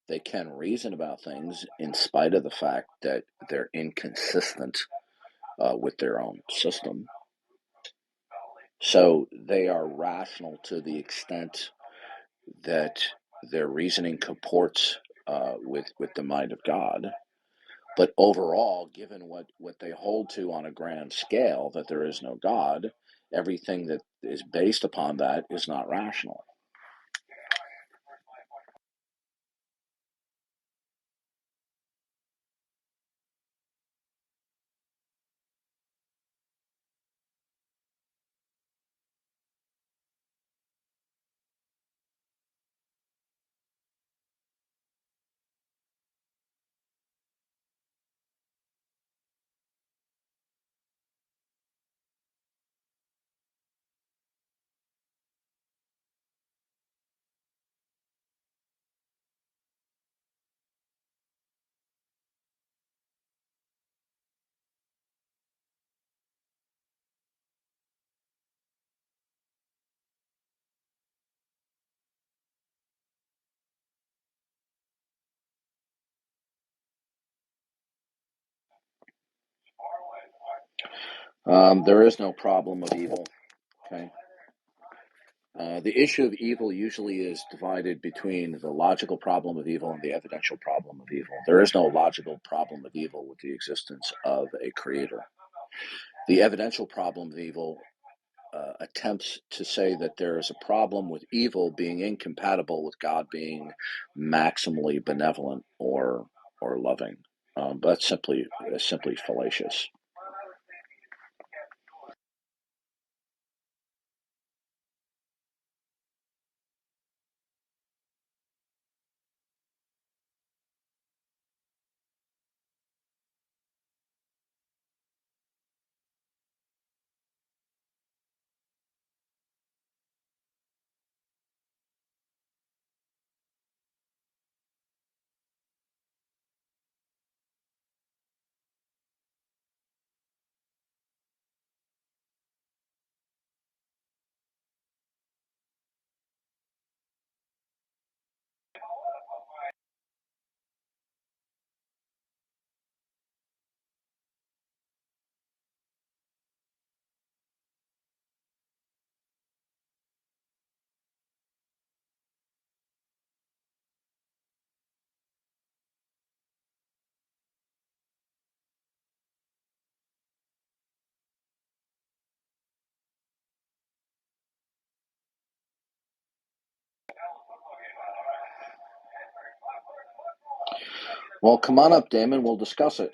they can reason about things in spite of the fact that they're inconsistent with their own system. So they are rational to the extent that their reasoning comports with the mind of God. But overall, given what they hold to on a grand scale, that there is no God, everything that is based upon that is not rational. There is no problem of evil. Okay. The issue of evil usually is divided between the logical problem of evil and the evidential problem of evil. There is no logical problem of evil with the existence of a creator. The evidential problem of evil attempts to say that there is a problem with evil being incompatible with God being maximally benevolent or loving. But that's simply fallacious. Well, come on up, Damon. We'll discuss it.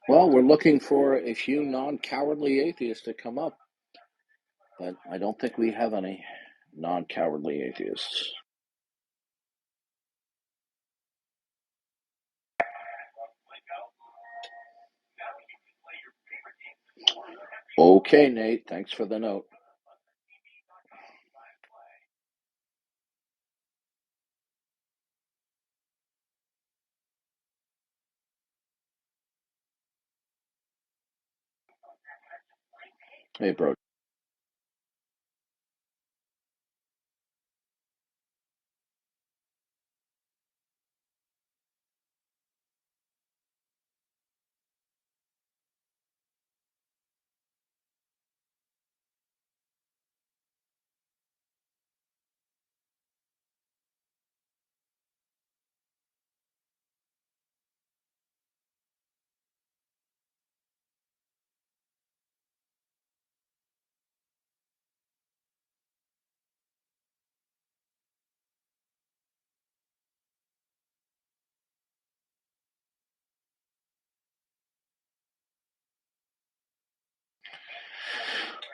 Well, we're looking for a few non-cowardly atheists to come up, but I don't think we have any non-cowardly atheists. Okay, Nate, thanks for the note. Hey, bro.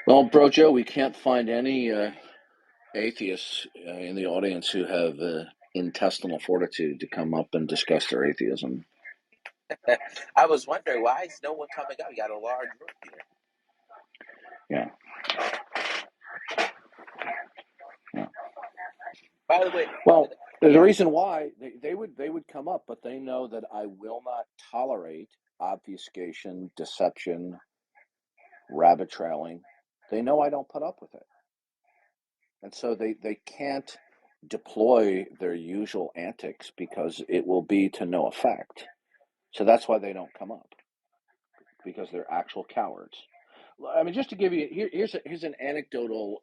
Well, Bro Joe, we can't find any atheists in the audience who have intestinal fortitude to come up and discuss their atheism. I was wondering, why is no one coming up? You got a large room here. Yeah. By the way, Well, the yeah. reason why they would come up, but they know that I will not tolerate obfuscation, deception, rabbit trailing. They know I don't put up with it, and so they can't deploy their usual antics because it will be to no effect. So that's why they don't come up, because they're actual cowards. I mean, just to give you here's an anecdotal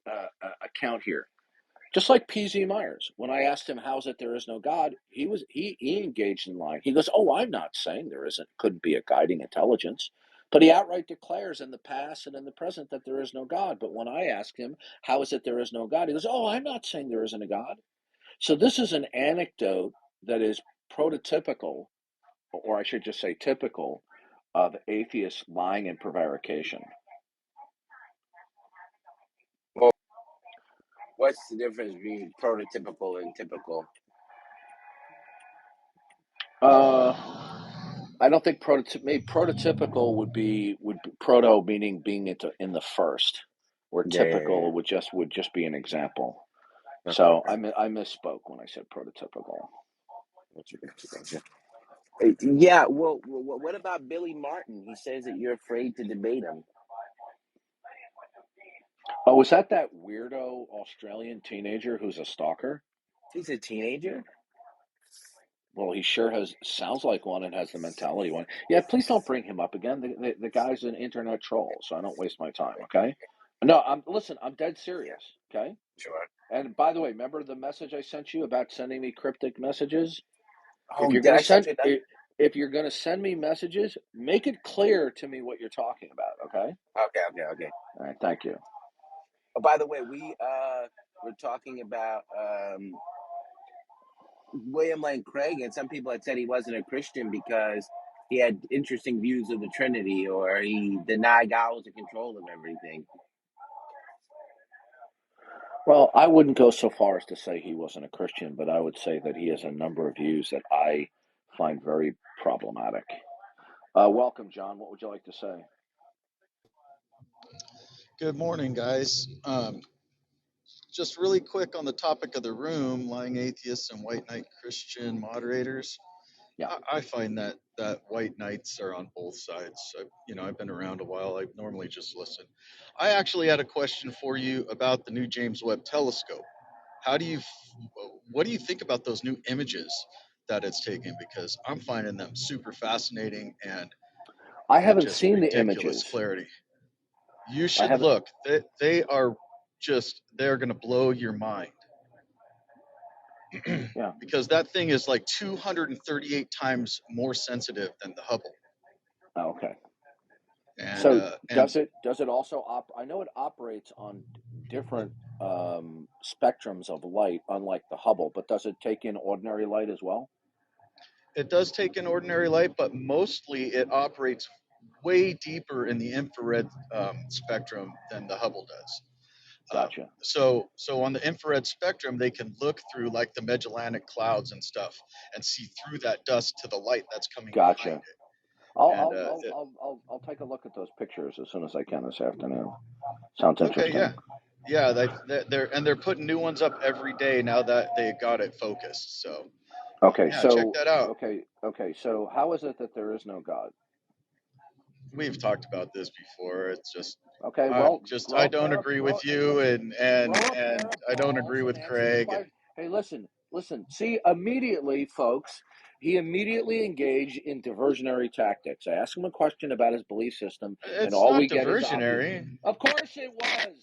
account here. Just like P.Z. Myers, when I asked him how's it there is no God, he engaged in lying. He goes, "Oh, I'm not saying there couldn't be a guiding intelligence," but he outright declares in the past and in the present that there is no God. But when I ask him how is it there is no God, he goes, "Oh, I'm not saying there isn't a God." So this is an anecdote that is prototypical, or I should just say typical, of atheist lying and prevarication. Well, what's the difference between prototypical and typical? I don't think prototypical would be proto meaning being in the first, where Yeah. typical would just be an example. Okay. So I misspoke when I said prototypical. Yeah. Well, what about Billy Martin? He says that you're afraid to debate him. Oh, was that weirdo Australian teenager who's a stalker? He's a teenager. Well, he sure sounds like one and has the mentality one. Yeah, please don't bring him up again. The guy's an internet troll, so I don't waste my time. Okay? No, I'm dead serious. Okay? Sure. And by the way, remember the message I sent you about sending me cryptic messages? If Oh, you're did gonna I send send you that? if you're gonna send me messages, make it clear to me what you're talking about. Okay? Okay. All right. Thank you. Oh, by the way, we were talking about William Lane Craig, and some people had said he wasn't a Christian because he had interesting views of the Trinity, or he denied God was in control of everything. Well, I wouldn't go so far as to say he wasn't a Christian, but I would say that he has a number of views that I find very problematic. Welcome, John. What would you like to say? Good morning, guys. Just really quick on the topic of the room, lying atheists and white knight Christian moderators. Yeah. I find that white knights are on both sides. I've been around a while. I normally just listen. I actually had a question for you about the new James Webb Telescope. What do you think about those new images that it's taking? Because I'm finding them super fascinating and I at haven't just seen the ridiculous images. clarity. You I should haven't. look. They're going to blow your mind. Yeah. Because that thing is like 238 times more sensitive than the Hubble. Oh, okay. And So and does it also I know it operates on different spectrums of light, unlike the Hubble, but does it take in ordinary light as well? it does take in ordinary light, but mostly it operates way deeper in the infrared spectrum than the Hubble does. Gotcha. So on the infrared spectrum, they can look through like the Magellanic clouds and stuff and see through that dust to the light that's coming behind Gotcha. it. And I'll take a look at those pictures as soon as I can this afternoon. Sounds okay, interesting. yeah, they're putting new ones up every day now that they got it focused. So Okay, yeah, check so that out. so how is it that there is no God? We've talked about this before. It's just Okay, I don't agree with hey, you, listen, and grow up and there, I don't agree pause, and with answer the Craig. And question. Hey, listen. See, immediately, folks, he immediately engaged in diversionary tactics. I asked him a question about his belief system, and it's all we not get is obvious. diversionary. Of course it was.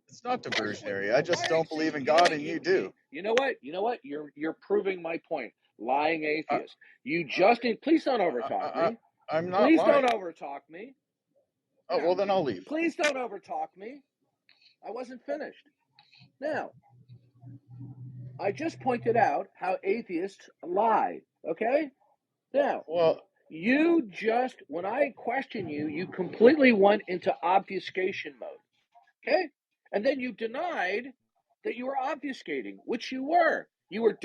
It's not Of course it was. diversionary. I just Why? don't See, believe in you know God, what? and you do. You know what? You know what? You're proving my point. Lying I, atheist. You just please don't I, overtalk I, me. I'm not Please don't lying. overtalk me. Oh well, Now, then I'll leave. please don't overtalk me. I wasn't finished. Now, I just pointed out how atheists lie. Okay? Now, Well, when I question you, you completely went into obfuscation mode. Okay? And then you denied that you were obfuscating, which you were. You were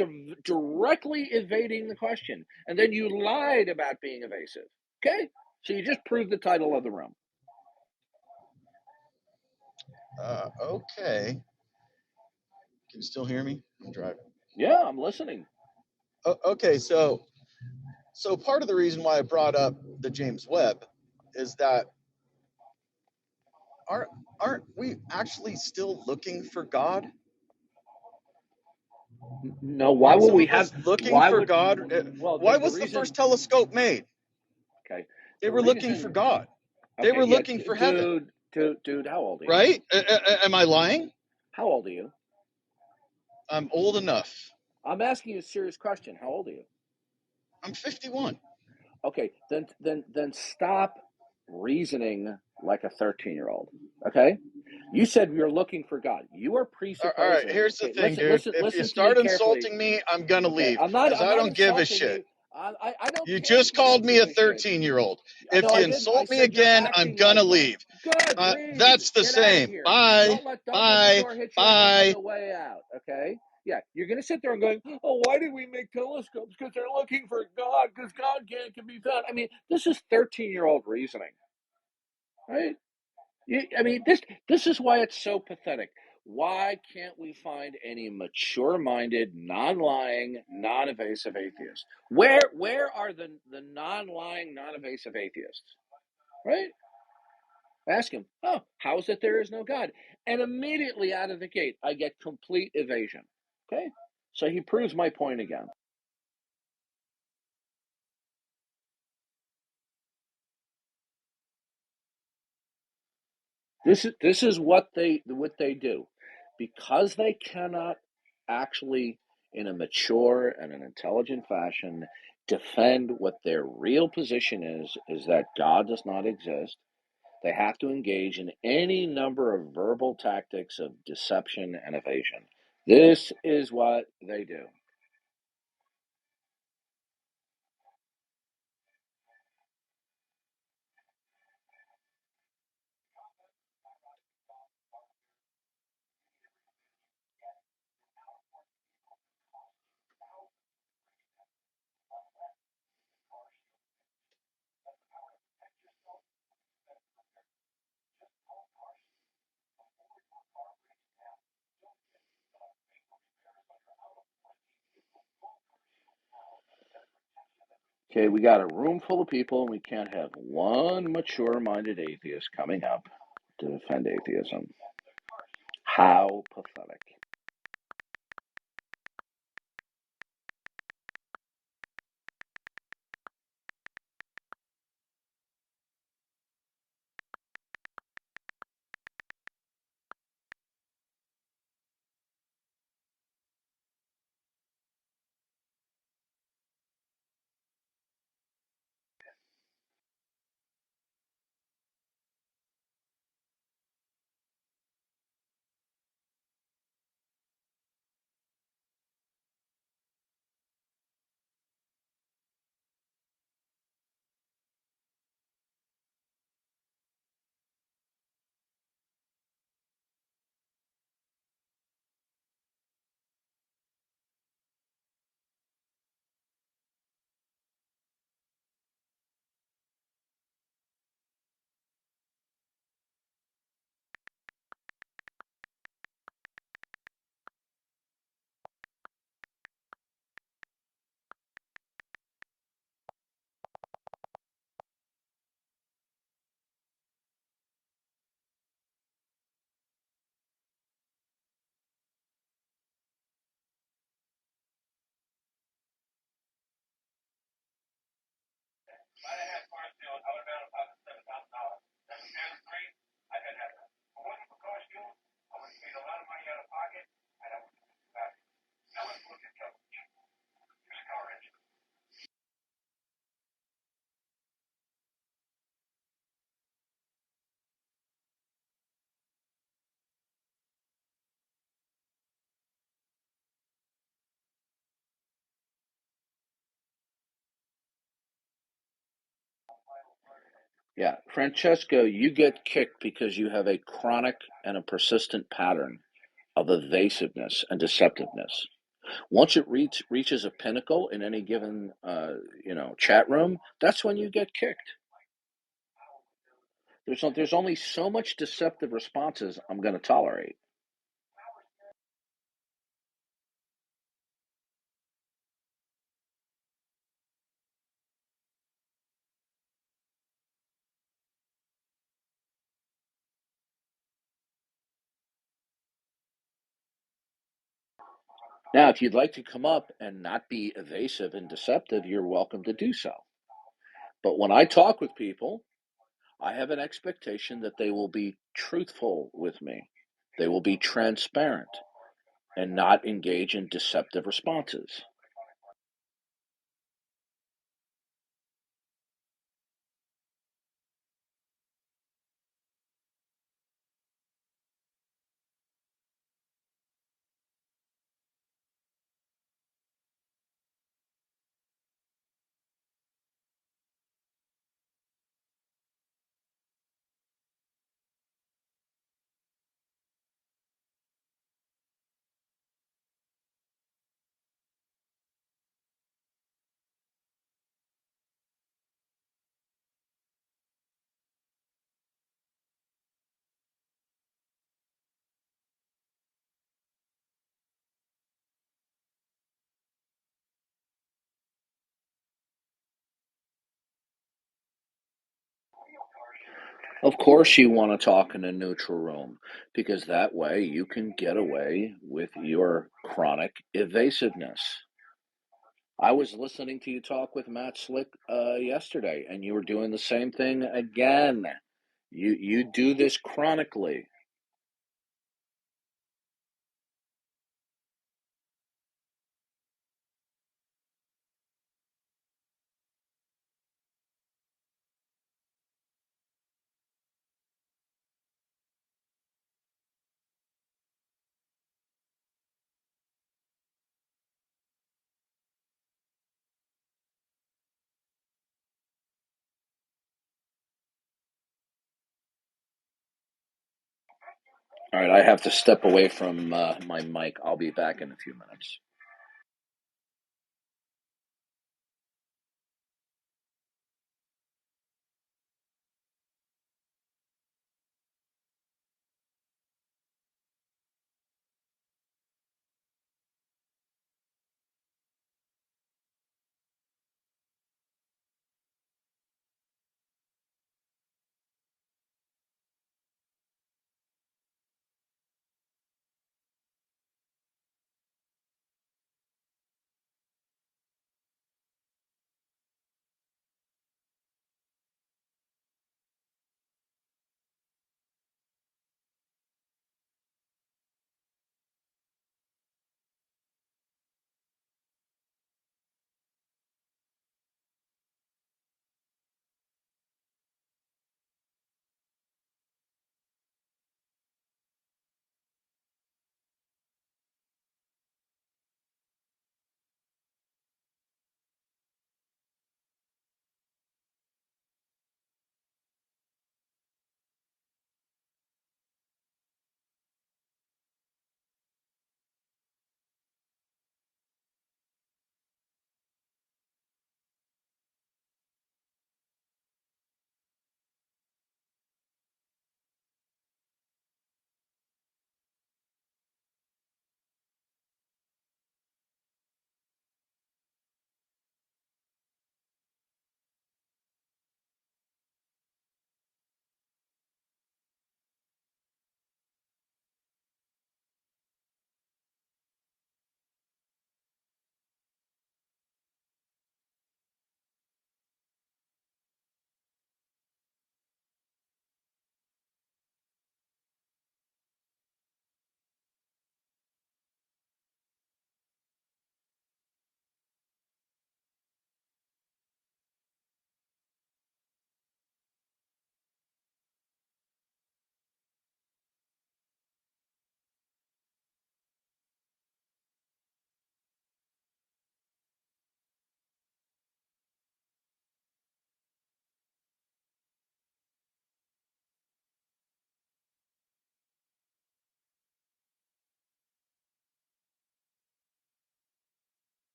directly evading the question. And then you lied about being evasive. Okay? So you just proved the title of the room. Okay. Can you still hear me? I'm driving. Yeah, I'm listening. Okay, so part of the reason why I brought up the James Webb is that aren't we actually still looking for God? No, why Aren't would some we of have? us looking Why for would? God? Well, Why the was the reason. first telescope made? Okay, They the were looking for reason. God. They Okay, were yeah, looking for heaven, dude, how old are you? right? Am I lying? How old are you? I'm old enough. I'm asking you a serious question. How old are you? I'm 51. Okay, then stop reasoning like a 13-year-old. Okay, you said you're looking for God. You are All right, presupposing. here's the Okay, thing, dude. If you listen to me start carefully. insulting me, I'm gonna Okay, leave I'm not because I'm I not don't give a insulting shit. you. I don't You care if just you don't called me give a a shit. 13-year-old. No, If you I didn't. I insult me said you're again, I'm acting gonna like one. leave. Good, leave. That's the Get out of same. here. Bye, Don't let the bye, door hit you on bye. the way out. Okay. Yeah, you're gonna sit there and going, "Oh, why did we make telescopes? Because they're looking for God. Because God can be found." I mean, this is 13-year-old reasoning, right? I mean, this is why it's so pathetic. Why can't we find any mature-minded, non-lying, non-evasive atheists? Where are the non-lying, non-evasive atheists? Right? Ask him, "Oh, how is it there is no God?" And immediately out of the gate, I get complete evasion. Okay? So he proves my point again. This is what they do. Because they cannot actually, in a mature and an intelligent fashion, defend what their real position is that God does not exist. They have to engage in any number of verbal tactics of deception and evasion. This is what they do. Okay, we got a room full of people, and we can't have one mature-minded atheist coming up to defend atheism. How pathetic. Yeah, Francesco, you get kicked because you have a chronic and a persistent pattern of evasiveness and deceptiveness. Once it reaches a pinnacle in any given, chat room, that's when you get kicked. There's only so much deceptive responses I'm going to tolerate. Now, if you'd like to come up and not be evasive and deceptive, you're welcome to do so. But when I talk with people, I have an expectation that they will be truthful with me. They will be transparent and not engage in deceptive responses. Of course, you want to talk in a neutral room because that way you can get away with your chronic evasiveness. I was listening to you talk with Matt Slick yesterday, and you were doing the same thing again. You do this chronically. All right, I have to step away from my mic. I'll be back in a few minutes.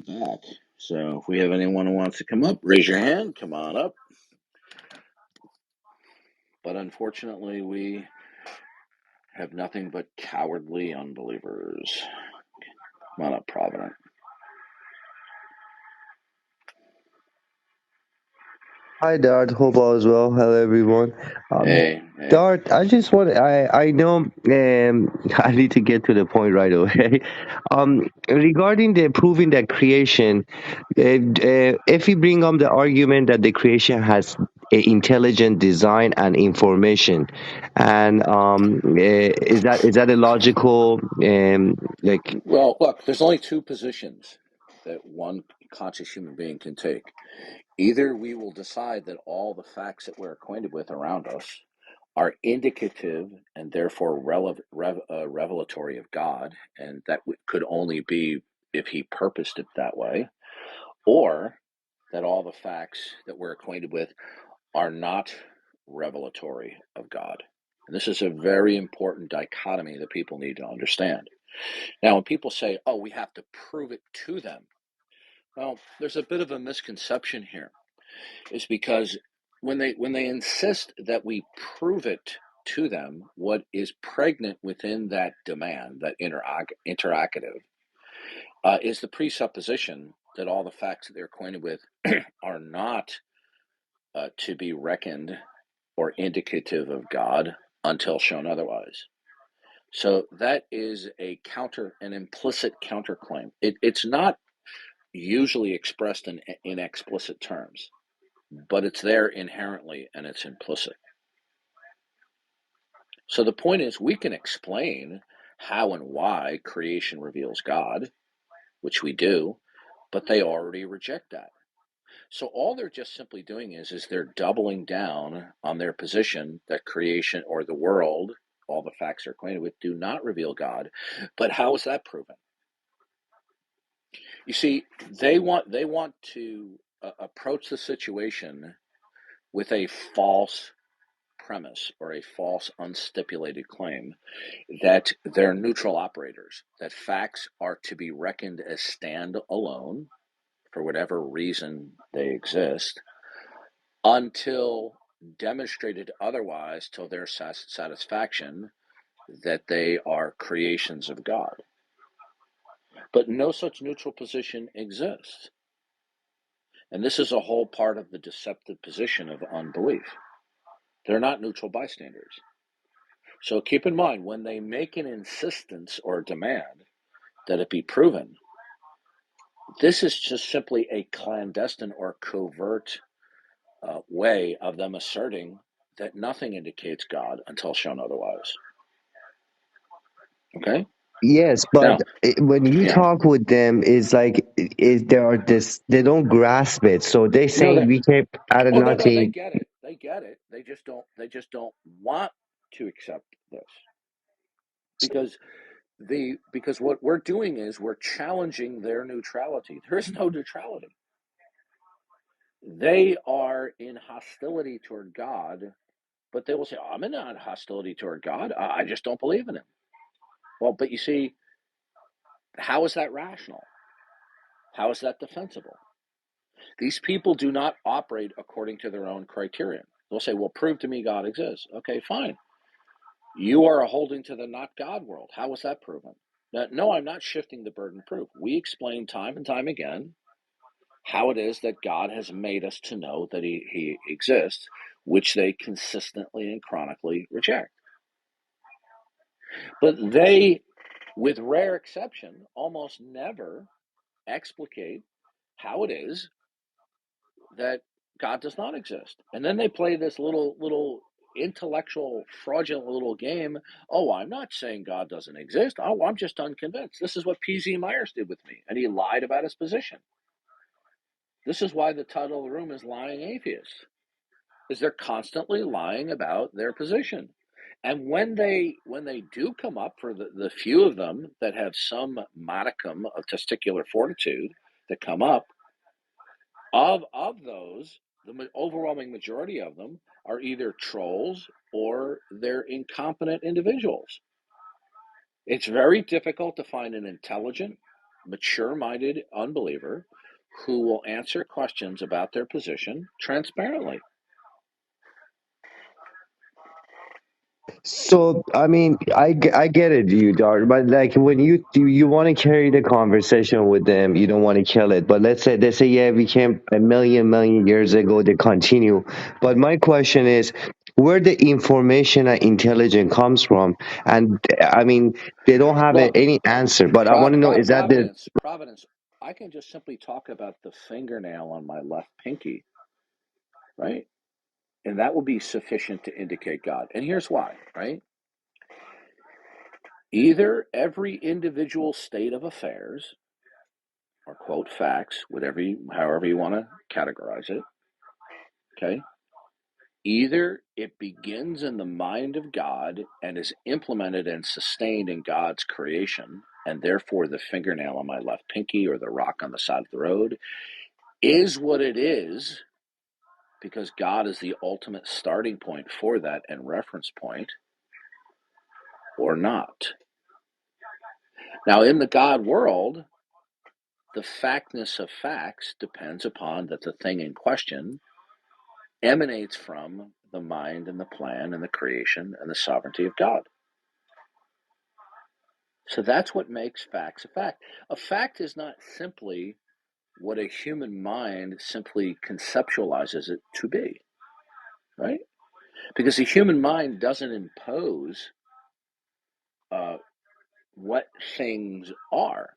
back. So if we have anyone who wants to come up, raise your hand. Come on up. But unfortunately, we have nothing but cowardly unbelievers. Come on up, Provident. Hi, Darth. Hope all is well. Hello, everyone. Hey. Darth, I just want, I know, I need to get to the point right away. Regarding the proving that creation, if you bring up the argument that the creation has a intelligent design and information, and is that a logical, like, Well, look, there's only two positions that one conscious human being can take. Either we will decide that all the facts that we're acquainted with around us are indicative and therefore revelatory of God, and that could only be if He purposed it that way, or that all the facts that we're acquainted with are not revelatory of God. And this is a very important dichotomy that people need to understand. Now, when people say, oh, we have to prove it to them, well, there's a bit of a misconception here. Is because when they insist that we prove it to them, what is pregnant within that demand, that interactive, is the presupposition that all the facts that they're acquainted with are not to be reckoned or indicative of God until shown otherwise. So that is an implicit counterclaim. It's not usually expressed in explicit terms, but it's there inherently and it's implicit. So the point is, we can explain how and why creation reveals God, which we do, but they already reject that. So all they're just simply doing is they're doubling down on their position that creation or the world, all the facts they're acquainted with, do not reveal God. But how is that proven? You see, they want to approach the situation with a false premise or a false unstipulated claim that they're neutral operators, that facts are to be reckoned as stand alone for whatever reason they exist until demonstrated otherwise, till their satisfaction that they are creations of God. But no such neutral position exists. And this is a whole part of the deceptive position of unbelief. They're not neutral bystanders. So keep in mind, when they make an insistence or demand that it be proven, this is just simply a clandestine or covert way of them asserting that nothing indicates God until shown otherwise. Okay? yes, but Now, when you yeah. talk with them, it's like there are this, they don't grasp it. So they're No, saying we can oh no, they Adenati. get it. They get it. They just don't want to accept this. Because what we're doing is we're challenging their neutrality. There is no neutrality. They are in hostility toward God, but they will say, oh, I'm in not hostility toward God. I just don't believe in him. Well, but you see, how is that rational? How is that defensible? These people do not operate according to their own criterion. They'll say, well, prove to me God exists. Okay, fine. You are holding to the not God world. How is that proven? Now, no, I'm not shifting the burden of proof. We explain time and time again how it is that God has made us to know that he exists, which they consistently and chronically reject. But they, with rare exception, almost never explicate how it is that God does not exist. And then they play this little intellectual fraudulent little game. Oh, I'm not saying God doesn't exist. Oh, I'm just unconvinced. This is what P.Z. Myers did with me, and he lied about his position. This is why the title of the room is Lying Atheists, is they're constantly lying about their position. And when they do come up, for the few of them that have some modicum of testicular fortitude that come up, of those, the overwhelming majority of them are either trolls or they're incompetent individuals. It's very difficult to find an intelligent, mature-minded unbeliever who will answer questions about their position transparently. So, I mean, I get it, you Darth, but like when you want to carry the conversation with them, you don't want to kill it. But let's say they say, yeah, we came a million years ago. They continue. But my question is, where the information and intelligence comes from? And I mean, they don't have Well, any answer. But I want to know, is that the Providence, I can just simply talk about the fingernail on my left pinky, right? And that will be sufficient to indicate God. And here's why, right? Either every individual state of affairs, or quote facts, however you want to categorize it, okay? Either it begins in the mind of God and is implemented and sustained in God's creation, and therefore the fingernail on my left pinky or the rock on the side of the road is what it is because God is the ultimate starting point for that and reference point, or not. Now, in the God world, the factness of facts depends upon that the thing in question emanates from the mind and the plan and the creation and the sovereignty of God. So that's what makes facts a fact. A fact is not simply what a human mind simply conceptualizes it to be, right? Because the human mind doesn't impose what things are,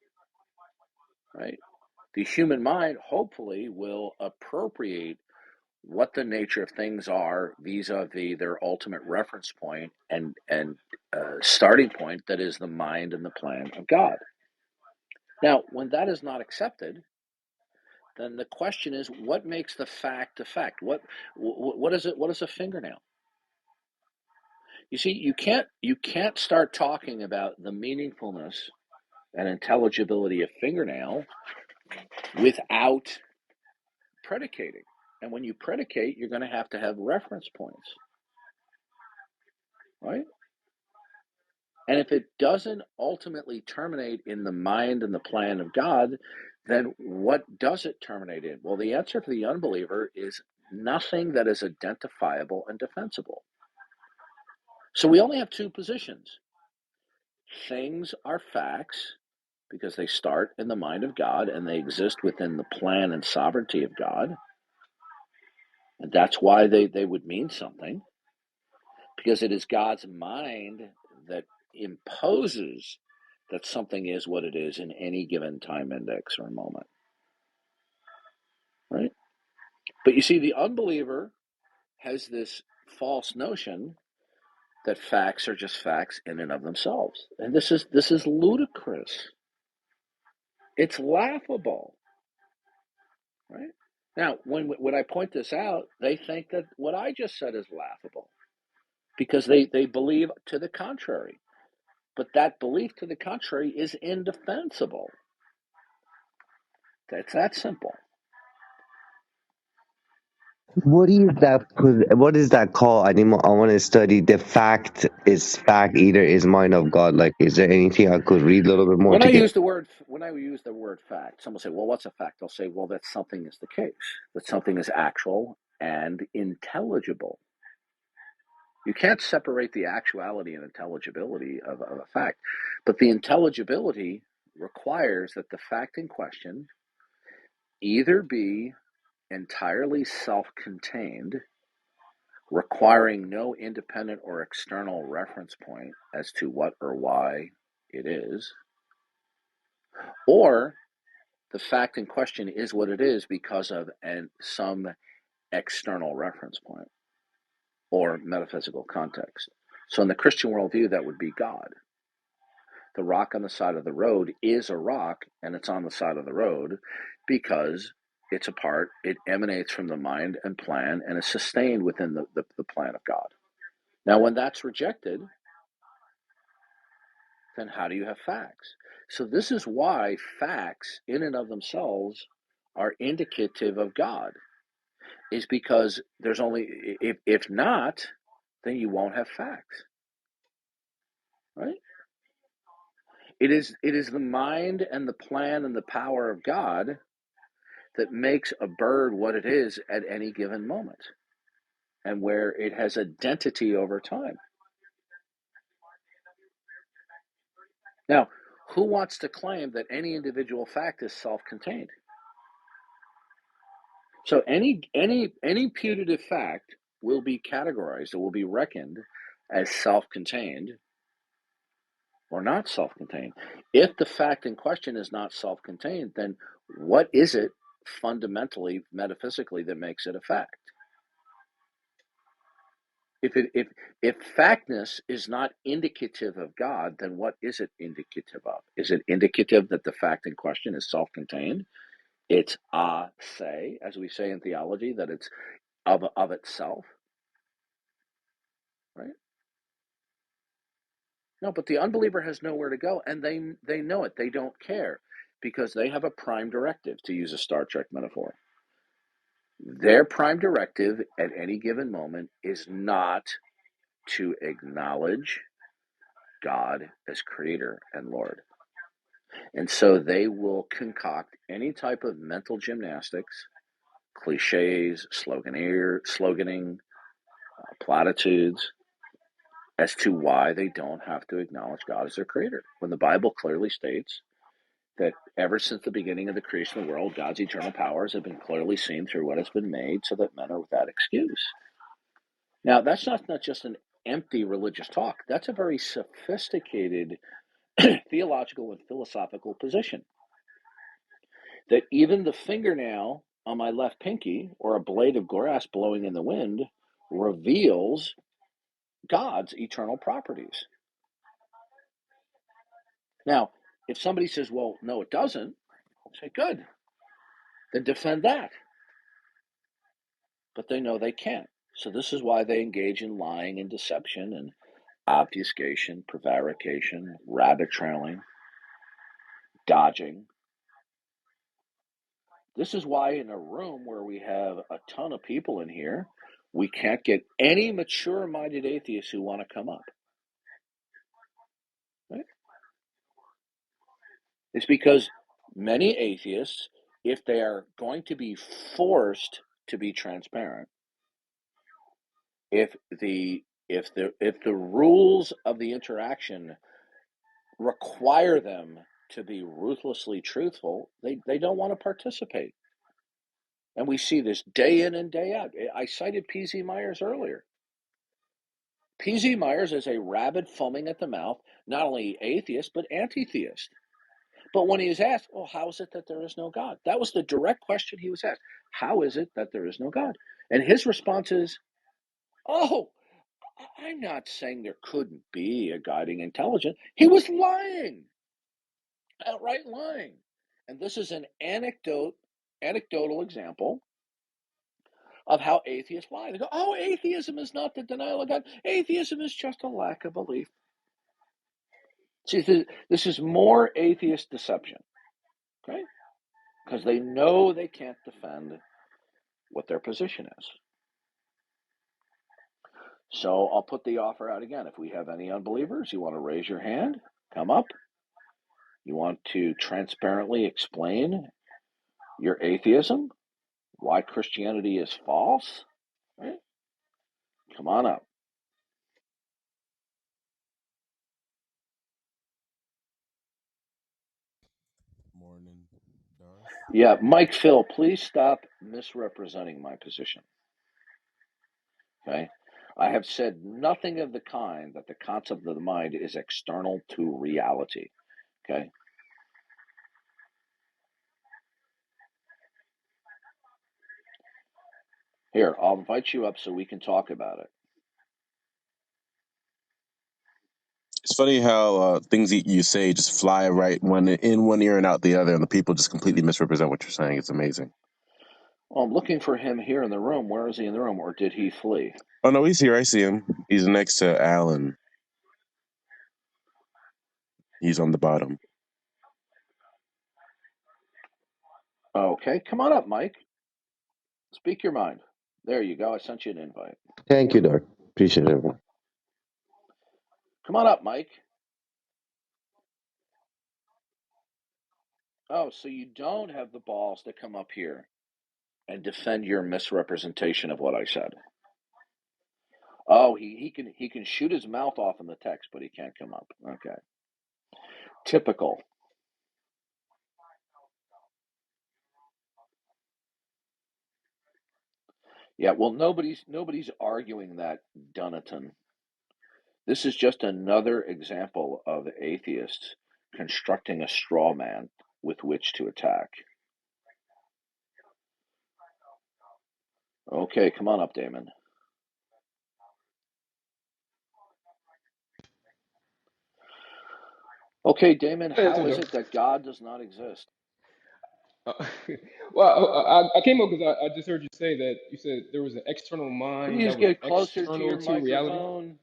right? The human mind hopefully will appropriate what the nature of things are vis-a-vis their ultimate reference point and starting point, that is the mind and the plan of God. Now, when that is not accepted, then the question is, what makes the fact a fact? What is it? What is a fingernail? You see, you can't start talking about the meaningfulness and intelligibility of fingernail without predicating. And when you predicate, you're going to have reference points, right? And if it doesn't ultimately terminate in the mind and the plan of God, then what does it terminate in? Well, the answer for the unbeliever is nothing that is identifiable and defensible. So we only have two positions. Things are facts because they start in the mind of God and they exist within the plan and sovereignty of God. And that's why they would mean something, because it is God's mind that imposes that something is what it is in any given time index or moment, right? But you see, the unbeliever has this false notion that facts are just facts in and of themselves, and this is ludicrous. It's laughable, right? Now, when I point this out, they think that what I just said is laughable because they believe to the contrary. But that belief to the contrary is indefensible. It's that simple. what is that called? I want to study the fact is fact, either is mind of God. Like, is there anything I could read a little bit more When I to get? use the word fact, someone will say, "Well, what's a fact?" I'll say, "Well, that something is the case. That something is actual and intelligible." You can't separate the actuality and intelligibility of a fact, but the intelligibility requires that the fact in question either be entirely self-contained, requiring no independent or external reference point as to what or why it is, or the fact in question is what it is because of some external reference point or metaphysical context. So in the Christian worldview, that would be God. The rock on the side of the road is a rock, and it's on the side of the road because it emanates from the mind and plan and is sustained within the plan of God. Now, when that's rejected, then how do you have facts? So this is why facts in and of themselves are indicative of God, is because there's only, if not, then you won't have facts, right? It is the mind and the plan and the power of God that makes a bird what it is at any given moment, and where it has identity over time. Now, who wants to claim that any individual fact is self-contained? So any putative fact will be categorized, or will be reckoned as self-contained or not self-contained. If the fact in question is not self-contained, then what is it fundamentally, metaphysically, that makes it a fact? If factness is not indicative of God, then what is it indicative of? Is it indicative that the fact in question is self-contained? It's a se, as we say in theology, that it's of itself, right? No, but the unbeliever has nowhere to go, and they know it. They don't care, because they have a prime directive, to use a Star Trek metaphor. Their prime directive at any given moment is not to acknowledge God as creator and Lord. And so they will concoct any type of mental gymnastics, cliches, sloganing, platitudes, as to why they don't have to acknowledge God as their creator, when the Bible clearly states that ever since the beginning of the creation of the world, God's eternal powers have been clearly seen through what has been made, so that men are without excuse. Now, that's not just an empty religious talk. That's a very sophisticated theological and philosophical position. That even the fingernail on my left pinky, or a blade of grass blowing in the wind, reveals God's eternal properties. Now, if somebody says, well, no, it doesn't, I'll say, good, then defend that. But they know they can't. So this is why they engage in lying and deception and obfuscation, prevarication, rabbit trailing, dodging. This is why in a room where we have a ton of people in here, we can't get any mature-minded atheists who want to come up. Right? It's because many atheists, if they are going to be forced to be transparent, if the rules of the interaction require them to be ruthlessly truthful, they don't want to participate. And we see this day in and day out. I cited P.Z. Myers earlier. P.Z. Myers is a rabid, foaming at the mouth, not only atheist, but anti-theist. But when he was asked, well, how is it that there is no God? That was the direct question he was asked. How is it that there is no God? And his response is, oh, I'm not saying there couldn't be a guiding intelligence. He was lying, outright lying. And this is an anecdotal example of how atheists lie. They go, oh, atheism is not the denial of God. Atheism is just a lack of belief. See, this is more atheist deception, okay? Because they know they can't defend what their position is. So I'll put the offer out again. If we have any unbelievers, you want to raise your hand, come up. You want to transparently explain your atheism, why Christianity is false, right? Come on up. Morning, Darth. Yeah, Mike Phil, please stop misrepresenting my position. Okay? I have said nothing of the kind that the concept of the mind is external to reality. Okay? Here, I'll invite you up so we can talk about it. It's funny how things that you say just fly right in one ear and out the other, and the people just completely misrepresent what you're saying. It's amazing. Well, I'm looking for him here in the room. Where is he in the room, or did he flee? Oh no, he's here. I see him. He's next to Alan. He's on the bottom. Okay, come on up, Mike. Speak your mind. There you go. I sent you an invite. Thank you, Darth. Appreciate it, everyone. Come on up, Mike. Oh, so you don't have the balls to come up here and defend your misrepresentation of what I said. Oh, he can shoot his mouth off in the text, but he can't come up. Okay. Typical. Yeah, well nobody's arguing that, Dunnington. This is just another example of atheists constructing a straw man with which to attack. Okay, come on up, Damon. Okay, Damon, Hey, how so is it that God does not exist? uh, well, I came up because I just heard you say that you said there was an external mind Please that was get closer to external your to reality. microphone.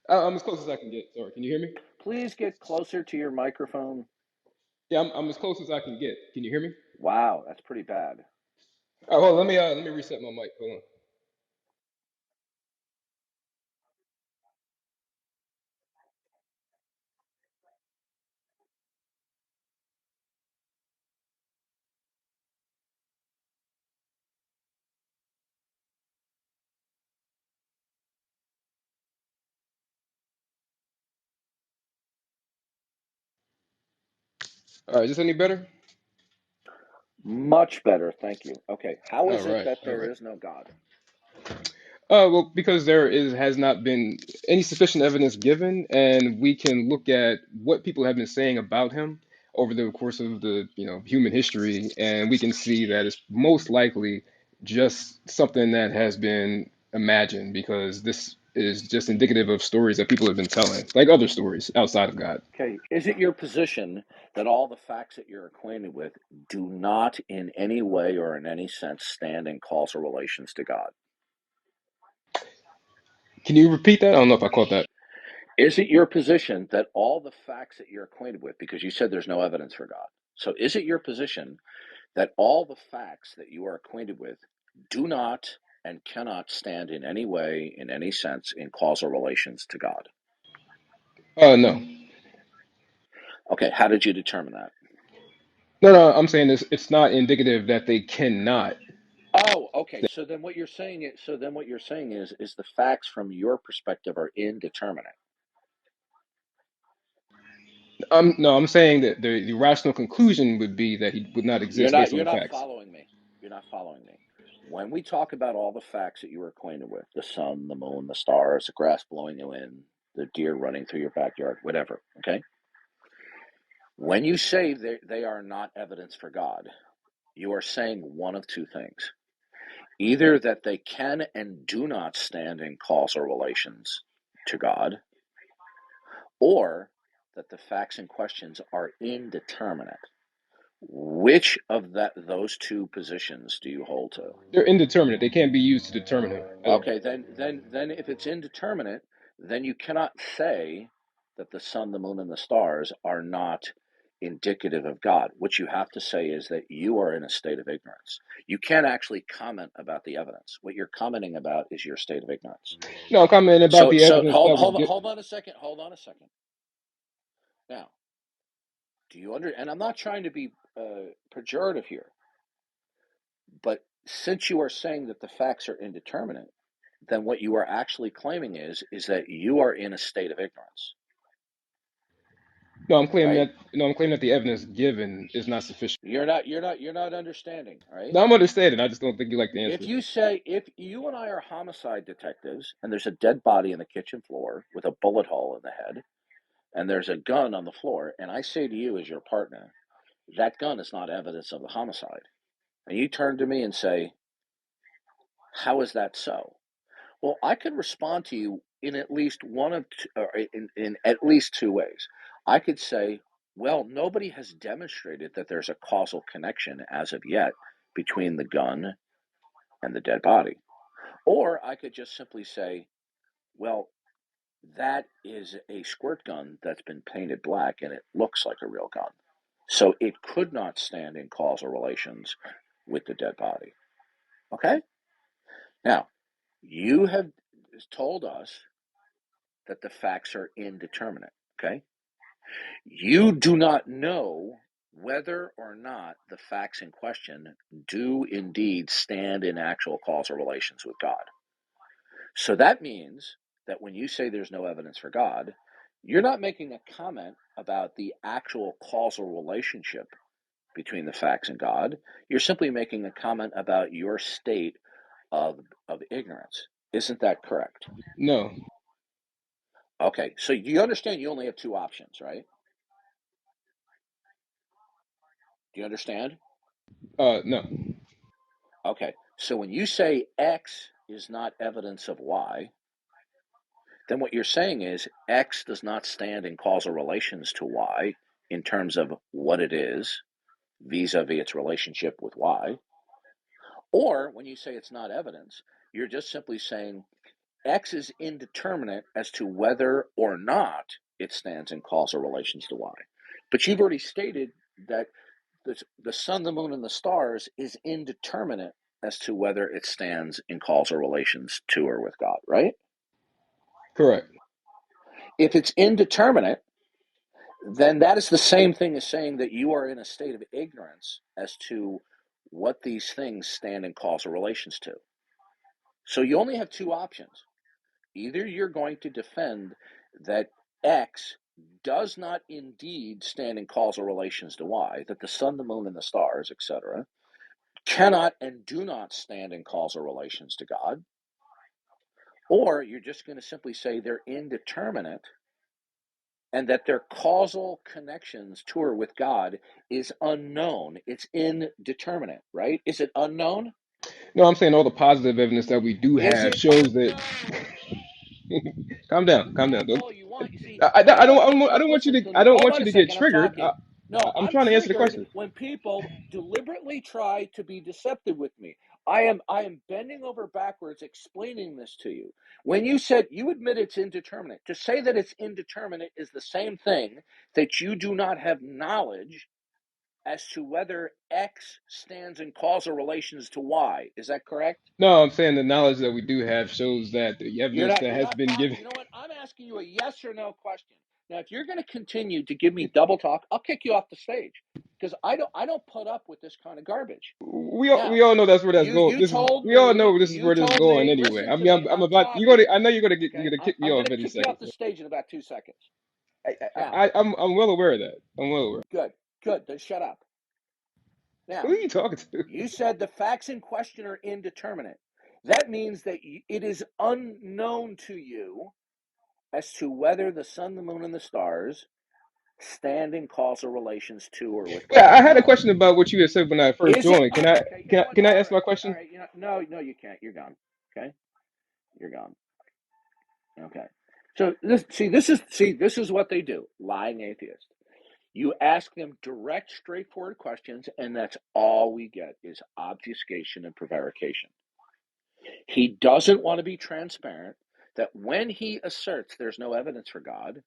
I'm as close as I can get. Sorry, can you hear me? Please get closer to your microphone. Yeah, I'm as close as I can get. Can you hear me? Wow, that's pretty bad. Oh, hold on, let me reset my mic. Hold on. All right, is this any better? Much better, thank you. Okay, how All is it right, that all there right. is no God? Well, because there has not been any sufficient evidence given, and we can look at what people have been saying about him over the course of the human history, and we can see that it's most likely just something that has been imagined, because this is just indicative of stories that people have been telling, like other stories outside of God. Okay, is it your position that all the facts that you're acquainted with do not in any way or in any sense stand in causal relations to God? Can you repeat that? I don't know if I caught that. Is it your position that all the facts that you're acquainted with, because you said there's no evidence for God, so is it your position that all the facts that you are acquainted with do not and cannot stand in any way, in any sense, in causal relations to God? No, Okay, how did you determine that? no. I'm saying this. It's not indicative that they cannot. Oh, okay. So then what you're saying is the facts from your perspective are indeterminate. No, I'm saying that the rational conclusion would be that he would not You're exist not based on you're the not facts. following me. You're not following me. When we talk about all the facts that you are acquainted with, the sun, the moon, the stars, the grass blowing you in, the deer running through your backyard, whatever, okay? When you say they are not evidence for God, you are saying one of two things. Either that they can and do not stand in causal relations to God, or that the facts and questions are indeterminate. Which of those two positions do you hold to? They're indeterminate. They can't be used to determine him at all. Okay, then if it's indeterminate, then you cannot say that the sun, the moon, and the stars are not indicative of God. What you have to say is that you are in a state of ignorance. You can't actually comment about the evidence. What you're commenting about is your state of ignorance. No, I'm commenting about So the so evidence hold that was hold given. hold on a second. Hold on a second. Now, do you and I'm not trying to be pejorative here, but since you are saying that the facts are indeterminate, then what you are actually claiming is that you are in a state of ignorance, No, I'm claiming right? that. No, I'm claiming that the evidence given is not sufficient. You're not understanding, right? No, I'm understanding. I just don't think you like the If answer. you and I are homicide detectives and there's a dead body in the kitchen floor with a bullet hole in the head and there's a gun on the floor and I say to you as your partner, that gun is not evidence of the homicide. And you turn to me and say, how is that so? Well, I could respond to you in at least one of two, or in at least two ways. I could say, well, nobody has demonstrated that there's a causal connection as of yet between the gun and the dead body. Or I could just simply say, well, that is a squirt gun that's been painted black and it looks like a real gun. So it could not stand in causal relations with the dead body. Okay? Now, you have told us that the facts are indeterminate. Okay? You do not know whether or not the facts in question do indeed stand in actual causal relations with God. So that means that when you say there's no evidence for God, you're not making a comment about the actual causal relationship between the facts and God. You're simply making a comment about your state of ignorance. Isn't that correct? No. Okay, so you understand you only have two options, right? Do you understand? No. Okay, so when you say X is not evidence of Y, then what you're saying is X does not stand in causal relations to Y in terms of what it is vis-a-vis its relationship with Y. Or when you say it's not evidence, you're just simply saying X is indeterminate as to whether or not it stands in causal relations to Y. But you've already stated that the sun, the moon, and the stars is indeterminate as to whether it stands in causal relations to or with God, right? Correct. If it's indeterminate, then that is the same thing as saying that you are in a state of ignorance as to what these things stand in causal relations to. So you only have two options. Either you're going to defend that X does not indeed stand in causal relations to Y, that the sun, the moon, and the stars, etc., cannot and do not stand in causal relations to God, or you're just going to simply say they're indeterminate and that their causal connections to or with God is unknown. It's indeterminate, right? Is it unknown? No, I'm saying all the positive evidence that we do Is have it shows that. unknown? Calm down. Calm down. Don't. All you want. You see, I I don't. don't like I when, don't want you listen to. to I me. don't Hold want on you a to get second. I'm triggered. talking. No, I'm I'm trying to answer the triggered question. when people deliberately try to be deceptive with me. I am bending over backwards explaining this to you. When you said you admit it's indeterminate, to say that it's indeterminate is the same thing that you do not have knowledge as to whether X stands in causal relations to Y. Is that correct? No, I'm saying the knowledge that we do have shows that the evidence that You're has not been talking. given. You know what? I'm asking you a yes or no question. Now, if you're going to continue to give me double talk, I'll kick you off the stage because I don't put up with this kind of garbage. We Now, all know that's where that's going. you told We all know me, this is where this is going anyway. listen I to mean, me. I'm I'm about you going talking. to. I know Okay, you're gonna kick me I'm going off to any kick you second. off the stage in about 2 seconds. Now, I'm well aware of that. I'm well aware. good, good. Then shut up. Who Now, are you talking to? you said the facts in question are indeterminate. That means that it is unknown to you as to whether the sun, the moon, and the stars stand in causal relations to or with Yeah, God I or had a not. question about what you had said when I first Is it joined. Can I okay? You can know I what? can I All ask my right, all question? right. You know, no, you can't. You're gone. Okay, you're gone. Okay. So this is what they do. Lying atheists. You ask them direct, straightforward questions, and that's all we get is obfuscation and prevarication. He doesn't want to be transparent that when he asserts there's no evidence for God,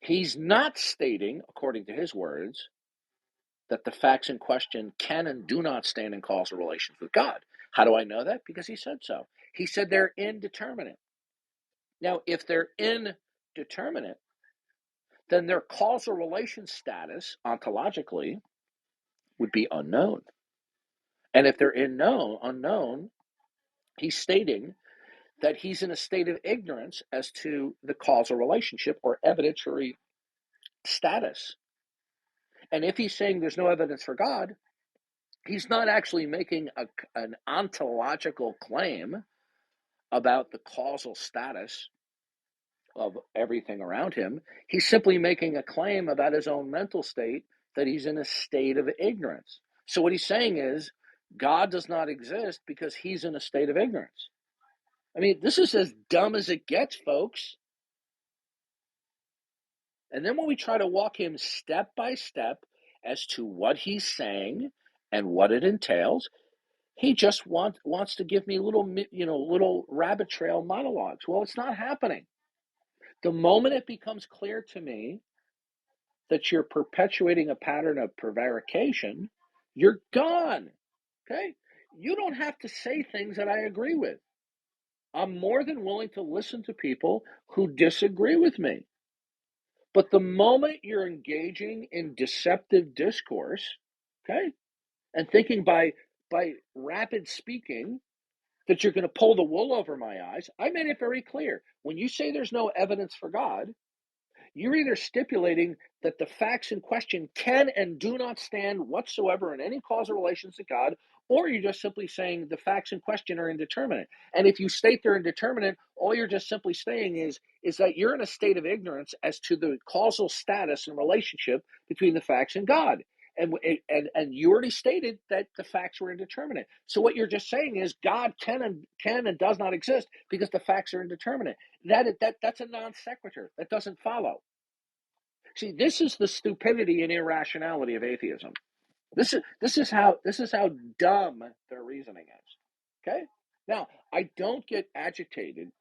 he's not stating, according to his words, that the facts in question can and do not stand in causal relations with God. How do I know that? Because he said so. He said they're indeterminate. Now, if they're indeterminate, then their causal relation status ontologically would be unknown. And if they're unknown, he's stating that he's in a state of ignorance as to the causal relationship or evidentiary status. And if he's saying there's no evidence for God, he's not actually making an ontological claim about the causal status of everything around him. He's simply making a claim about his own mental state that he's in a state of ignorance. So what he's saying is God does not exist because he's in a state of ignorance. I mean, this is as dumb as it gets, folks. And then when we try to walk him step by step as to what he's saying and what it entails, he just wants to give me little rabbit trail monologues. Well, it's not happening. The moment it becomes clear to me that you're perpetuating a pattern of prevarication, you're gone. Okay? You don't have to say things that I agree with. I'm more than willing to listen to people who disagree with me. But the moment you're engaging in deceptive discourse, okay, and thinking by rapid speaking that you're going to pull the wool over my eyes, I made it very clear. When you say there's no evidence for God, you're either stipulating that the facts in question can and do not stand whatsoever in any causal relations to God, or you're just simply saying the facts in question are indeterminate. And if you state they're indeterminate, all you're just simply saying is that you're in a state of ignorance as to the causal status and relationship between the facts and God. And you already stated that the facts were indeterminate. So what you're just saying is God can and does not exist because the facts are indeterminate. That's a non sequitur. That doesn't follow. See, this is the stupidity and irrationality of atheism. This is how dumb their reasoning is. Okay? Now, I don't get agitated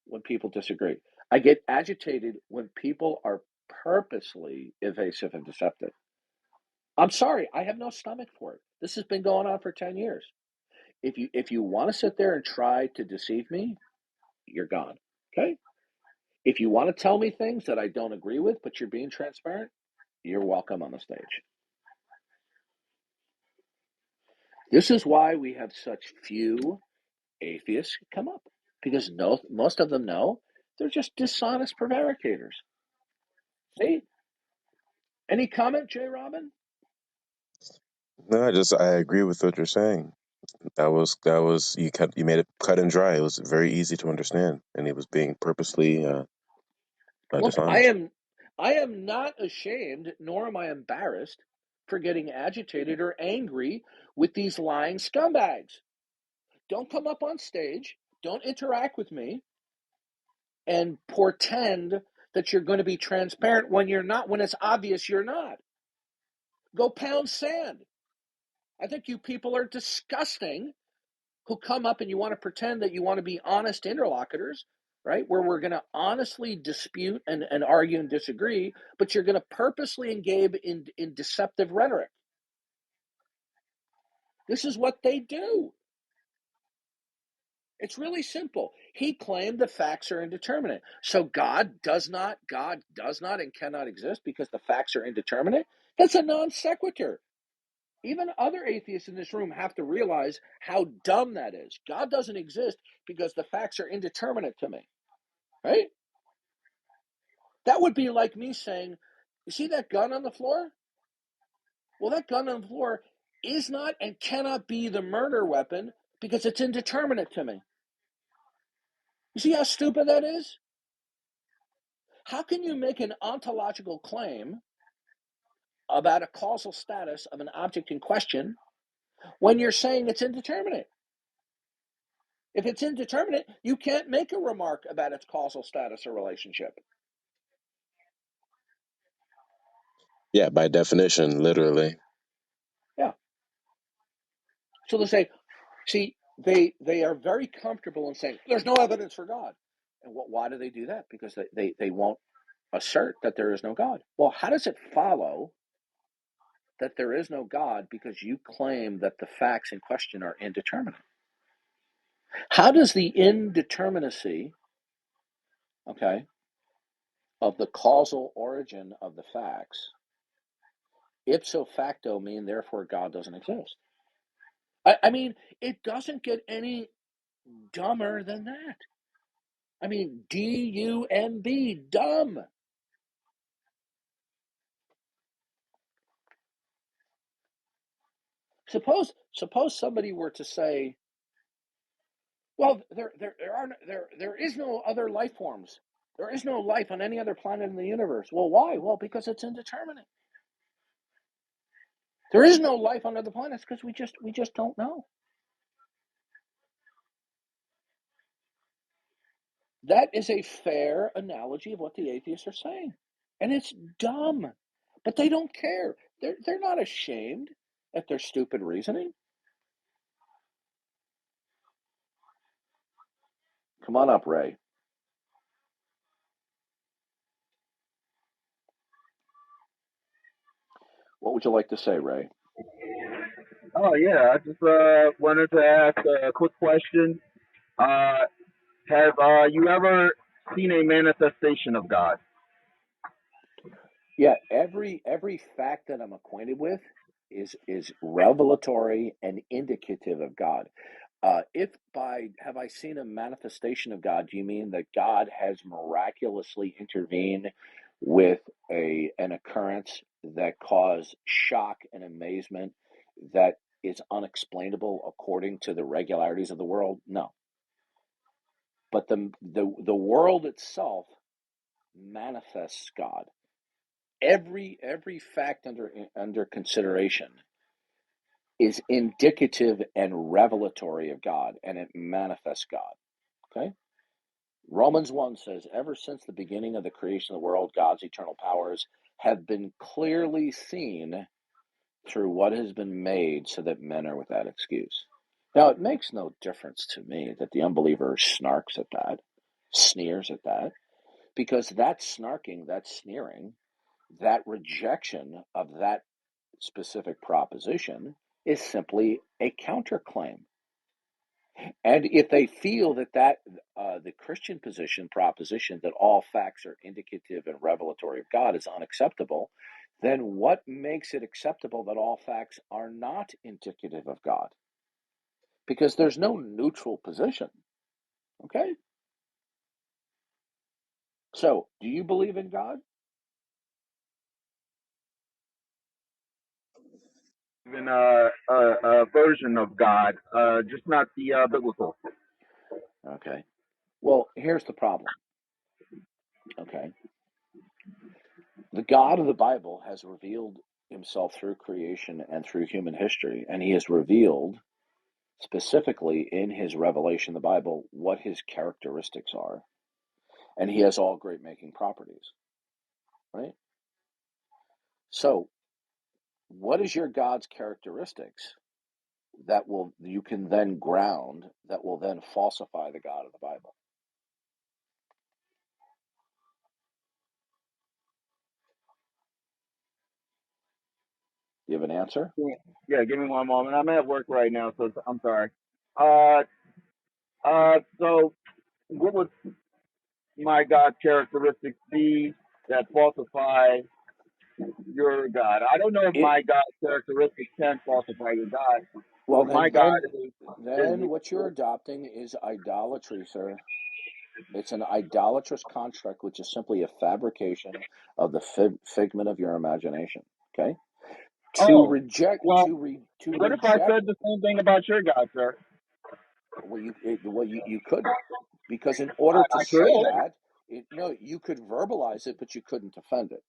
when people disagree. I get agitated when people are purposely evasive and deceptive. I'm sorry, I have no stomach for it. This has been going on for 10 years. If you want to sit there and try to deceive me, you're gone. Okay? If you want to tell me things that I don't agree with, but you're being transparent, you're welcome on the stage. This is why we have such few atheists come up, because most of them know they're just dishonest prevaricators. See? Any comment, Jay Robin? No, I agree with what you're saying. That was you made it cut and dry. It was very easy to understand, and he was being purposely Look, dishonest. I am not ashamed, nor am I embarrassed for getting agitated or angry with these lying scumbags. Don't come up on stage, don't interact with me, and pretend that you're going to be transparent when you're not, when it's obvious you're not. Go pound sand. I think you people are disgusting who come up and you want to pretend that you want to be honest interlocutors, right? Where we're going to honestly dispute and argue and disagree, but you're going to purposely engage in deceptive rhetoric. This is what they do. It's really simple. He claimed the facts are indeterminate. So God does not and cannot exist because the facts are indeterminate. That's a non sequitur. Even other atheists in this room have to realize how dumb that is. God doesn't exist because the facts are indeterminate to me, right? That would be like me saying, you see that gun on the floor? Well, that gun on the floor is not and cannot be the murder weapon because it's indeterminate to me. You see how stupid that is? How can you make an ontological claim about a causal status of an object in question when you're saying it's indeterminate? If it's indeterminate, you can't make a remark about its causal status or relationship. Yeah, by definition, literally. Yeah. So they say, see, they are very comfortable in saying there's no evidence for God. And why do they do that? Because they won't assert that there is no God. Well, how does it follow that there is no God because you claim that the facts in question are indeterminate? How does the indeterminacy, okay, of the causal origin of the facts ipso facto mean therefore God doesn't exist? I mean, it doesn't get any dumber than that. I mean, D-U-M-B, dumb. Suppose somebody were to say, well, there is no other life forms. There is no life on any other planet in the universe. Well, why? Well, because it's indeterminate. There is no life on other planets because we just don't know. That is a fair analogy of what the atheists are saying. And it's dumb. But they don't care. They're not ashamed at their stupid reasoning. Come on up, Ray. What would you like to say, Ray? Oh yeah, I just wanted to ask a quick question. Have you ever seen a manifestation of God? Yeah, every fact that I'm acquainted with is revelatory and indicative of God. If by have I seen a manifestation of God, do you mean that God has miraculously intervened with an occurrence that caused shock and amazement that is unexplainable according to the regularities of the world? No. But the world itself manifests God. Every fact under consideration is indicative and revelatory of God, and it manifests God. Okay? Romans 1 says, ever since the beginning of the creation of the world, God's eternal powers have been clearly seen through what has been made so that men are without excuse. Now, it makes no difference to me that the unbeliever snarks at that, sneers at that, because that snarking, that sneering, that rejection of that specific proposition is simply a counterclaim. And if they feel that the Christian proposition that all facts are indicative and revelatory of God is unacceptable, then what makes it acceptable that all facts are not indicative of God? Because there's no neutral position. Okay? So, do you believe in God? Even a version of God, just not the biblical. Okay. Well, here's the problem. Okay. The God of the Bible has revealed himself through creation and through human history, and he has revealed specifically in his revelation, the Bible, what his characteristics are. And he has all great making properties, right? So, what is your God's characteristics that you can then ground, that will then falsify the God of the Bible? Do you have an answer? Yeah, give me one moment. I'm at work right now, so I'm sorry. So what would my God characteristics be that falsify your God? I don't know if It my God characteristics can falsify your God. well My then God then then what you're adopting is idolatry, sir. It's an idolatrous construct, which is simply a fabrication of the figment of your imagination. Okay, oh, well, to what if I reject. said the same thing about your God, sir? You couldn't, because in order to I say could. that, no, you could verbalize it, but you couldn't defend it.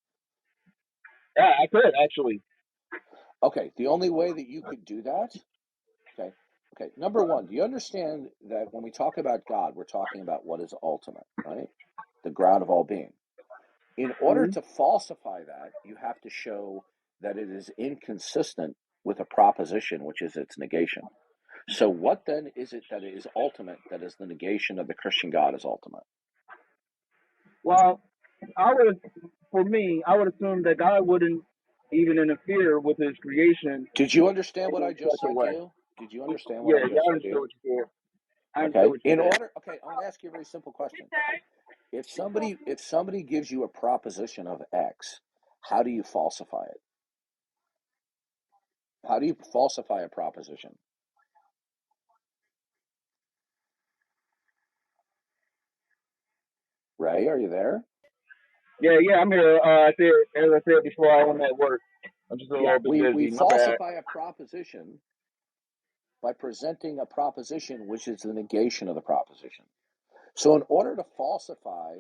Yeah, I could actually. Okay, the only way that you could do that. Okay, okay. Number one, do you understand that when we talk about God, we're talking about what is ultimate, right? The ground of all being. In order Mhm. to falsify that, you have to show that it is inconsistent with a proposition, which is its negation. So, what then is it that is ultimate, that is the negation of the Christian God is ultimate? Well, for me, I would assume that God wouldn't even interfere with His creation Did you understand what I in just such a said to way. you? Did you understand what Yeah, I yeah, just I said to understood you? what you said. I understood Okay. what you In said. order, okay, I'm going to ask you a very simple question. If somebody gives you a proposition of X, how do you falsify it? How do you falsify a proposition? Ray, are you there? Yeah, yeah, I'm here. As I said before, I am at work. I'm just a Yeah, little bit we busy. My bad. falsify a proposition by presenting a proposition which is the negation of the proposition. So, in order to falsify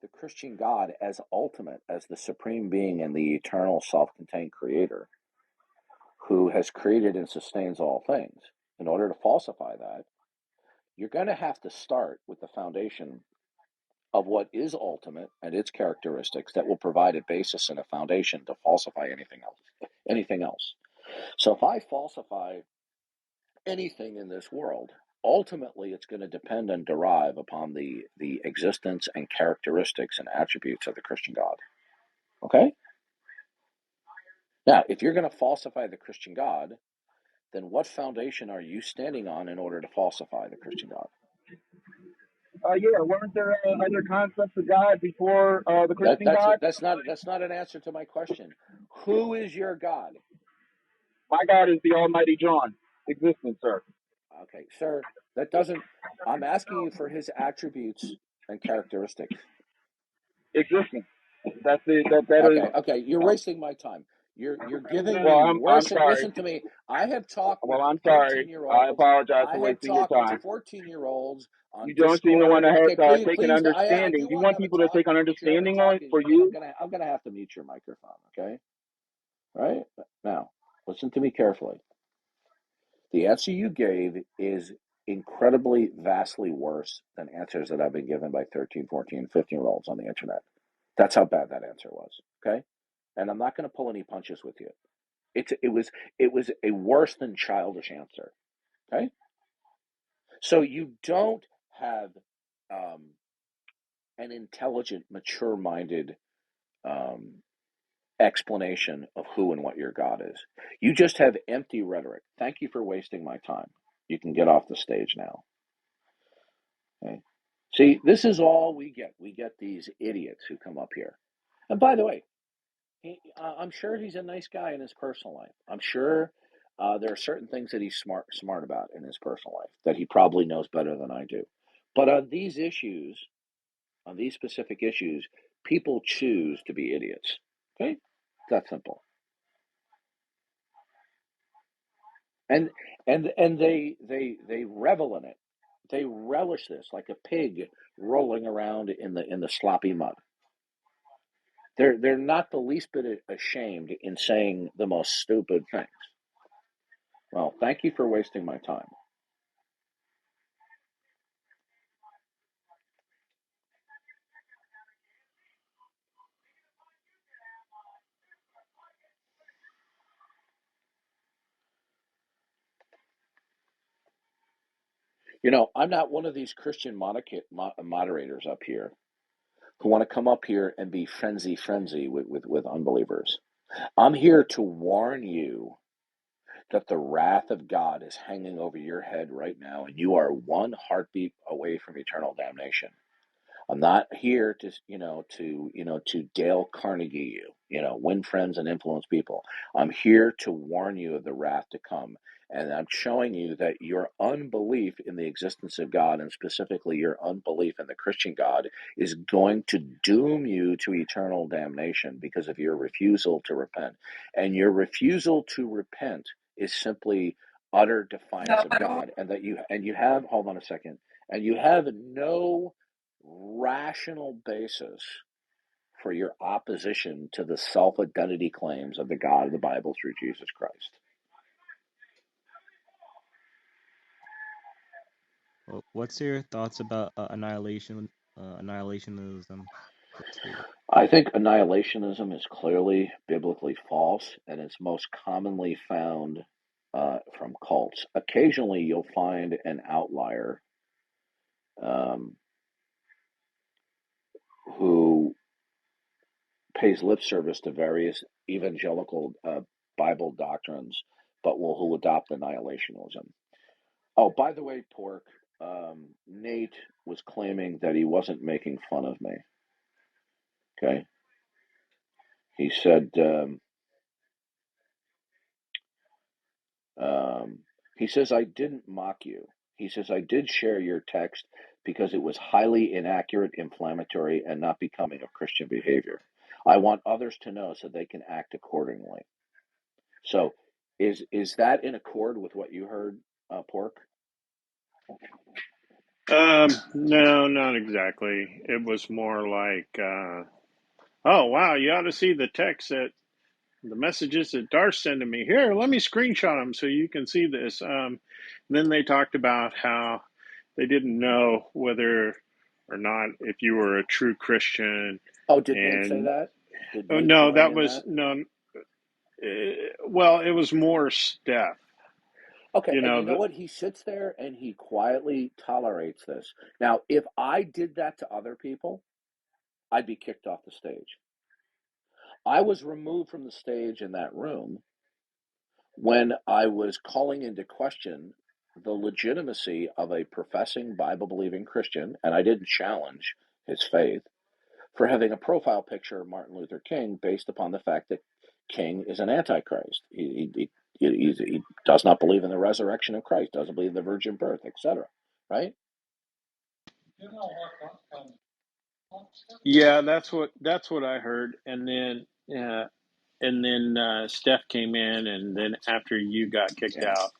the Christian God as ultimate, as the supreme being and the eternal self contained creator who has created and sustains all things, in order to falsify that, you're going to have to start with the foundation of what is ultimate and its characteristics that will provide a basis and a foundation to falsify anything else. Anything else. So, if I falsify anything in this world, ultimately it's going to depend and derive upon the existence and characteristics and attributes of the Christian God. Okay? Now, if you're going to falsify the Christian God, then what foundation are you standing on in order to falsify the Christian God? Yeah, weren't there other concepts of God before the That Christian God? that's not an answer to my question. Who is your God? My God is the Almighty John, existence, sir. Okay, sir, that doesn't. I'm asking you for his attributes and characteristics. Existence. That's it. That is. Okay, you're wasting my time. You're giving Well, me I'm worse. sorry. Listen to me. I have talked with Well, I'm sorry. 13-year-olds. I apologize I for have wasting your talked with time. 14-year-olds on You don't seem to want Discord. to Okay, have take an please. I understanding. do You want to want have a people to talk. take an What you're having a understanding talk on is, for and you. I'm gonna have to mute your microphone. Okay, right now, listen to me carefully. The answer you gave is incredibly, vastly worse than answers that I've been given by 13, 14, 15-year-olds on the internet. That's how bad that answer was. Okay, and I'm not going to pull any punches with you. It was a worse than childish answer. Okay, so you don't have an intelligent, mature-minded um, explanation of who and what your God is. You just have empty rhetoric. Thank you for wasting my time. You can get off the stage now. Okay? See, this is all we get. We get these idiots who come up here. And by the way, I'm sure he's a nice guy in his personal life. I'm sure there are certain things that he's smart about in his personal life that he probably knows better than I do. But on these issues, on these specific issues, people choose to be idiots. Okay, that's simple. And they revel in it. They relish this like a pig rolling around in the sloppy mud. They're not the least bit ashamed in saying the most stupid things. Well, thank you for wasting my time. You know, I'm not one of these Christian moderators up here who want to come up here and be frenzy with unbelievers. I'm here to warn you that the wrath of God is hanging over your head right now, and you are one heartbeat away from eternal damnation. I'm not here to Dale Carnegie win friends and influence people. I'm here to warn you of the wrath to come. And I'm showing you that your unbelief in the existence of God, and specifically your unbelief in the Christian God, is going to doom you to eternal damnation because of your refusal to repent. And your refusal to repent is simply utter defiance of God. And you have, hold on a second, and you have no rational basis for your opposition to the self-identity claims of the God of the Bible through Jesus Christ. Well, what's your thoughts about annihilationism? I think annihilationism is clearly biblically false, and it's most commonly found from cults. Occasionally, you'll find an outlier um, who pays lip service to various evangelical Bible doctrines, but who adopt annihilationism. Oh, by the way, Pork, Nate was claiming that he wasn't making fun of me. Okay. He said, he says, I didn't mock you. He says, I did share your text because it was highly inaccurate, inflammatory, and not becoming of Christian behavior. I want others to know so they can act accordingly. So, is that in accord with what you heard, Pork? No, not exactly. It was more like, oh wow, you ought to see the text that the messages that Darth sending me. Here, let me screenshot them so you can see this. Then they talked about how they didn't know whether or not if you were a true Christian. Oh, did Nate say And that? Did oh Nate no, join that in was that? no. Well, it was more Steph. Okay, You and know you know the what? He sits there and he quietly tolerates this. Now, if I did that to other people, I'd be kicked off the stage. I was removed from the stage in that room when I was calling into question. the legitimacy of a professing Bible believing Christian, and I didn't challenge his faith, for having a profile picture of Martin Luther King based upon the fact that King is an antichrist. He does not believe in the resurrection of Christ, doesn't believe in the virgin birth, etc. Right? Yeah, that's what I heard. And then Steph came in, and then after you got kicked Yeah, out,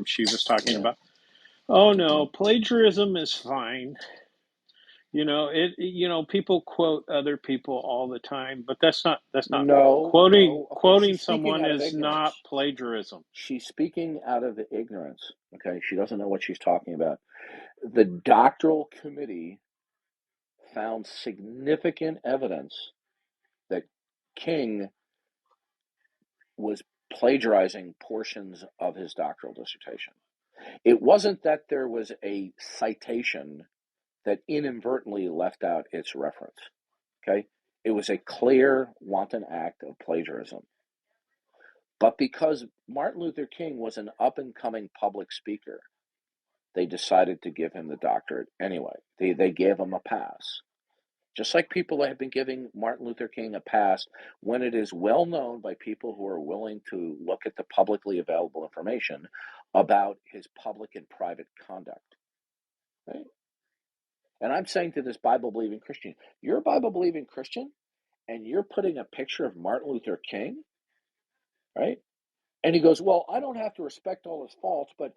she was talking yeah. about, oh no, plagiarism is fine. People quote other people all the time, but that's not No, quoting no. Okay, quoting she's speaking someone out of is not ignorance. plagiarism. She's speaking out of ignorance. Okay, she doesn't know what she's talking about. The doctoral committee found significant evidence that King was plagiarizing portions of his doctoral dissertation. It wasn't that there was a citation that inadvertently left out its reference. Okay? It was a clear, wanton act of plagiarism. But because Martin Luther King was an up and coming public speaker, they decided to give him the doctorate anyway. They gave him a pass. Just like people have been giving Martin Luther King a pass when it is well known by people who are willing to look at the publicly available information about his public and private conduct. Right? And I'm saying to this Bible believing Christian, you're a Bible believing Christian and you're putting a picture of Martin Luther King, right? And he goes, well, I don't have to respect all his faults, but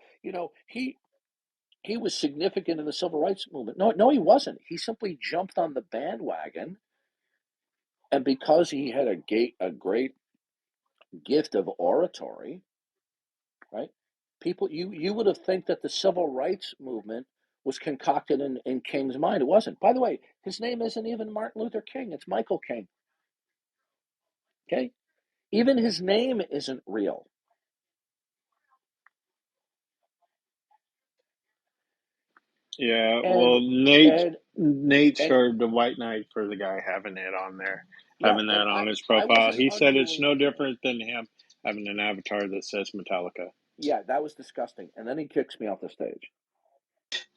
he was significant in the civil rights movement. No, he wasn't. He simply jumped on the bandwagon, and because he had a great gift of oratory, right? People, you would have think that the civil rights movement was concocted in King's mind. It wasn't. By the way, his name isn't even Martin Luther King. It's Michael King. Okay, even his name isn't real. Yeah, And well, Nate and Nate and started the white knight for the guy having it on there, yeah, having and that on his I profile. wasn't He said it's unduly. no different than him having an avatar that says Metallica. Yeah, that was disgusting. And then he kicks me off the stage.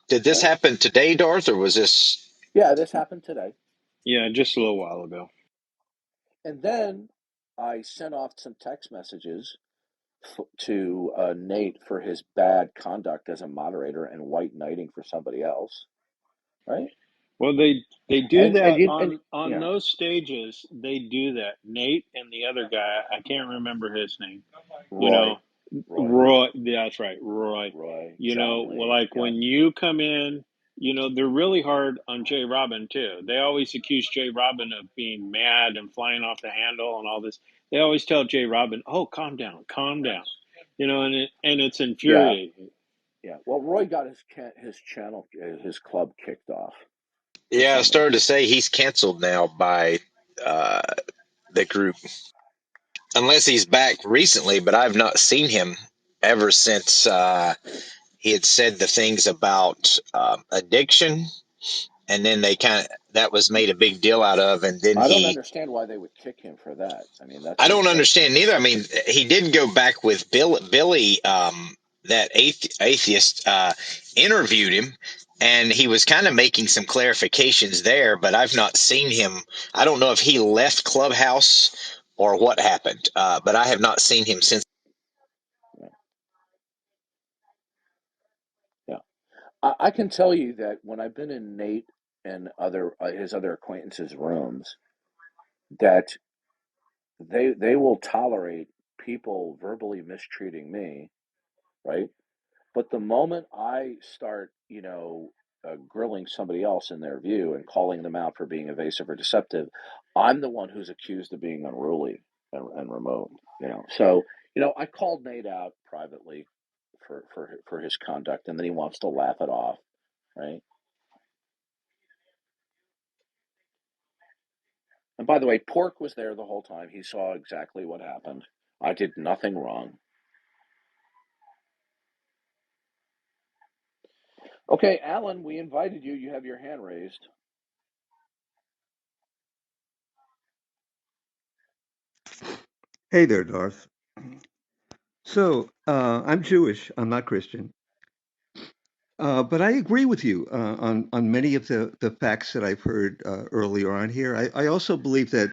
Did this Right? happen today, Darth, or was this? Yeah, this happened today. Yeah, just a little while ago. And then I sent off some text messages to Nate for his bad conduct as a moderator and white knighting for somebody else, right? Well, they do And that you and on yeah, those stages. They do that. Nate and the other guy, I can't remember his name. You Roy, know, Roy, Roy. Yeah, that's right, Roy. Roy, Well, John Lee, like yeah, when you come in, they're really hard on Jay Robin too. They always accuse Jay Robin of being mad and flying off the handle and all this. They always tell Jay Robin, "Oh, calm down, calm down." And it's yeah, infuriating. yeah. Well, Roy got his channel, his club kicked off for Yeah, I some started to reason. say he's canceled now by uh, the group, unless he's back recently. But I've not seen him ever since he had said the things about addiction, and then they kind of that was made a big deal out of, and then I don't he understand why they would kick him for that. I mean, that I don't seems like understand neither. I mean, he did go back with Billy, that atheist, interviewed him, and he was kind of making some clarifications there. But I've not seen him. I don't know if he left Clubhouse or what happened, but I have not seen him since. yeah, yeah. I can tell you that when I've been in Nate and other his other acquaintances' rooms, that they will tolerate people verbally mistreating me, right? But the moment I start, grilling somebody else in their view and calling them out for being evasive or deceptive, I'm the one who's accused of being unruly and remote. So I called Nate out privately for his conduct, and then he wants to laugh it off, right? And by the way, Pork was there the whole time. He saw exactly what happened. I did nothing wrong. Okay, Alan, we invited you. You have your hand raised. Hey there, Darth. So, I'm Jewish. I'm not Christian. But I agree with you on many of the facts that I've heard earlier on here. I also believe that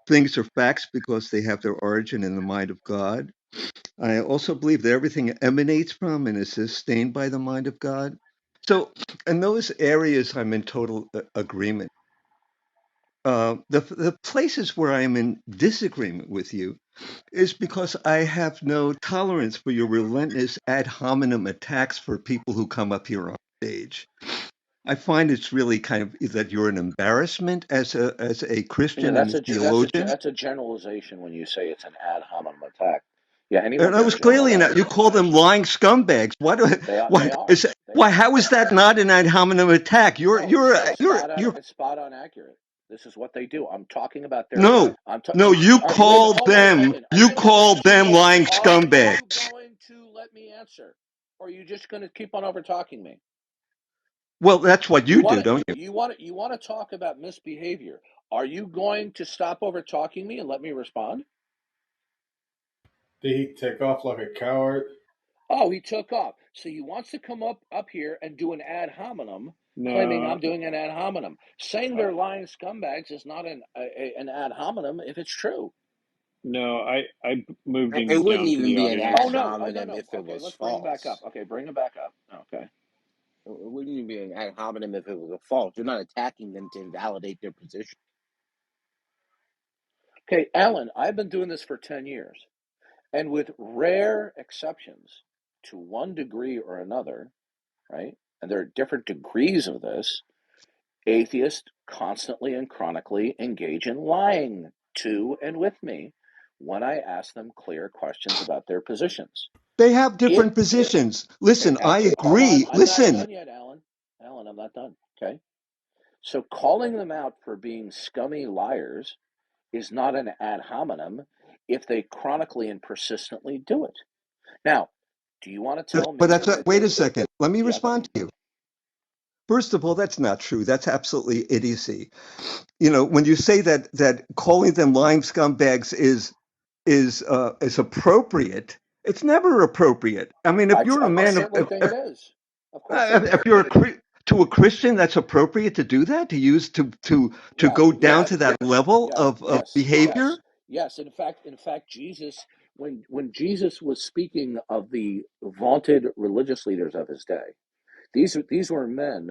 things are facts because they have their origin in the mind of God. I also believe that everything emanates from and is sustained by the mind of God. So, in those areas, I'm in total agreement. The places where I'm in disagreement with you is because I have no tolerance for your relentless ad hominem attacks for people who come up here on stage. I find it's really kind of that you're an embarrassment as a Yeah, Christian and a theologian. that's a generalization when you say it's an ad hominem attack. Yeah, anyone And I can was clearly in generalize that you that. call them lying scumbags. They Why are. is They why? are. How is that not an ad hominem attack? No, it's spot on accurate. This is what they do. I'm talking about their. no, I'm. Ta- no. You all right, wait a minute. called Hold on a them. second. You Hold on a called second. them lying Are you scumbags. going to let me answer, or are you just going to keep on over talking me? Well, that's what You you want do, to. don't you? You want to talk about misbehavior. Are you going to stop over talking me and let me respond? Did he take off like a coward? Oh, he took off. So he wants to come up here and do an ad hominem, claiming No, I'm doing an ad hominem. Saying uh, they're lying scumbags is not an ad hominem if it's true. no. I moved It him wouldn't down to even the be an Oh ad audience. no, oh no, hominem no. if it Okay, was let's bring him back up. false. Okay, bring him back up. Okay. It wouldn't even be an ad hominem if it was a false. You're not attacking them to invalidate their position. Okay, Alan, I've been doing this for 10 years. And with rare exceptions to one degree or another, right? And there are different degrees of this. Atheists constantly and chronically engage in lying to and with me when I ask them clear questions about their positions. They have It different positions. okay, Listen, I hold on. agree. I'm not Listen, done yet, Alan. Alan, I'm not done. Okay. So calling them out for being scummy liars is not an ad hominem if they chronically and persistently do it. Now, do you want to tell but me that's a, that wait a they second. Let me yeah, go respond ahead. to you. First of all, that's not true. That's absolutely idiocy. You know, when you say that calling them lying scumbags is appropriate, it's never appropriate. I mean, if you're a I man of certainly think it is. Of course it if is. you're to a Christian, that's appropriate to do that, to use to Yes, go down yes, to that level yes, of yes, behavior. yes, yes. In fact, Jesus, when Jesus was speaking of the vaunted religious leaders of his day, these were men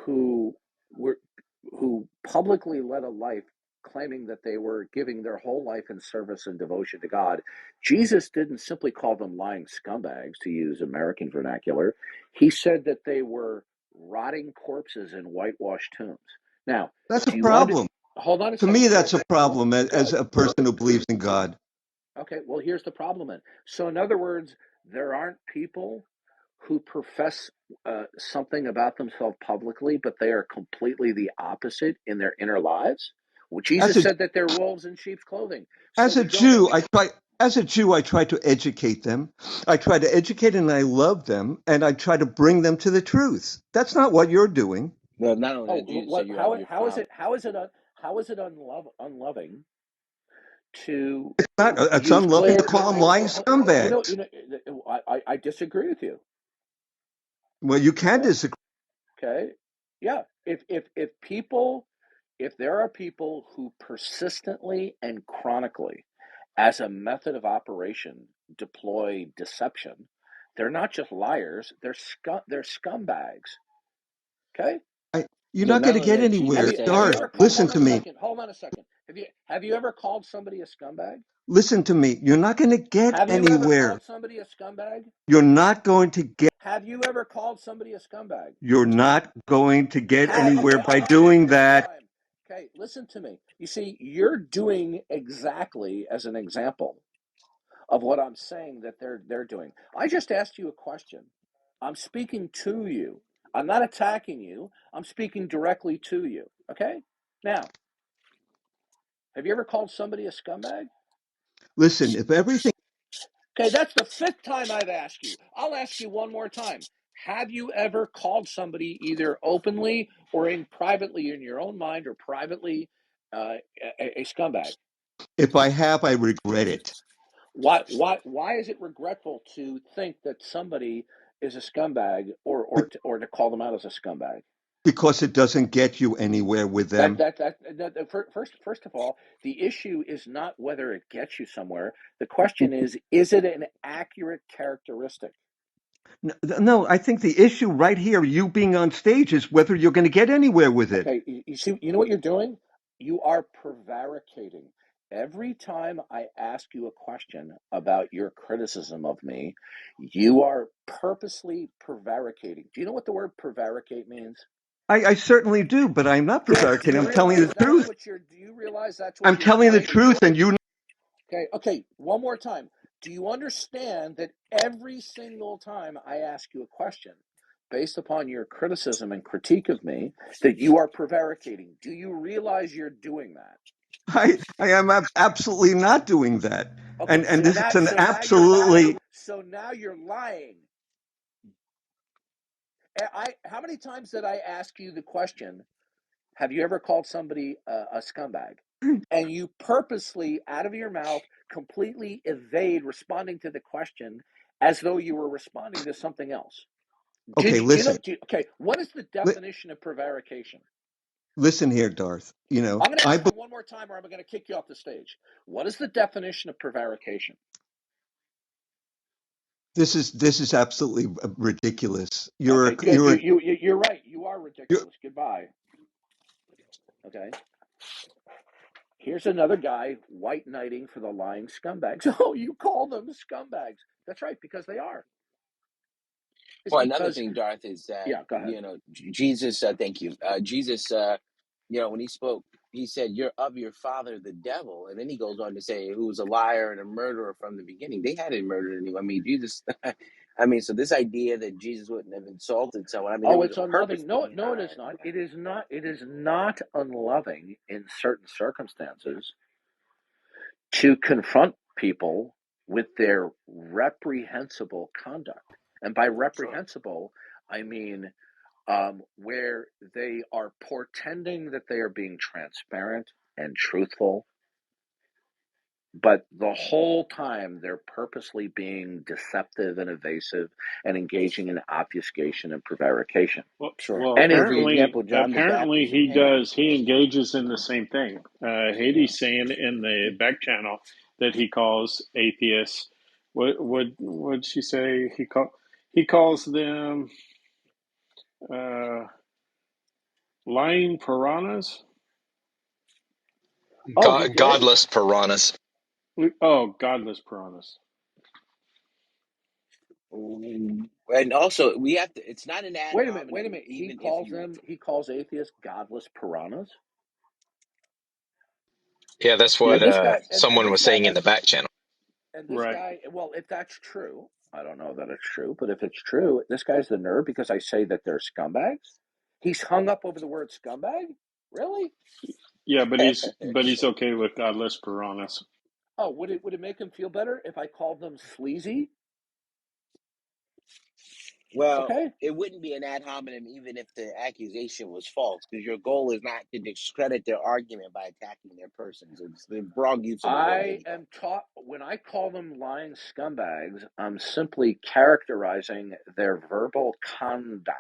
who were who publicly led a life claiming that they were giving their whole life in service and devotion to God. Jesus didn't simply call them lying scumbags, to use American vernacular. He said that they were rotting corpses in whitewashed tombs. Now, That's a do you want to problem. hold on a To me, second? that's a problem as Good. a person who believes in God. Okay, well, here's the problem then. So, in other words, there aren't people who profess something about themselves publicly, but they are completely the opposite in their inner lives. Well, As Jesus a said that they're wolves in sheep's clothing. So as a we don't. Jew, I try to educate them. I try to educate and I love them, and I try to bring them to the truth. That's not what you're doing. Well, not only Oh, that, Jesus said you're found. how is it unloving to It's not. It's use unloving to clear? call them lying scumbags. I disagree with you. Well, you can Okay. disagree. Okay. Yeah. If there are people who persistently and chronically, as a method of operation, deploy deception, they're not just liars, they're scumbags. Okay? You're Yeah, not going not to only get that, Have anywhere. Jesus you have said you Darth, ever you're listen hold on to a me. second. Hold on a second. Have you ever called somebody a scumbag? Listen to me. You're not going to get Have you ever anywhere. called somebody a scumbag? You're not going to get. Have you ever called somebody a scumbag? You're not going to get anywhere Okay, by all right, doing this that. time. Okay, listen to me. You see, you're doing exactly as an example of what I'm saying that they're doing. I just asked you a question. I'm speaking to you. I'm not attacking you. I'm speaking directly to you. Okay? Now, have you ever called somebody a scumbag? Listen, if everything. Okay, that's the fifth time I've asked you. I'll ask you one more time. Have you ever called somebody either openly or in privately in your own mind or privately uh, a scumbag? If I have, I regret it. Why is it regretful to think that somebody is a scumbag, Be- or to call them out as a scumbag? because it doesn't get you anywhere with them. First of all, the issue is not whether it gets you somewhere. The question is it an accurate characteristic? No, I think the issue right here, you being on stage, is whether you're going to get anywhere with it. Okay, you see, you know what you're doing? You are prevaricating. Every time I ask you a question about your criticism of me, you are purposely prevaricating. Do you know what the word prevaricate means? I certainly do, but I'm not Do prevaricating. you I'm telling you realize the that's truth. what you're? Do you realize that's what I'm you're telling you the doing? truth, and you. Okay, one more time. Do you understand that every single time I ask you a question based upon your criticism and critique of me, that you are prevaricating? Do you realize you're doing that? I am absolutely not doing that, Okay, and this is an so now you're lying. absolutely. So now you're lying. How many times did I ask you the question, have you ever called somebody a scumbag? And you purposely, out of your mouth, completely evade responding to the question as though you were responding to something else. Okay, Do you know? listen, Okay, what is the li- definition of prevarication? listen here, Darth. I'm going to ask you one more time, or I'm going to kick you off the stage. What is the definition of prevarication? This is absolutely ridiculous. Okay, good. You're You're right. You are you're ridiculous. Goodbye. Okay. Here's another guy white knighting for the lying scumbags. Oh, you call them scumbags? That's right, because they are. It's Well, another because, thing, Darth, is that, yeah. Go ahead. Jesus, thank you. Jesus, when he spoke, he said, "You're of your father, the devil." And then he goes on to say, "Who was a liar and a murderer from the beginning." They hadn't murdered anyone. I mean, Jesus, so this idea that Jesus wouldn't have insulted someone, there Oh, was it's a purpose unloving. No, no, it is behind not. what It is not. It is not unloving in certain circumstances to confront people with their reprehensible conduct. And by reprehensible, I mean where they are portending that they are being transparent and truthful, but the whole time they're purposely being deceptive and evasive and engaging in obfuscation and prevarication. Well, Sure. well, And for Anywho, apparently, example, John the apparently Baptist in he hell. does. He engages in the same thing. yeah. Haiti's saying in the back channel that he calls atheists. Would she say he calls them uh, lying piranhas? Oh, he did? Godless piranhas. Oh, godless piranhas. And also, we have to, it's not an ad Wait a minute, wait a hominem, minute. even if you, He calls atheists godless piranhas? Yeah, that's And what this guy and someone this was guy saying in has the back channel. and this Right. guy, well, if that's true, I don't know that it's true, but if it's true, this guy's the nerd because I say that they're scumbags. He's hung up over the word scumbag? Really? Yeah, but he's okay with godless piranhas. Oh, would it make him feel better if I called them sleazy? well, Okay. it wouldn't be an ad hominem even if the accusation was false, because your goal is not to discredit their argument by attacking their persons. It's the wrong use of the word I anyway. am taught when I call them lying scumbags, I'm simply characterizing their verbal conduct.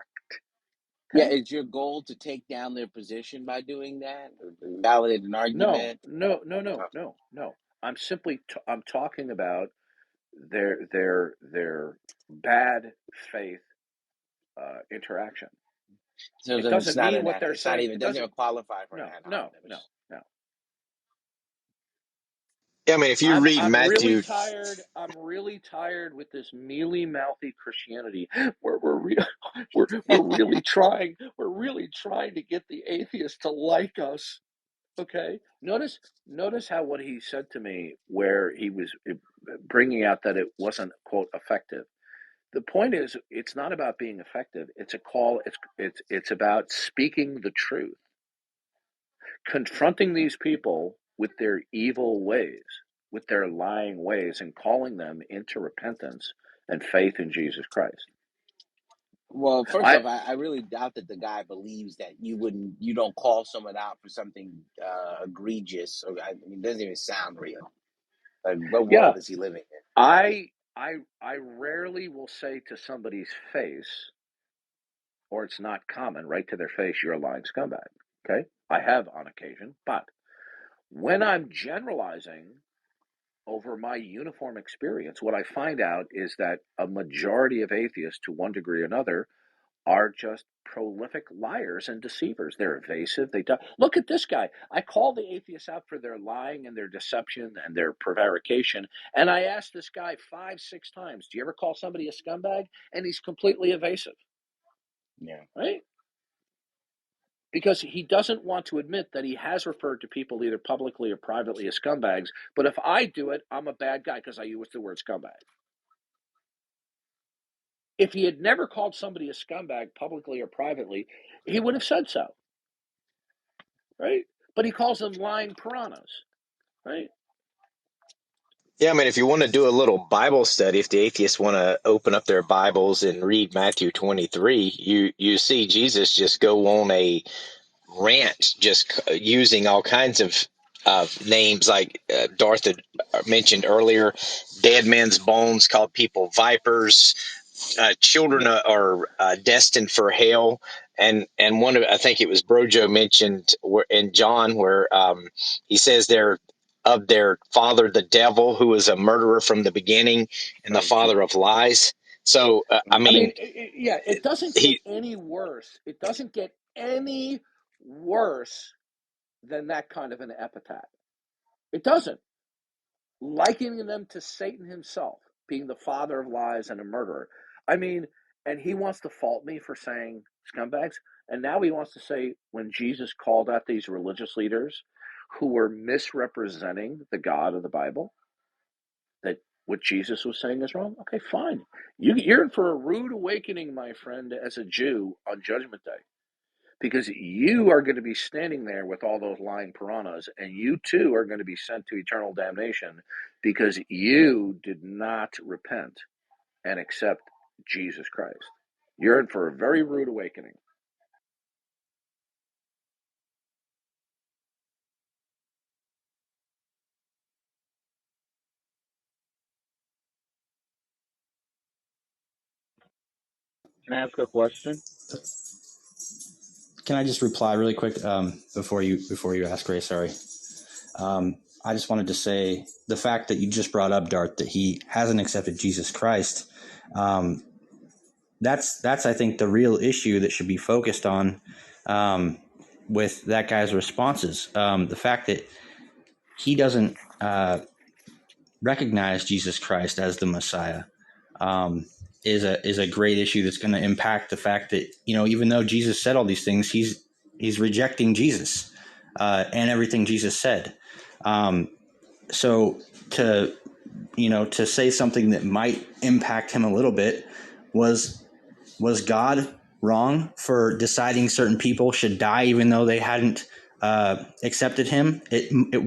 Yeah, Okay? it's your goal to take down their position by doing that, or to validate an No, argument. no, no, no, no, no. I'm talking about their bad faith interaction. So It then it's doesn't not mean an what ad. they're It's not saying. even. It It doesn't doesn't. even qualify for an No, ad no, hominem. no, no. Yeah, I mean, if you read I'm really Matthew, tired. I'm really tired with this mealy mouthy Christianity. We're really trying. We're really trying to get the atheists to like us. Okay. Notice how what he said to me, where he was bringing out that it wasn't quote effective. The point is, it's not about being effective. It's a call. It's about speaking the truth, confronting these people with their evil ways, with their lying ways, and calling them into repentance and faith in Jesus Christ. Well, first I off, I really doubt that the guy believes that you don't call someone out for something egregious. Or it doesn't even sound real. Like, what yeah, world is he living in? I I rarely will say to somebody's face, or it's not common, right to their face, you're a lying scumbag. Okay? I have on occasion, but when I'm generalizing over my uniform experience, what I find out is that a majority of atheists, to one degree or another, are just prolific liars and deceivers. They're evasive. Look at this guy. I call the atheists out for their lying and their deception and their prevarication. And I asked this guy 5, 6 times, do you ever call somebody a scumbag? And he's completely evasive. Yeah. Right? Because he doesn't want to admit that he has referred to people either publicly or privately as scumbags. But if I do it, I'm a bad guy because I use the word scumbag. If he had never called somebody a scumbag publicly or privately, he would have said so. Right? But he calls them lying piranhas. Right? Yeah, I mean, if you want to do a little Bible study, if the atheists want to open up their Bibles and read Matthew 23, you see Jesus just go on a rant, just using all kinds of names like Darth had mentioned earlier, dead men's bones, called people vipers, children are destined for hell, and one of, I think it was Brojo mentioned in John where he says they're of their father the devil, who is a murderer from the beginning and the Right. father of lies. So I I mean, mean, yeah, it doesn't get he any worse. It doesn't get any worse than that kind of an epithet. It doesn't. Likening them to Satan himself, being the father of lies and a murderer. I mean, and he wants to fault me for saying scumbags. And now he wants to say when Jesus called out these religious leaders who were misrepresenting the God of the Bible, that what Jesus was saying is wrong. Okay, fine. You're in for a rude awakening, my friend, as a Jew on Judgment Day, because you are going to be standing there with all those lying piranhas, and you too are going to be sent to eternal damnation because you did not repent and accept Jesus Christ. You're in for a very rude awakening. Can I ask a question? Can I just reply really quick before you ask Ray? Sorry. I just wanted to say the fact that you just brought up, Darth, that he hasn't accepted Jesus Christ. That's I think the real issue that should be focused on with that guy's responses. The fact that he doesn't recognize Jesus Christ as the Messiah is a great issue that's going to impact the fact that, even though Jesus said all these things, he's rejecting Jesus and everything Jesus said. So to say something that might impact him a little bit was God wrong for deciding certain people should die even though they hadn't accepted him? It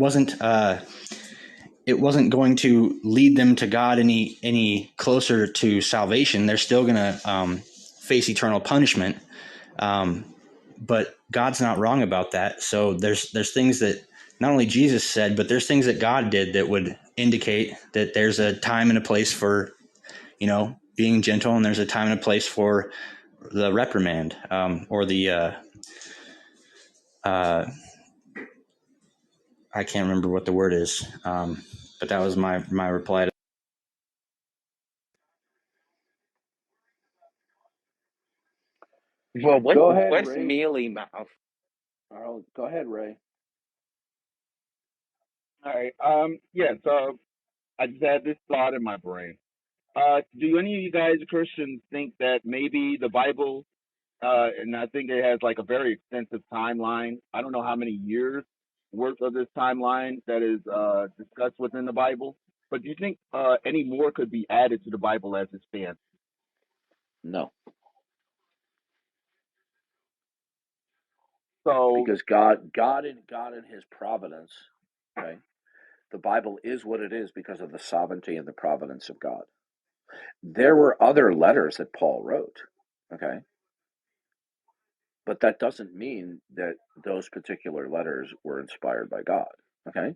wasn't going to lead them to God any closer to salvation. They're still going to face eternal punishment. But God's not wrong about that. So there's things that not only Jesus said, but there's things that God did that would indicate that there's a time and a place for, being gentle, and there's a time and a place for the reprimand or the I can't remember what the word is, but that was my reply to. Well, Go ahead, what's Ray. mealy mouth? Go ahead, Ray. All right. Yeah. So I just had this thought in my brain. Do any of you guys Christians think that maybe the Bible, and I think it has like a very extensive timeline. I don't know how many years worth of this timeline that is discussed within the Bible, but do you think any more could be added to the Bible as it stands? No, So, because God in His providence, okay. The Bible is what it is because of the sovereignty and the providence of God. There were other letters that Paul wrote, okay, but that doesn't mean that those particular letters were inspired by God, okay.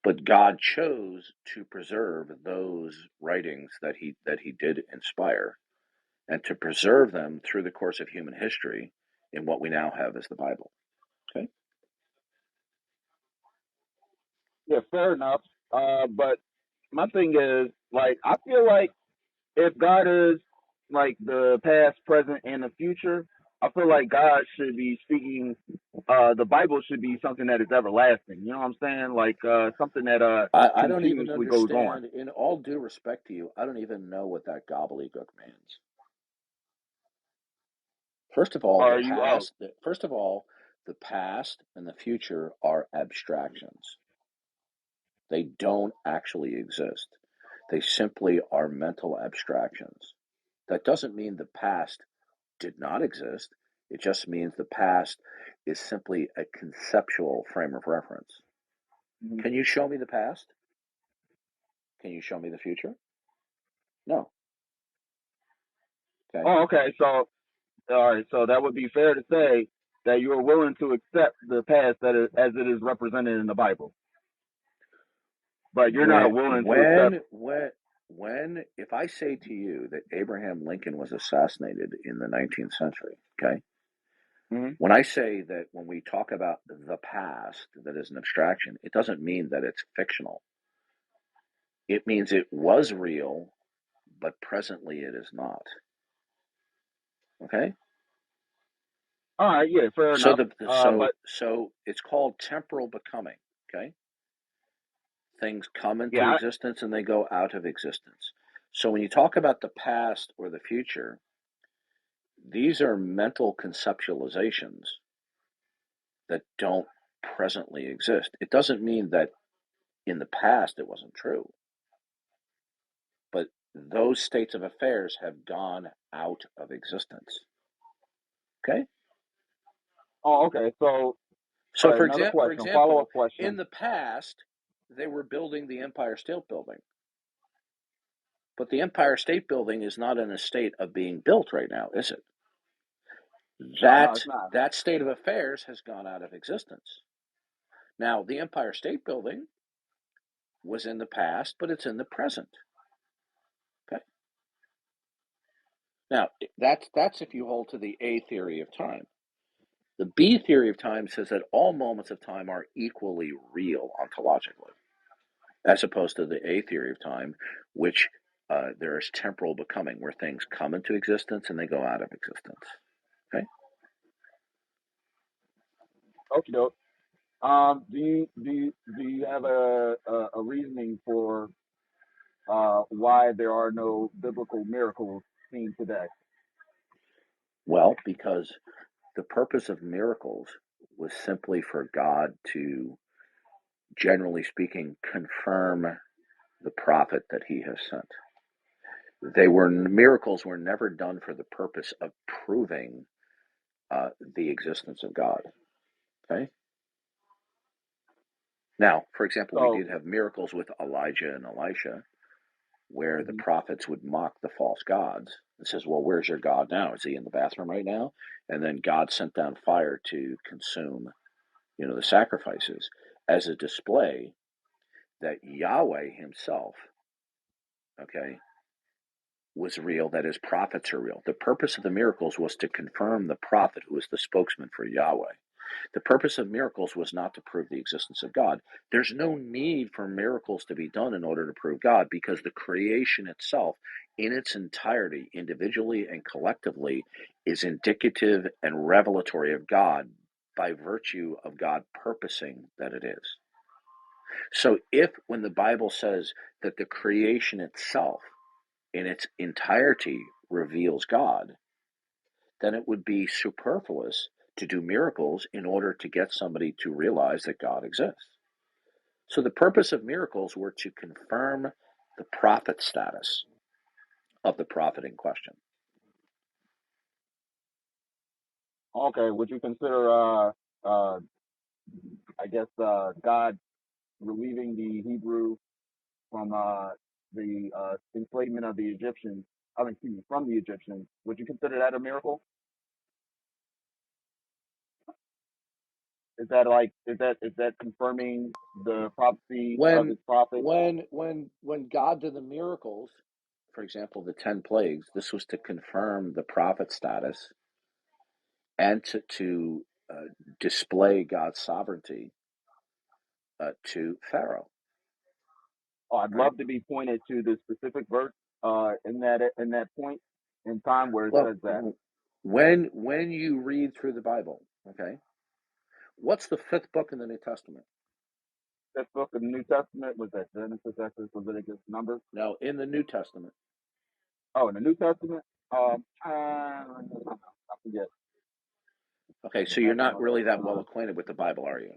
But God chose to preserve those writings that he did inspire, and to preserve them through the course of human history in what we now have as the Bible. Okay. Yeah, fair enough. But my thing is, like, I feel like if God is like the past, present, and the future, I feel like God should be speaking. The Bible should be something that is everlasting. You know what I'm saying? Like something that I don't even continuously goes on. understand, in all due respect to you, I don't even know what that gobbledygook means. First of all, Are you? Oh, the past and the future are abstractions. They don't actually exist. They simply are mental abstractions. That doesn't mean the past did not exist. It just means the past is simply a conceptual frame of reference. mhm. Can you show me the past? Can you show me the future? No. Okay. Oh, okay. So, all right. So that would be fair to say that you are willing to accept the past as it is represented in the Bible, but you're When not willing to accept. when when if I say to you that Abraham Lincoln was assassinated in the 19th century, okay? Mhm. When I say that when we talk about the past that is an abstraction, it doesn't mean that it's fictional. It means it was real, but presently it is not. Okay? All right. Yeah. Fair So enough. the But so it's called temporal becoming, okay? Things come into yeah. existence and they go out of existence. So when you talk about the past or the future, these are mental conceptualizations that don't presently exist. It doesn't mean that in the past it wasn't true, but those states of affairs have gone out of existence. Okay? Oh, okay. So, all So right. Another for question. Follow up example, in question. the past they were building the Empire State Building, but the Empire State Building is not in a state of being built right now, is it? No, it's not. That state of affairs has gone out of existence. Now, the Empire State Building was in the past, but it's in the present. Okay. Now, that's if you hold to the A theory of time. The B theory of time says that all moments of time are equally real ontologically, as opposed to the A theory of time, which there is temporal becoming, where things come into existence and they go out of existence. Okay. Okay, doke. Do you have a reasoning for why there are no biblical miracles seen today? Well, because the purpose of miracles was simply for God to, generally speaking, confirm the prophet that he has sent. Miracles were never done for the purpose of proving the existence of God. Okay. Now, for example, we So, did have miracles with Elijah and Elisha, where the mhm. prophets would mock the false gods. It says, "Well, where's your God now? Is he in the bathroom right now?" And then God sent down fire to consume, the sacrifices, as a display that Yahweh Himself, okay, was real. That is, prophets are real. The purpose of the miracles was to confirm the prophet who was the spokesman for Yahweh. The purpose of miracles was not to prove the existence of God. There's no need for miracles to be done in order to prove God, because the creation itself, in its entirety, individually and collectively, is indicative and revelatory of God by virtue of God purposing that it is. So, if when the Bible says that the creation itself, in its entirety, reveals God, then it would be superfluous to do miracles in order to get somebody to realize that God exists. So the purpose of miracles were to confirm the prophet status of the prophet in question. Okay, would you consider I guess God relieving the Hebrew from the enslavement of the Egyptians? I mean, excuse me, from the Egyptians. Would you consider that a miracle? Is that confirming the prophecy of When his prophet? when God did the miracles, for example, the 10 plagues, this was to confirm the prophet status and to display God's sovereignty to Pharaoh. Oh, I'd Right. love to be pointed to the specific verse in that point in time where it Well, says that. when you read through the Bible, okay, what's the fifth book in the New Testament? That book of the New Testament was that Genesis, Exodus, Leviticus, Numbers. No, in the New Testament. Oh, in the New Testament, I forget. Okay, Go so you're back and not look. really that well acquainted with the Bible, are you?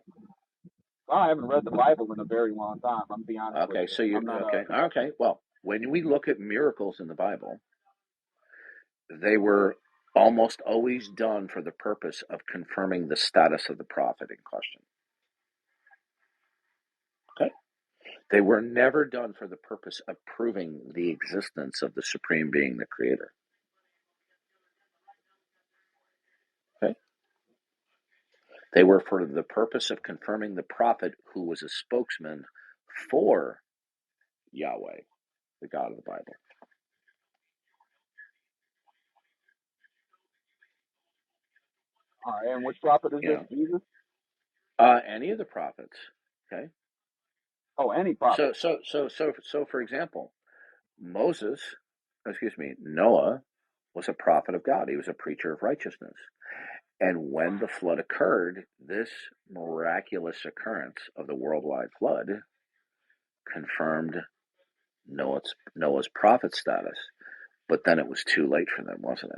I haven't read the Bible in a very long time. I'm gonna be honest with Okay, you. so you're I'm not okay. Okay, well, when we look at miracles in the Bible, they were almost always done for the purpose of confirming the status of the prophet in question. Okay? They were never done for the purpose of proving the existence of the supreme being, the creator. Okay? They were for the purpose of confirming the prophet who was a spokesman for Yahweh, the God of the Bible. all right. And which prophet is You this? know, Jesus? any of the prophets. Okay? Oh, any So prophet. so so so so for example, Noah was a prophet of God. He was a preacher of righteousness. And when the flood occurred, this miraculous occurrence of the worldwide flood confirmed Noah's prophet status. But then it was too late for them, wasn't it?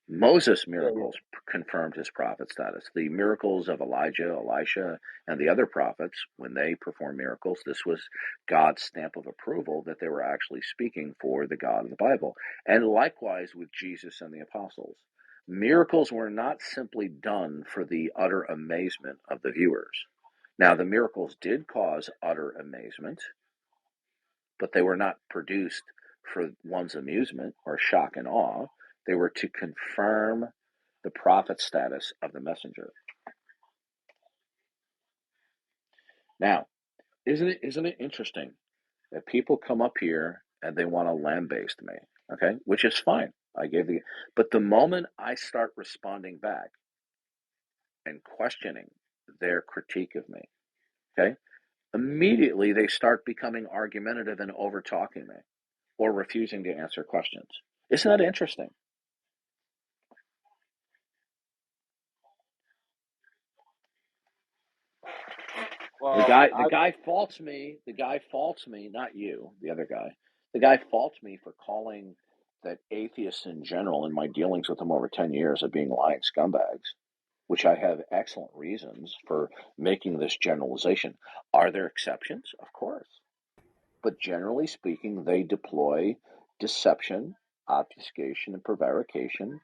Moses' Yeah, yeah. miracles confirmed his prophet status. The miracles of Elijah, Elisha, and the other prophets, when they performed miracles, this was God's stamp of approval that they were actually speaking for the God of the Bible. And likewise with Jesus and the apostles. Miracles were not simply done for the utter amazement of the viewers. Now, the miracles did cause utter amazement, but they were not produced for one's amusement or shock and awe. They were to confirm the prophet status of the messenger. Now, isn't it interesting that people come up here and they want to lambaste me, okay? Which is fine. But the moment I start responding back and questioning their critique of me, okay? Immediately they start becoming argumentative and over talking me or refusing to answer questions. Isn't that interesting? The Well, guy, the guy faults me. The guy faults me, not you, the other guy. The guy faults me for calling that atheists in general, in my dealings with them over 10 years, of being lying scumbags, which I have excellent reasons for making this generalization. Are there exceptions? Of course. But generally speaking, they deploy deception, obfuscation, and prevarication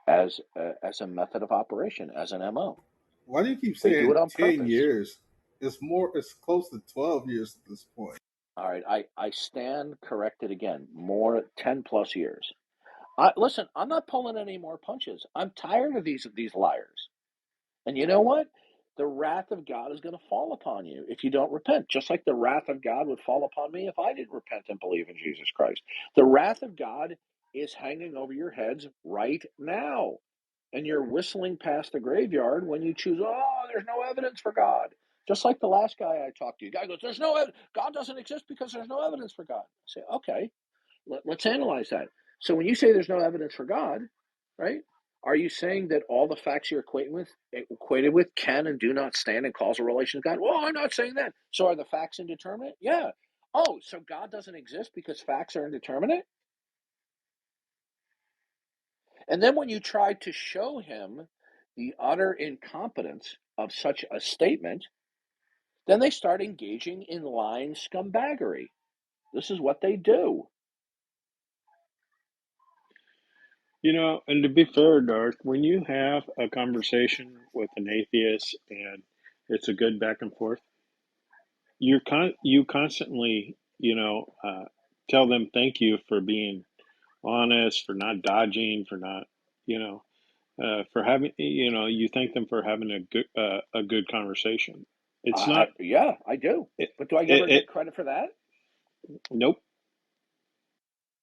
as a method of operation, as an MO. Why do you keep They do saying it on 10 purpose. years? It's more, it's close to 12 years at this point. All right, I stand corrected again. More 10 plus years. Listen, I'm not pulling any more punches. I'm tired of these liars. And you know what? The wrath of God is going to fall upon you if you don't repent, just like the wrath of God would fall upon me if I didn't repent and believe in Jesus Christ. The wrath of God is hanging over your heads right now. And you're whistling past the graveyard when you choose, oh, there's no evidence for God. Just like the last guy I talked to. The guy goes, there's no evidence. God doesn't exist because there's no evidence for God. I say, okay, let's analyze that. So when you say there's no evidence for God, right? Are you saying that all the facts you're equated with can and do not stand in causal relation to God? Well, I'm not saying that. So are the facts indeterminate? Yeah. Oh, so God doesn't exist because facts are indeterminate? And then when you try to show him the utter incompetence of such a statement, then they start engaging in lying scumbaggery. This is what they do. And to be fair, Darth, when you have a conversation with an atheist and it's a good back and forth, you constantly, tell them thank you for being honest, for not dodging, for not, you know. for having, you thank them for having a good conversation. It's not. Yeah, I do. It, But do I ever it get credit for that? Nope.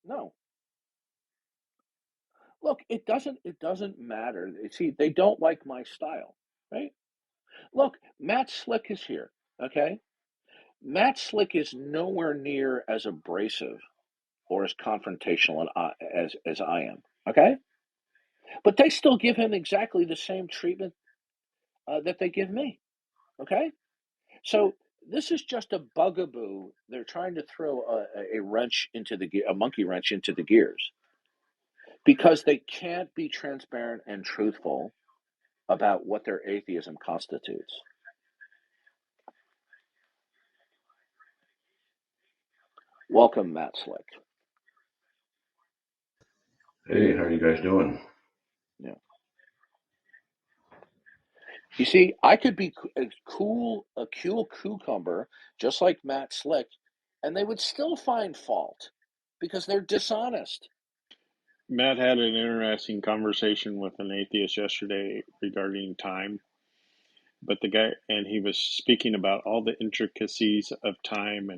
No. Look, it doesn't matter. See, they don't like my style, right? Look, Matt Slick is here, okay? Matt Slick is nowhere near as abrasive or as confrontational as I am, okay? But they still give him exactly the same treatment that they give me, okay? So this is just a bugaboo. They're trying to throw a wrench into a monkey wrench into the gears because they can't be transparent and truthful about what their atheism constitutes. Welcome, Matt Slick. Hey, how are you guys doing? Yeah. You see, I could be a cool cucumber, just like Matt Slick, and they would still find fault because they're dishonest. Matt had an interesting conversation with an atheist yesterday regarding time, but he was speaking about all the intricacies of time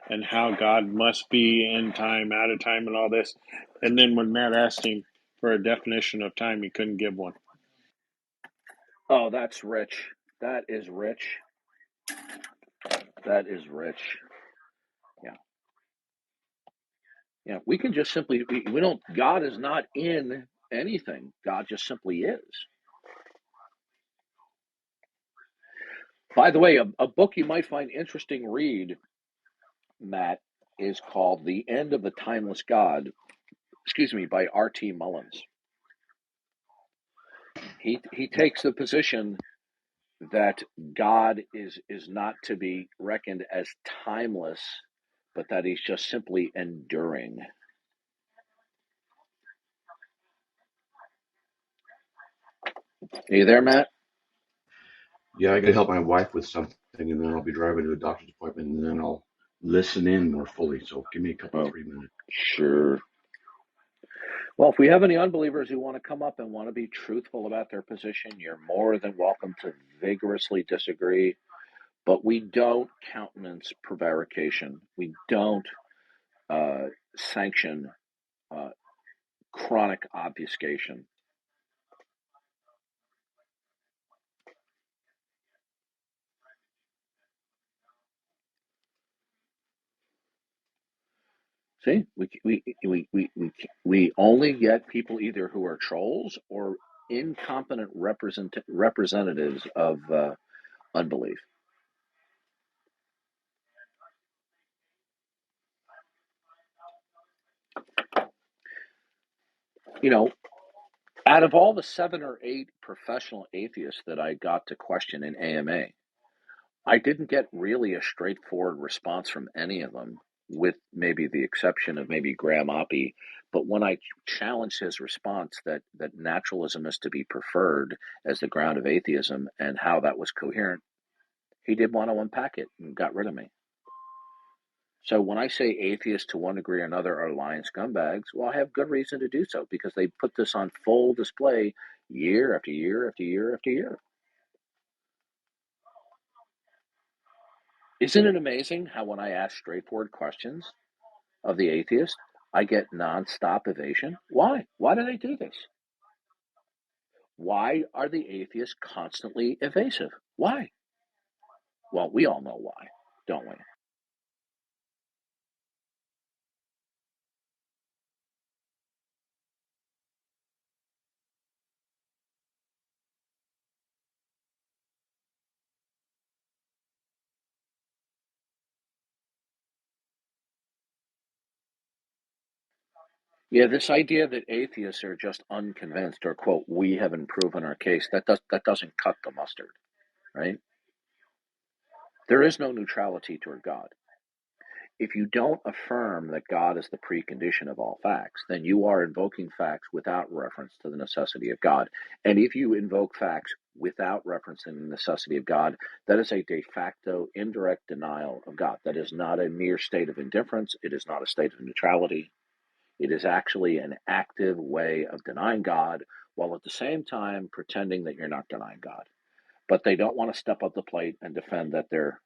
and how God must be in time, out of time, and all this. And then when Matt asked him for a definition of time, he couldn't give one. Oh, that's rich. That is rich. That is rich. Yeah. Yeah. We can just simply, we don't, God is not in anything. God just simply is. By the way, a book you might find interesting read, Matt, is called The End of the Timeless God, by R.T. Mullins. He takes the position that God is not to be reckoned as timeless, but that he's just simply enduring. Are you there, Matt? Yeah, I gotta help my wife with something, and then I'll be driving to a doctor's appointment, and then I'll listen in more fully. So give me a couple, Oh, 3 minutes. sure. Well, if we have any unbelievers who want to come up and want to be truthful about their position, you're more than welcome to vigorously disagree. But we don't countenance prevarication. We don't sanction uh, chronic obfuscation. See, we only get people either who are trolls or incompetent representatives of unbelief. You know, out of all the 7 or 8 professional atheists that I got to question in AMA, I didn't get really a straightforward response from any of them, with maybe the exception of maybe Graham Oppie. But when I challenged his response that naturalism is to be preferred as the ground of atheism and how that was coherent, he did want to unpack it and got rid of me. So when I say atheists to one degree or another are lying scumbags, well, I have good reason to do so because they put this on full display year after year after year after year. Isn't it amazing how when I ask straightforward questions of the atheist, I get nonstop evasion? Why? Why do they do this? Why are the atheists constantly evasive? Why? Well, we all know why, don't we? Yeah, this idea that atheists are just unconvinced or quote, we haven't proven our case, that doesn't cut the mustard, right? There is no neutrality toward God. If you don't affirm that God is the precondition of all facts, then you are invoking facts without reference to the necessity of God. And if you invoke facts without referencing the necessity of God, that is a de facto indirect denial of God. That is not a mere state of indifference. It is not a state of neutrality. It is actually an active way of denying God while at the same time pretending that you're not denying God. But they don't want to step up the plate and defend that they're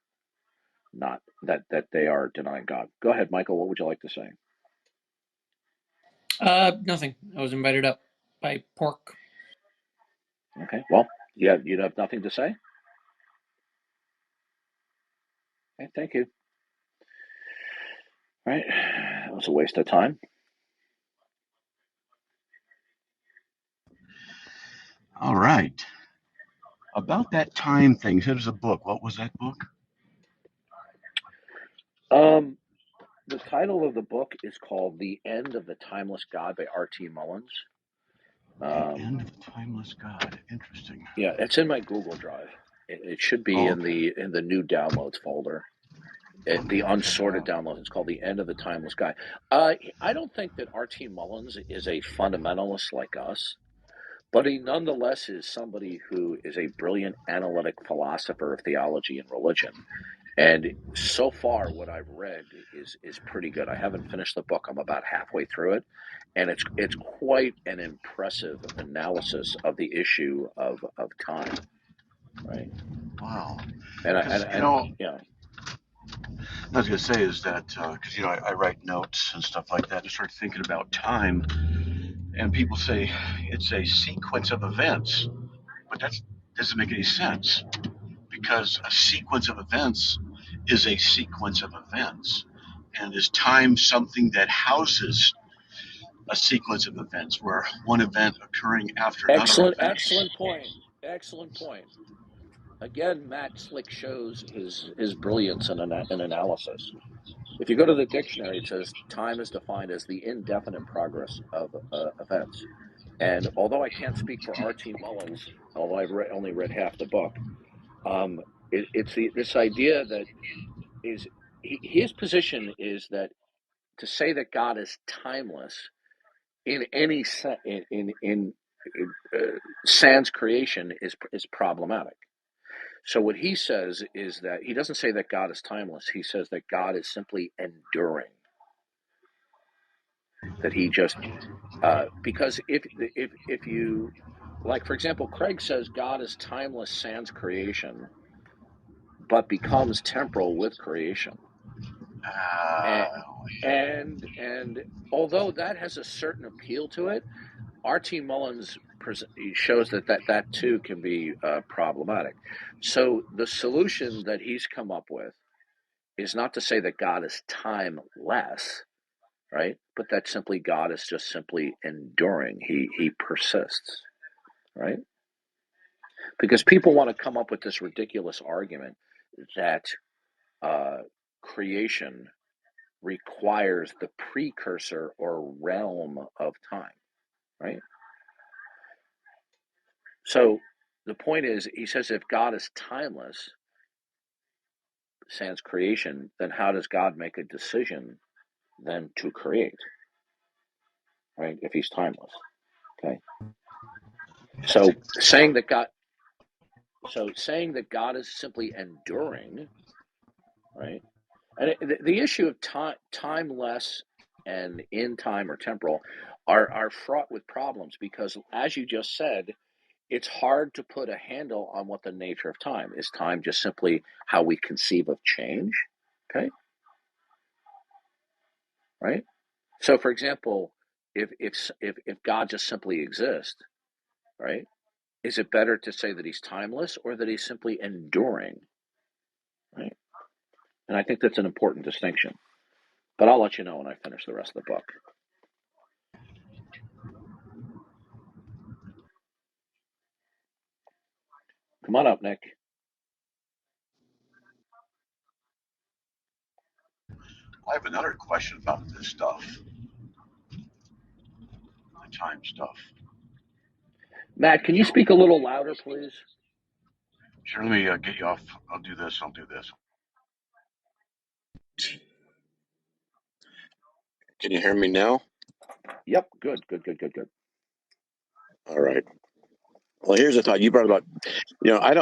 not, that they are denying God. Go ahead, Michael. What would you like to say? Nothing. I was invited up by Pork. Okay. Well, you'd have nothing to say? Okay, thank you. All right. That was a waste of time. All right. About that time thing, you said it was a book. What was that book? The title of the book is called The End of the Timeless God by R.T. Mullins. The End of the Timeless God. Interesting. Yeah, it's in my Google Drive. It should be in the new downloads folder. The unsorted downloads. It's called The End of the Timeless God. I don't think that R.T. Mullins is a fundamentalist like us, but he nonetheless is somebody who is a brilliant analytic philosopher of theology and religion. And so far, what I've read is pretty good. I haven't finished the book. I'm about halfway through it, and it's quite an impressive analysis of the issue of time, right? Wow. And I was going to say is that because I write notes and stuff like that, I start thinking about time, and people say it's a sequence of events, but that doesn't make any sense because a sequence of events is a sequence of events, and is time something that houses a sequence of events where one event occurring after another event? excellent point. Excellent point. Again, Matt Slick shows his brilliance in analysis. If you go to the dictionary, it says time is defined as the indefinite progress of events. And although I can't speak for R.T. Mullins, although I've only read half the book, it's this idea that is his position is that to say that God is timeless in any in sans creation is problematic. So what he says is that he doesn't say that God is timeless. He says that God is simply enduring. That he just because if you like, for example, Craig says God is timeless sans creation, but becomes temporal with creation. Uh, And although that has a certain appeal to it, R.T. Mullins shows that too can be problematic. So the solution that he's come up with is not to say that God is timeless, right? But that simply God is just simply enduring. He persists, right? Because people want to come up with this ridiculous argument that creation requires the precursor or realm of time, right? So the point is, he says if God is timeless, sans creation, then how does God make a decision then to create, right? If he's timeless, okay. So saying that God is simply enduring, right? And the issue of timeless and in time or temporal are fraught with problems because, as you just said, it's hard to put a handle on what the nature of time is. Time just simply how we conceive of change, okay? Right? So, for example, if God just simply exists, right? Is it better to say that he's timeless or that he's simply enduring, right? And I think that's an important distinction. But I'll let you know when I finish the rest of the book. Come on up, Nick. I have another question about this stuff, the time stuff. Matt, can you speak a little louder, please? Sure, let me get you off. I'll do this. Can you hear me now? Yep, good. All right. Well, here's a thought. You brought about,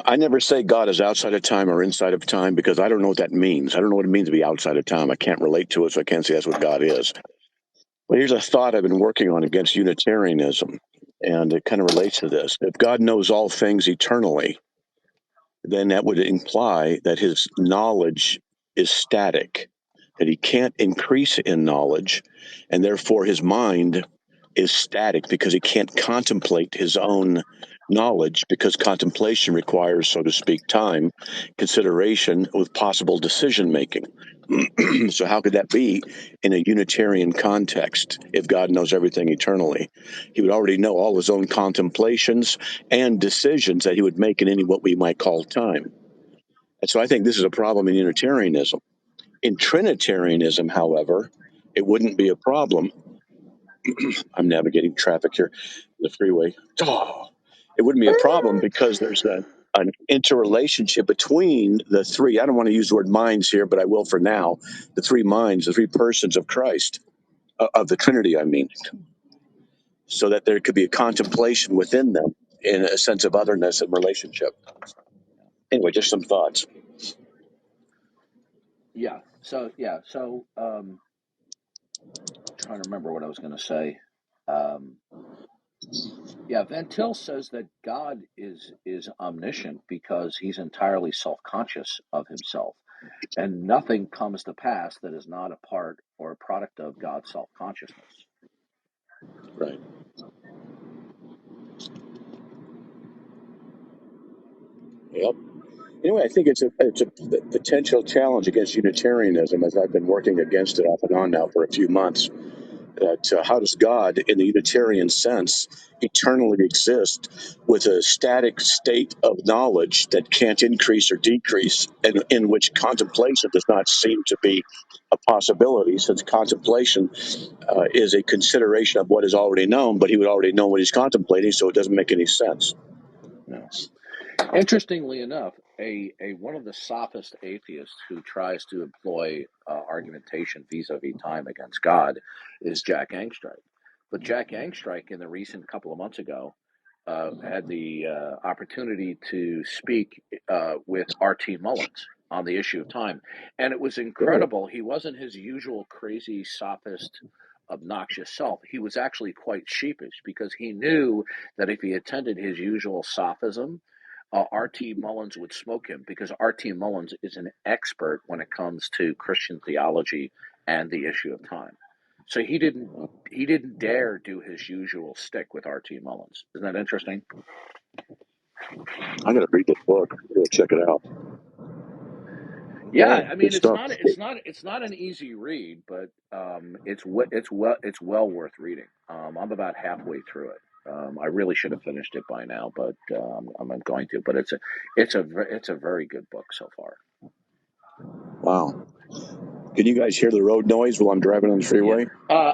I never say God is outside of time or inside of time because I don't know what that means. I don't know what it means to be outside of time. I can't relate to it, so I can't say that's what God is. Well, here's a thought I've been working on against Unitarianism. And it kind of relates to this. If God knows all things eternally, then that would imply that his knowledge is static, that he can't increase in knowledge, and therefore his mind is static because he can't contemplate his own knowledge because contemplation requires, so to speak, time, consideration with possible decision making. So, how could that be in a Unitarian context if God knows everything eternally? He would already know all his own contemplations and decisions that he would make in any what we might call time. And so I think this is a problem in Unitarianism. In Trinitarianism, however, it wouldn't be a problem. I'm navigating traffic here, the freeway. Oh, it wouldn't be a problem because there's an interrelationship between the three. I don't want to use the word minds here, but I will for now. The three minds, the three persons of Christ, of the Trinity, I mean, so that there could be a contemplation within them in a sense of otherness and relationship. Anyway, just some thoughts. Yeah. So trying to remember what I was going to say. Um, yeah, Van Til says that God is omniscient because he's entirely self-conscious of himself, and nothing comes to pass that is not a part or a product of God's self-consciousness. Right. Yep. Anyway, I think it's a potential challenge against Unitarianism, as I've been working against it off and on now for a few months. That how does God, in the Unitarian sense, eternally exist with a static state of knowledge that can't increase or decrease, and in which contemplation does not seem to be a possibility, since contemplation is a consideration of what is already known, but he would already know what he's contemplating, so it doesn't make any sense. No. Interestingly enough, a one of the sophist atheists who tries to employ argumentation vis-a-vis time against God is Jack Angstreich. But Jack Angstreich, in the recent couple of months ago, had the opportunity to speak with R.T. Mullins on the issue of time, and it was Really? incredible. He wasn't his usual crazy sophist, obnoxious self. He was actually quite sheepish because he knew that if he attended his usual sophism, R.T. Mullins would smoke him because R.T. Mullins is an expert when it comes to Christian theology and the issue of time. So he didn't dare do his usual stick with R.T. Mullins. Isn't that interesting? I'm going to read this book. I'm going to check it out. Yeah, Wow, I good mean stuff. it's not an easy read, but it's well worth reading. I'm about halfway through it. I really should have finished it by now, but I'm not going to. But it's a very good book so far. Wow. Can you guys hear the road noise while I'm driving on the Yeah, freeway?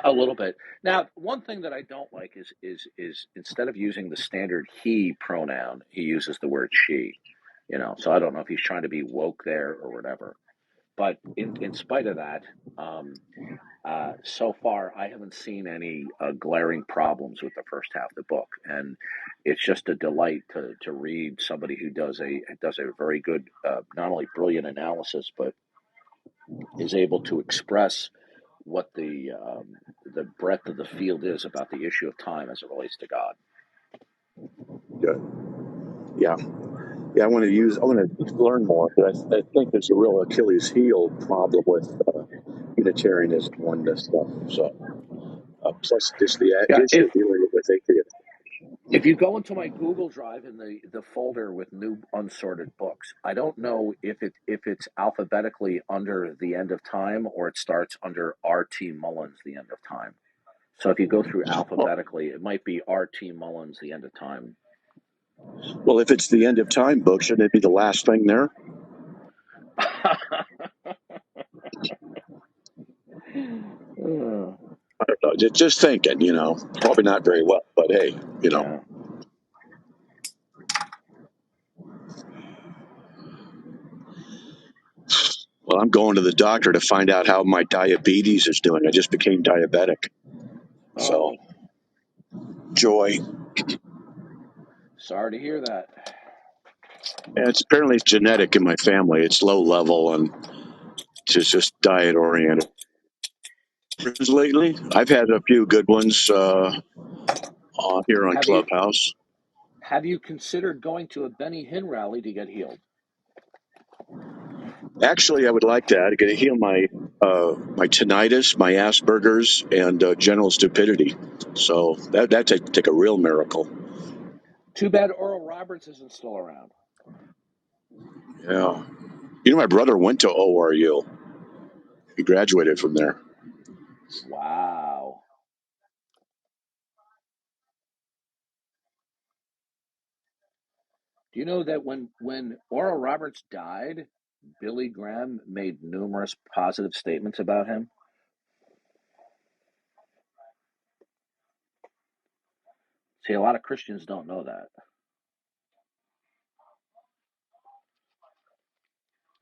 a little bit. Now, one thing that I don't like is instead of using the standard he pronoun, he uses the word she. So I don't know if he's trying to be woke there or whatever. But in spite of that, um, so far I haven't seen any glaring problems with the first half of the book, and it's just a delight to read somebody who does a very good, not only brilliant analysis, but is able to express what the breadth of the field is about the issue of time as it relates to God. Good. Yeah. Yeah, I want to learn more because I think there's a real Achilles heel problem with Unitarianism on this stuff. So, plus just the Yeah, issue of dealing with atheists. if you go into my Google Drive in the folder with new unsorted books, I don't know if it's alphabetically under the end of time or it starts under R.T. Mullins the end of time. So if you go through Well, alphabetically, it might be R.T. Mullins the end of time. well, if it's the end of time book, shouldn't it be the last thing there? Uh, I don't know. Just thinking, probably not very well, but hey, yeah. well, I'm going to the doctor to find out how my diabetes is doing. I just became diabetic. So, Oh, joy. sorry to hear that. And it's genetic in my family. It's low level and it's just diet oriented. Lately, I've had a few good ones. here on Have you Clubhouse. have you considered going to a Benny Hinn rally to get healed? Actually, I would like that. Going to heal my tinnitus, my Asperger's, and general stupidity. So that take a real miracle. Too bad Oral Roberts isn't still around. Yeah. You know, my brother went to ORU. He graduated from there. Wow. Do you know that when Oral Roberts died, Billy Graham made numerous positive statements about him? See, a lot of Christians don't know that.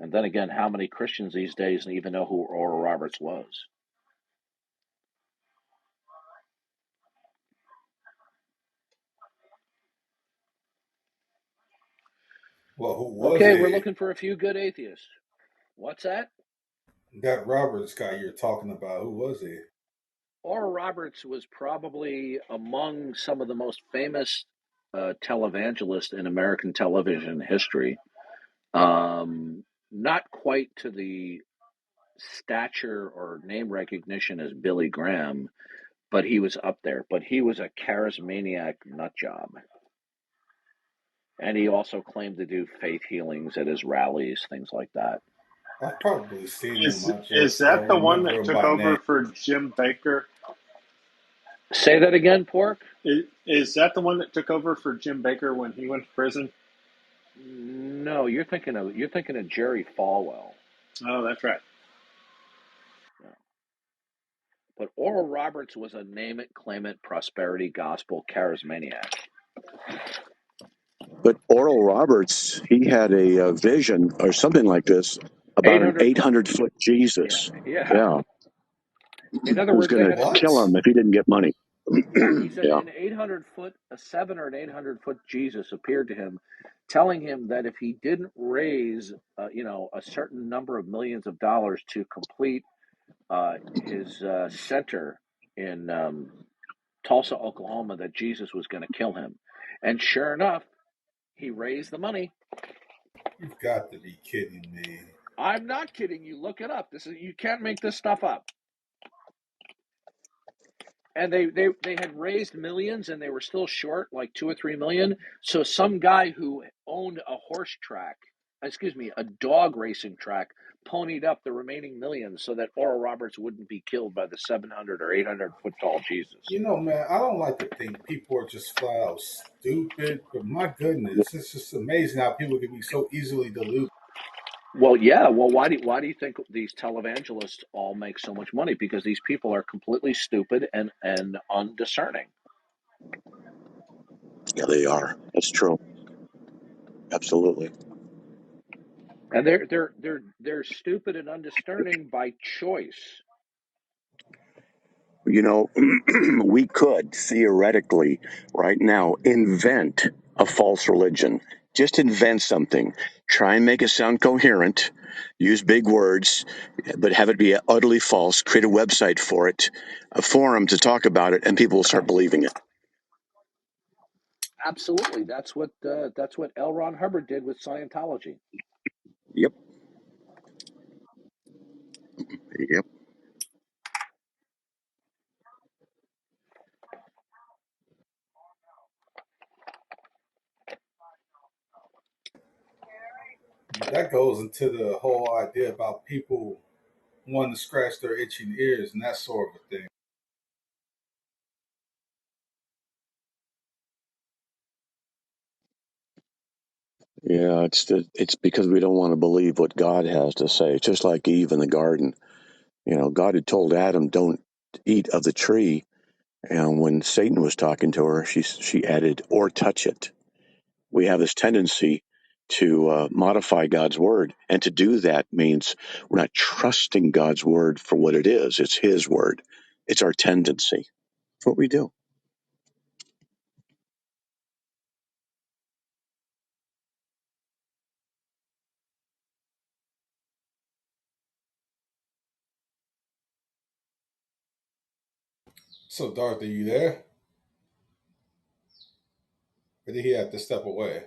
And then again, how many Christians these days even know who Oral Roberts was? Well, who was Okay, we're he? looking for a few good atheists. What's that? That Roberts guy you're talking about, who was he? Oral Roberts was probably among some of the most famous televangelists in American television history. Not quite to the stature or name recognition as Billy Graham, but he was up there. But he was a charismaniac nut job. And he also claimed to do faith healings at his rallies, things like that. I've probably seen him. I Is just that don't the one remember that him took by over name. for Jim Baker? Say that again, Pork? Is that the one that took over for Jim Baker when he went to prison? No, you're thinking of Jerry Falwell. Oh, that's right. But Oral Roberts was a name it, claim it, prosperity gospel charismaniac. But Oral Roberts, he had a vision or something like this about an 800 foot. 800-foot Yeah, Jesus. yeah. Yeah, In other who was words, going they to had a What? kill him if he didn't get money. Yeah, he said Yeah. an 800 foot, a 7 or an 800 foot Jesus appeared to him, telling him that if he didn't raise, a certain number of millions of dollars to complete his center in Tulsa, Oklahoma, that Jesus was going to kill him. And sure enough, he raised the money. You've got to be kidding me. I'm not kidding you. Look it up. You can't make this stuff up. And they had raised millions and they were still short like 2 or 3 million. So some guy who owned a dog racing track, ponied up the remaining millions so that Oral Roberts wouldn't be killed by the 700 or 800 foot tall Jesus. You know, man, I don't like to think people are just flat out stupid, but my goodness, it's just amazing how people can be so easily deluded. Well, yeah. Well, why do you think these televangelists all make so much money? Because these people are completely stupid and undiscerning. Yeah, they are. That's true. Absolutely. And they're stupid and undiscerning by choice. You know, we could theoretically right now invent a false religion. Just invent something. Try and make it sound coherent. Use big words, but have it be utterly false. Create a website for it, a forum to talk about it, and people will start believing it. Absolutely, that's what L. Ron Hubbard did with Scientology. Yep. Yep. But that goes into the whole idea about people wanting to scratch their itching ears and that sort of a thing. Yeah, it's because we don't want to believe what God has to say. It's just like Eve in the garden. You know, God had told Adam, "Don't eat of the tree." And when Satan was talking to her, she added, "or touch it." We have this tendency to modify God's word, and to do that means we're not trusting God's word for what it is. It's His word. It's our tendency. It's what we do. So, Darth, are you there? or did he have to step away?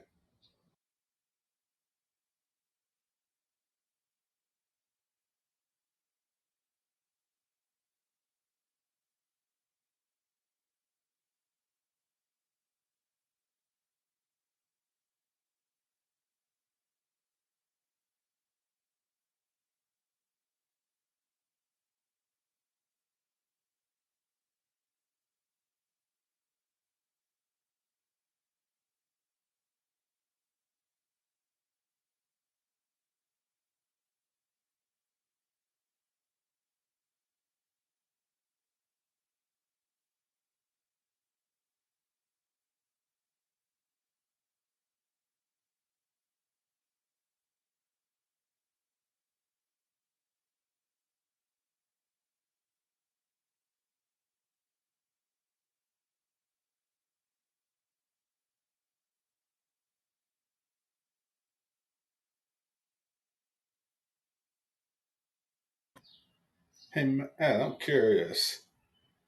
Hey man, I'm curious.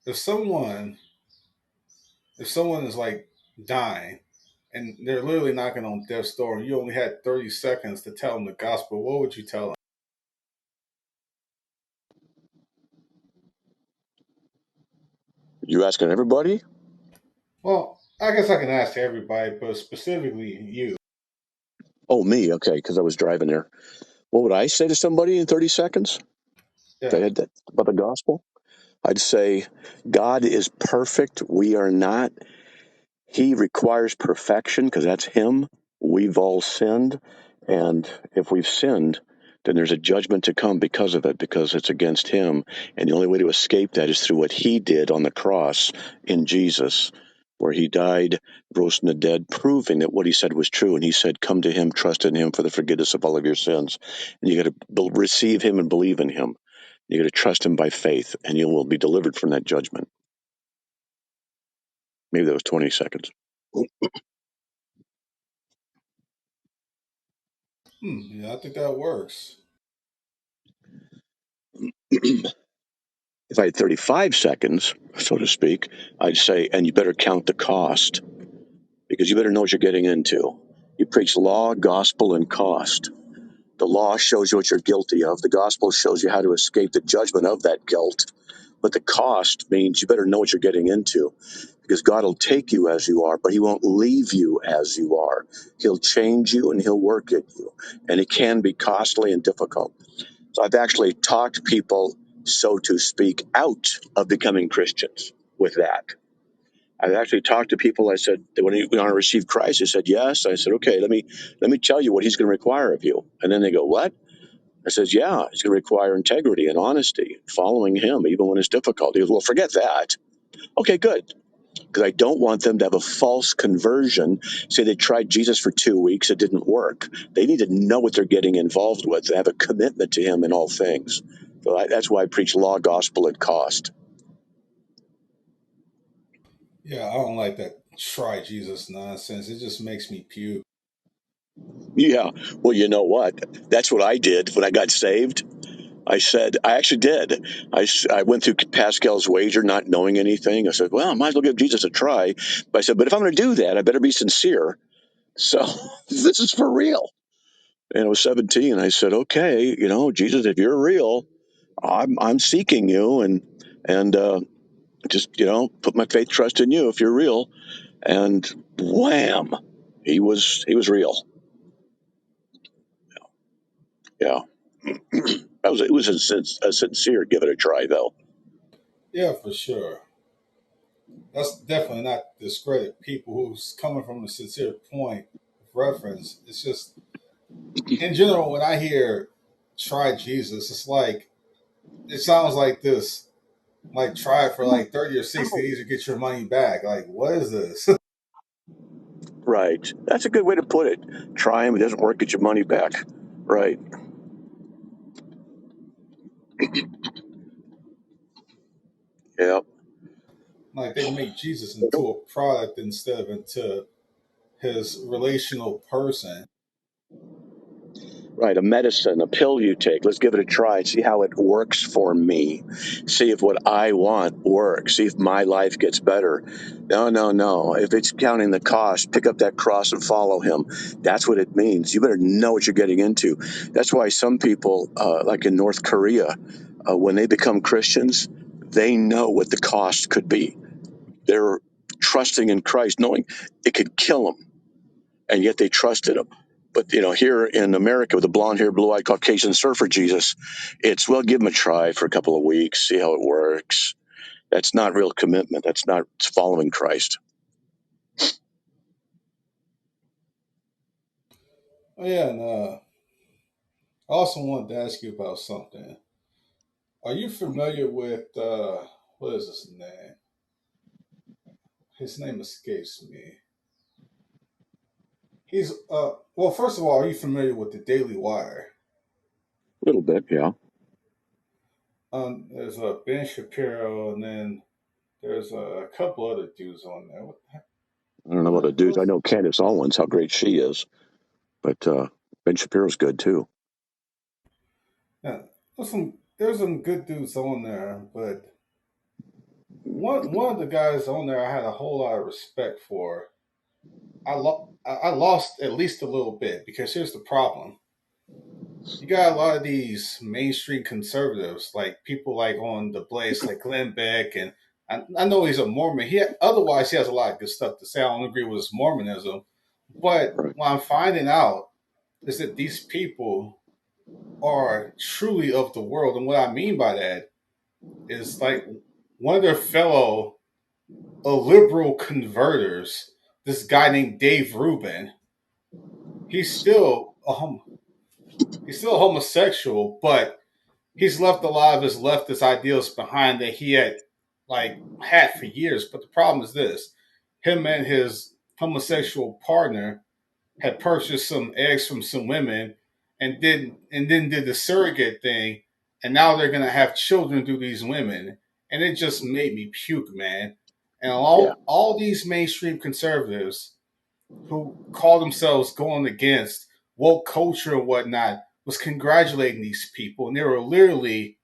If someone if someone is like dying and they're literally knocking on death's door and you only had 30 seconds to tell them the gospel, what would you tell them? You asking everybody? Well, I guess I can ask everybody, but specifically you. Oh, me. Okay, because I was driving there. What would I say to somebody in 30 seconds? If I Yeah. had that about the gospel, I'd say, God is perfect. We are not. He requires perfection because that's Him. We've all sinned. And if we've sinned, then there's a judgment to come because of it, because it's against Him. And the only way to escape that is through what He did on the cross in Jesus, where He died, rose from the dead, proving that what He said was true. And He said, come to Him, trust in Him for the forgiveness of all of your sins. And you got to receive Him and believe in Him. You got to trust Him by faith, and you will be delivered from that judgment. Maybe that was 20 seconds. Yeah, I think that works. If I had 35 seconds, so to speak, I'd say, and you better count the cost because you better know what you're getting into. You preach law, gospel, and cost. The law shows you what you're guilty of. The gospel shows you how to escape the judgment of that guilt. But the cost means you better know what you're getting into because God will take you as you are, but He won't leave you as you are. He'll change you and He'll work at you. And it can be costly and difficult. So I've actually talked people, so to speak, out of becoming Christians with that. I've actually talked to people. I said, when you want to receive Christ, they said yes. I said, okay, let me tell you what He's going to require of you. And then they go, what? I says, yeah, He's going to require integrity and honesty, following Him even when it's difficult. He goes, well, forget that. Okay, good. Because I don't want them to have a false conversion. Say they tried Jesus for 2 weeks, it didn't work. They need to know what they're getting involved with. They have a commitment to Him in all things. So that's why I preach law, gospel, and cost. Yeah, I don't like that try Jesus nonsense. It just makes me puke. Yeah, well, you know what? That's what I did when I got saved. I said, I actually did. I went through Pascal's wager, not knowing anything. I said, well, I might as well give Jesus a try. But I said, but if I'm going to do that, I better be sincere. So this is for real. And I was 17. I said, okay, Jesus, if you're real, I'm seeking you, and just put my faith trust in you if you're real. And wham, he was real. Yeah, it was a sincere give it a try though. Yeah, for sure. That's definitely not to discredit people who's coming from a sincere point of reference. It's just in general when I hear try Jesus, it's like it sounds like this. Like try it for like 30 or 60 days to get your money back. Like, what is this? Right, that's a good way to put it. Try him, it doesn't work, get your money back. Right. Yeah. Like they make Jesus into a product instead of into his relational person. Right, a medicine, a pill you take. Let's give it a try. See how it works for me. See if what I want works. See if my life gets better. No, no, no. If it's counting the cost, pick up that cross and follow him. That's what it means. You better know what you're getting into. That's why some people, like in North Korea, when they become Christians, they know what the cost could be. They're trusting in Christ, knowing it could kill them, and yet they trusted him. But here in America with the blonde hair, blue eyed Caucasian surfer Jesus, it's well, give him a try for a couple of weeks, see how it works. That's not real commitment. That's not following Christ. Oh yeah, and I also wanted to ask you about something. Are you familiar with what is his name? His name escapes me. He's well, first of all, are you familiar with the Daily Wire? A little bit, yeah. There's Ben Shapiro, and then there's a couple other dudes on there. I don't know what to Who do. I was? know Candace Owens, how great she is, but Ben Shapiro's good too. Yeah, there's some good dudes on there, but one of the guys on there I had a whole lot of respect for. I lost at least a little bit because here's the problem. You got a lot of these mainstream conservatives, like people like on the Blaze, like Glenn Beck, and I know he's a Mormon. Otherwise he has a lot of good stuff to say. I don't agree with his Mormonism, but Right. what I'm finding out is that these people are truly of the world, and what I mean by that is like one of their fellow liberal converters, this guy named Dave Rubin. He's still a he's still a homosexual, but he's left a lot of his leftist ideals behind that he had for years. But the problem is this: him and his homosexual partner had purchased some eggs from some women and then did the surrogate thing, and now they're gonna have children through these women, and it just made me puke, man. And Yeah. all these mainstream conservatives who call themselves going against woke culture and whatnot was congratulating these people, and they were literally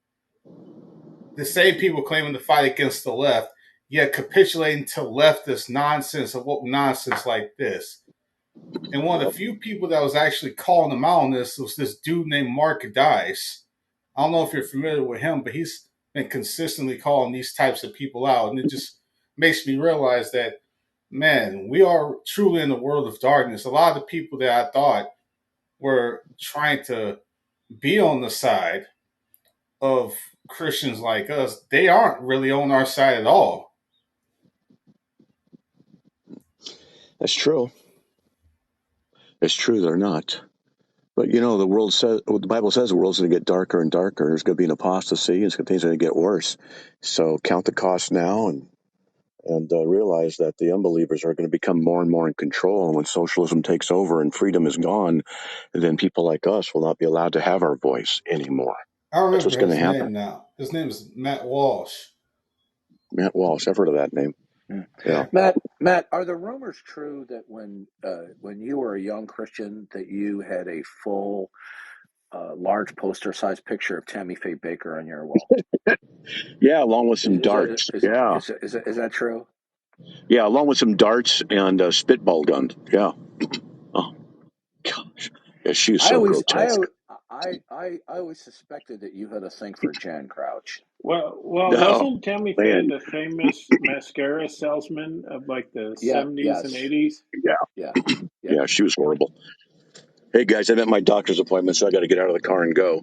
the same people claiming to fight against the left, yet capitulating to leftist nonsense and woke nonsense like this. And one of Yep. the few people that was actually calling them out on this was this dude named Mark Dice. I don't know if you're familiar with him, but he's been consistently calling these types of people out. And it just makes me realize that, man, we are truly in the world of darkness. A lot of the people that I thought were trying to be on the side of Christians like us, they aren't really on our side at all. That's true. It's true. They're not. But the world says, well, the Bible says the world's going to get darker and darker. There's going to be an apostasy, and things are going to get worse. So count the cost now, and realize that the unbelievers are going to become more and more in control. And when socialism takes over and freedom is gone, then people like us will not be allowed to have our voice anymore. I That's what's remember going to his happen. name now. His name is Matt Walsh. Matt Walsh, I've heard of that name. Yeah. Yeah. Matt, are the rumors true that when you were a young Christian that you had a full, large poster-sized picture of Tammy Faye Baker on your wall? Yeah, along with some Is that darts. Yeah. is that true? Yeah, along with some darts and a spitball gun. Yeah. Oh, gosh. Yeah, she was I so always grotesque. I always suspected that you had a thing for Jan Crouch. Well, No, wasn't Tammy Faye man. the famous mascara salesman of like the Yeah. 70s and Yes. 80s? Yeah. Yeah. Yeah. Yeah, she was horrible. Hey, guys, I'm at my doctor's appointment, so I got to get out of the car and go.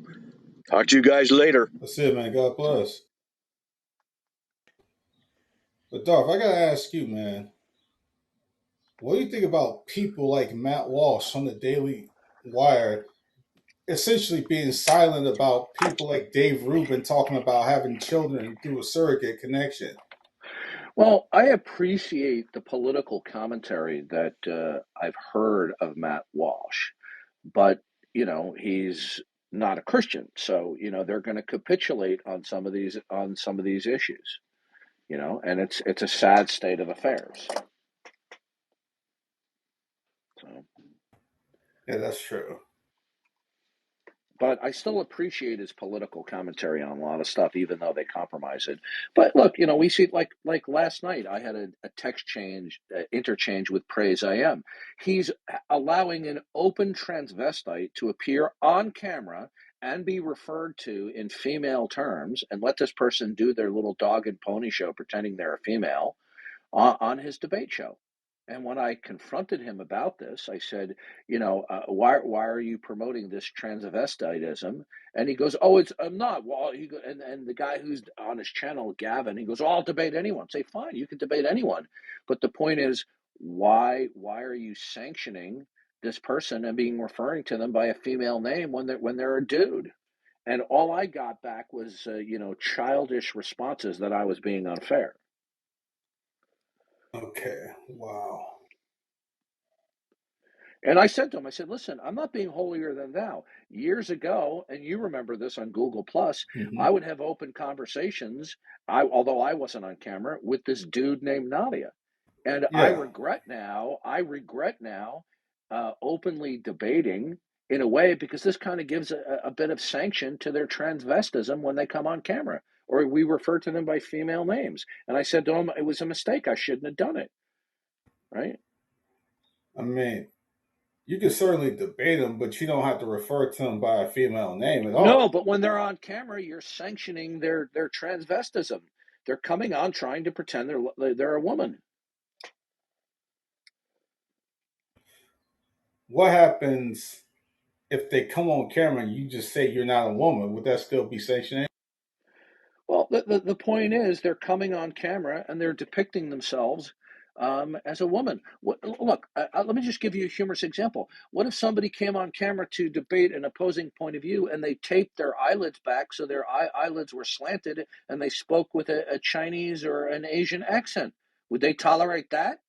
Talk to you guys later. That's it, man. God bless. But Darth, I gotta ask you, man, what do you think about people like Matt Walsh on the Daily Wire essentially being silent about people like Dave Rubin talking about having children through a surrogate connection? Well, I appreciate the political commentary that I've heard of Matt Walsh, but he's not a Christian, so they're going to capitulate on some of these issues. And it's a sad state of affairs. So Yeah, that's true. but I still appreciate his political commentary on a lot of stuff, even though they compromise it. But look, we see like last night, I had a text interchange with Praise I Am. He's allowing an open transvestite to appear on camera and be referred to in female terms, and let this person do their little dog and pony show pretending they're a female on his debate show. And when I confronted him about this, I said, why are you promoting this transvestitism? And he goes, oh, I'm not. Well, and the guy who's on his channel, Gavin, he goes, oh, I'll debate anyone. Say, fine, you can debate anyone. But the point is, why are you sanctioning this person and being referring to them by a female name when they're a dude? And all I got back was, childish responses that I was being unfair. Okay. Wow. And I said to him, I said, listen, I'm not being holier than thou. Years ago, and you remember this on Google Plus, Mm-hmm. I would have open conversations, although I wasn't on camera, with this dude named Nadia. And I Yeah. regret now openly debating in a way, because this kind of gives a bit of sanction to their transvestism when they come on camera, or we refer to them by female names. And I said to him, it was a mistake. I shouldn't have done it. Right? I mean, you can certainly debate them, but you don't have to refer to them by a female name at No, all. but when they're on camera, you're sanctioning their transvestism. They're coming on trying to pretend they're a woman. What happens if they come on camera and you just say you're not a woman? Would that still be sanctioning? Well, the point is they're coming on camera and they're depicting themselves as a woman. Look, let me just give you a humorous example. What if somebody came on camera to debate an opposing point of view and they taped their eyelids back so their eyelids were slanted and they spoke with a Chinese or an Asian accent? Would they tolerate that?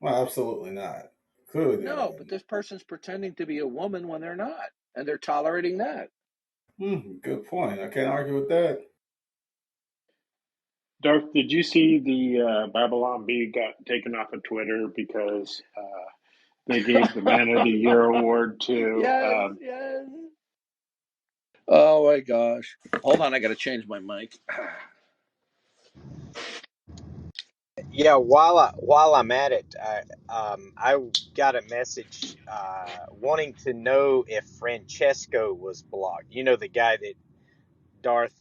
Well, absolutely not. Clearly, they No, but wouldn't. this person's pretending to be a woman when they're not, and they're tolerating that. Good point. I can't argue with that. Darth, did you see the Babylon Bee got taken off of Twitter because they gave the Man of the Year award to Yes, yes. Oh my gosh. Hold on, I gotta change my mic. Yeah, while I'm at it, I got a message wanting to know if Francesco was blocked. You know, the guy that Darth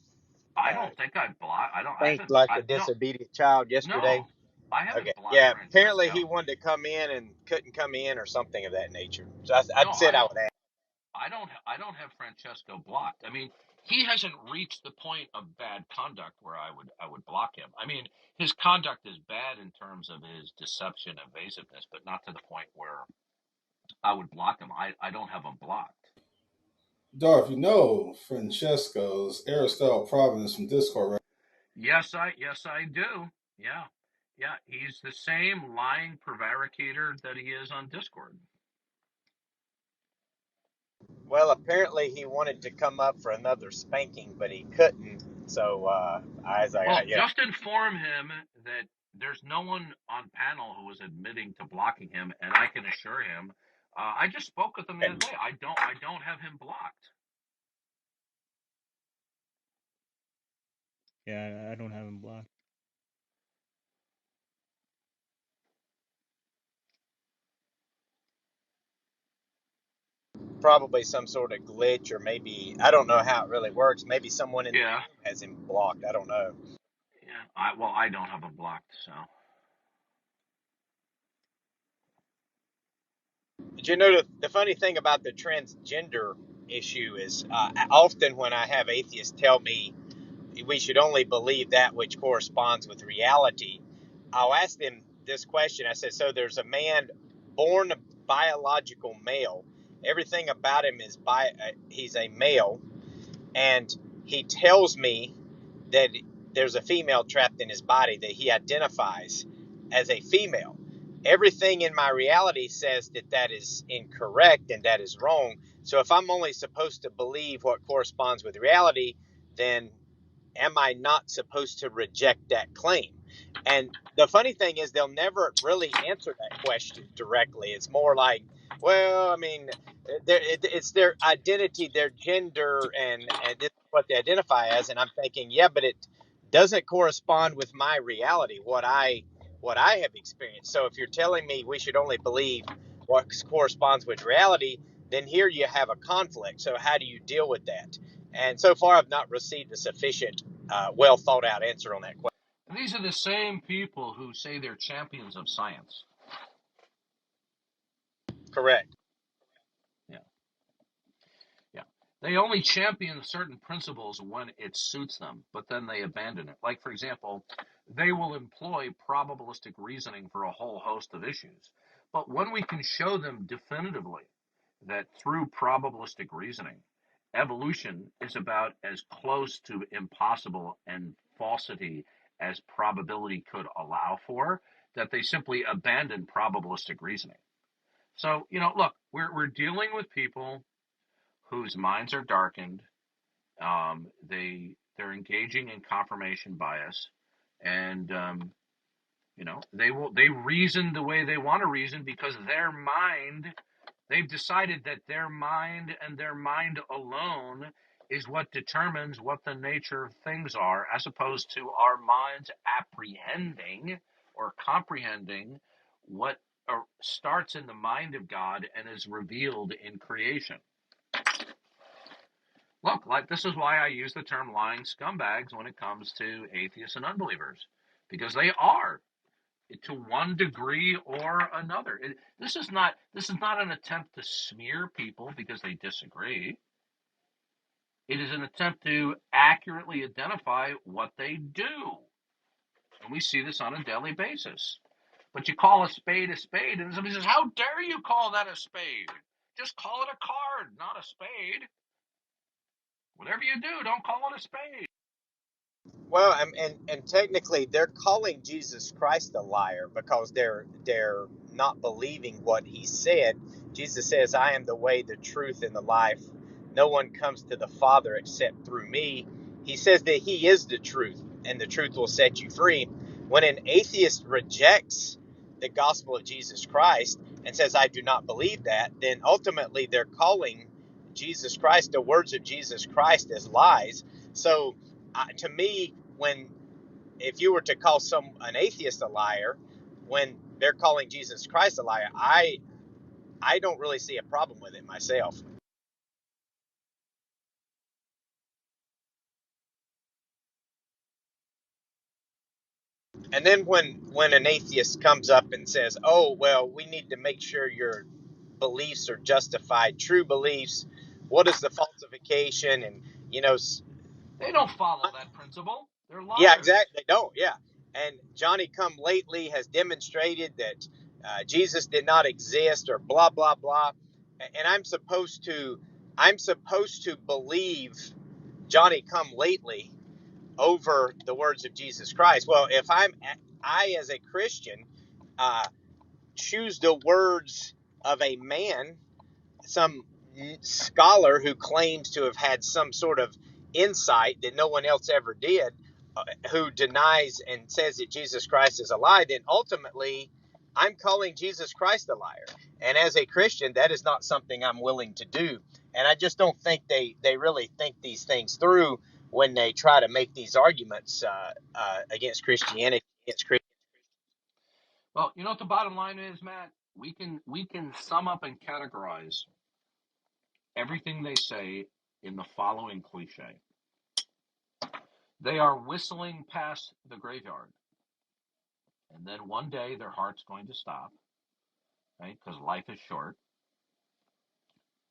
I uh, don't think I blocked. I spanked haven't. like I a no, disobedient child yesterday. no. I Okay, haven't blocked yeah. Apparently, he Francesco. wanted to come in and couldn't come in, or something of that nature. So I No, I said I don't. would ask. I don't have Francesco blocked. I mean, he hasn't reached the point of bad conduct where I would block him. I mean, his conduct is bad in terms of his deception, evasiveness, but not to the point where I would block him. I don't have him blocked. Darth, Francesco's Aristotle Providence from Discord, right? Yes I do. Yeah. Yeah, he's the same lying prevaricator that he is on Discord. Well, apparently he wanted to come up for another spanking, but he couldn't. So I was like, Well, you know, just inform him that there's no one on panel who is admitting to blocking him, and I can assure him. I just spoke with him the other day. I don't have him blocked. Yeah, I don't have him blocked. probably some sort of glitch, or maybe I don't know how it really works. Maybe someone in the Yeah, room has him blocked. I don't know. yeah. I don't have him blocked. So But you know, the funny thing about the transgender issue is often when I have atheists tell me we should only believe that which corresponds with reality, I'll ask them this question. I said, so there's a man born a biological male. Everything about him is he's a male, and he tells me that there's a female trapped in his body that he identifies as a female. Everything in my reality says that that is incorrect and that is wrong. So if I'm only supposed to believe what corresponds with reality, then am I not supposed to reject that claim? And the funny thing is, they'll never really answer that question directly. It's more like, Well, I mean, it's their identity, their gender, and this is what they identify as. And I'm thinking, yeah, but it doesn't correspond with my reality, what I have experienced. So if you're telling me we should only believe what corresponds with reality, then here you have a conflict. So how do you deal with that? And so far, I've not received a sufficient, well thought out answer on that question. These are the same people who say they're champions of science. Correct. Yeah, yeah. They only champion certain principles when it suits them, but then they abandon it. Like, for example, they will employ probabilistic reasoning for a whole host of issues. But when we can show them definitively that through probabilistic reasoning, evolution is about as close to impossible and falsity as probability could allow for, that they simply abandon probabilistic reasoning. So, look, we're dealing with people whose minds are darkened. They're engaging in confirmation bias, and they reason the way they want to reason because they've decided that their mind and their mind alone is what determines what the nature of things are, as opposed to our minds apprehending or comprehending what starts in the mind of God and is revealed in creation. Look, like, this is why I use the term lying scumbags when it comes to atheists and unbelievers, because they are, to one degree or another. This is not an attempt to smear people because they disagree. It is an attempt to accurately identify what they do, and we see this on a daily basis. But you call a spade, and somebody says, "How dare you call that a spade? Just call it a card, not a spade. Whatever you do, don't call it a spade." Well, and technically, they're calling Jesus Christ a liar because they're not believing what he said. Jesus says, "I am the way, the truth, and the life. No one comes to the Father except through me." He says that he is the truth, and the truth will set you free. When an atheist rejects the gospel of Jesus Christ and says, "I do not believe that," then ultimately they're calling Jesus Christ, the words of Jesus Christ, as lies. So to me, when if you were to call an atheist a liar when they're calling Jesus Christ a liar, I don't really see a problem with it myself. And then when an atheist comes up and says, "Oh, well, we need to make sure your beliefs are justified, true beliefs. What is the falsification?" And They don't follow that principle. They're yeah, liars. exactly. They don't. Yeah, and Johnny come lately has demonstrated that Jesus did not exist, or blah blah blah, and I'm supposed to believe Johnny come lately over the words of Jesus Christ. Well, if I as a Christian uh, choose the words of a man, some scholar who claims to have had some sort of insight that no one else ever did, who denies and says that Jesus Christ is a lie, then ultimately I'm calling Jesus Christ a liar. And as a Christian, that is not something I'm willing to do. And I just don't think they really think these things through when they try to make these arguments against Christianity, against Christianity. Well, you know what the bottom line is, Matt? We can sum up and categorize everything they say in the following cliche. They are whistling past the graveyard, and then one day their heart's going to stop, right? Because life is short,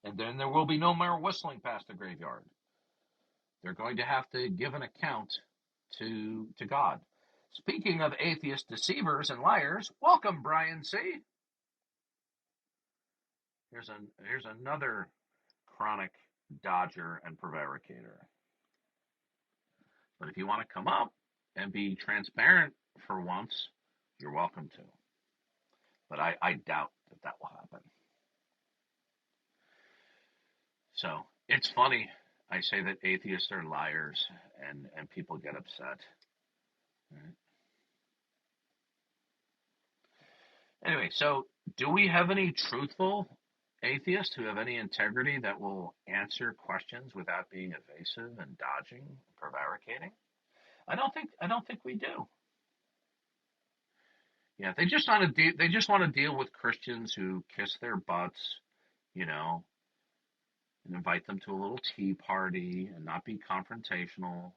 and then there will be no more whistling past the graveyard. They're going to have to give an account to God. Speaking of atheist deceivers and liars, welcome, Brian C. Here's another chronic dodger and prevaricator. But if you want to come up and be transparent for once, you're welcome to. But I doubt that will happen. So it's funny. I say that atheists are liars, and people get upset. Right? Anyway, so do we have any truthful atheists who have any integrity that will answer questions without being evasive and dodging, prevaricating? I don't think we do. Yeah, they just want to deal with Christians who kiss their butts, you know, and invite them to a little tea party and not be confrontational.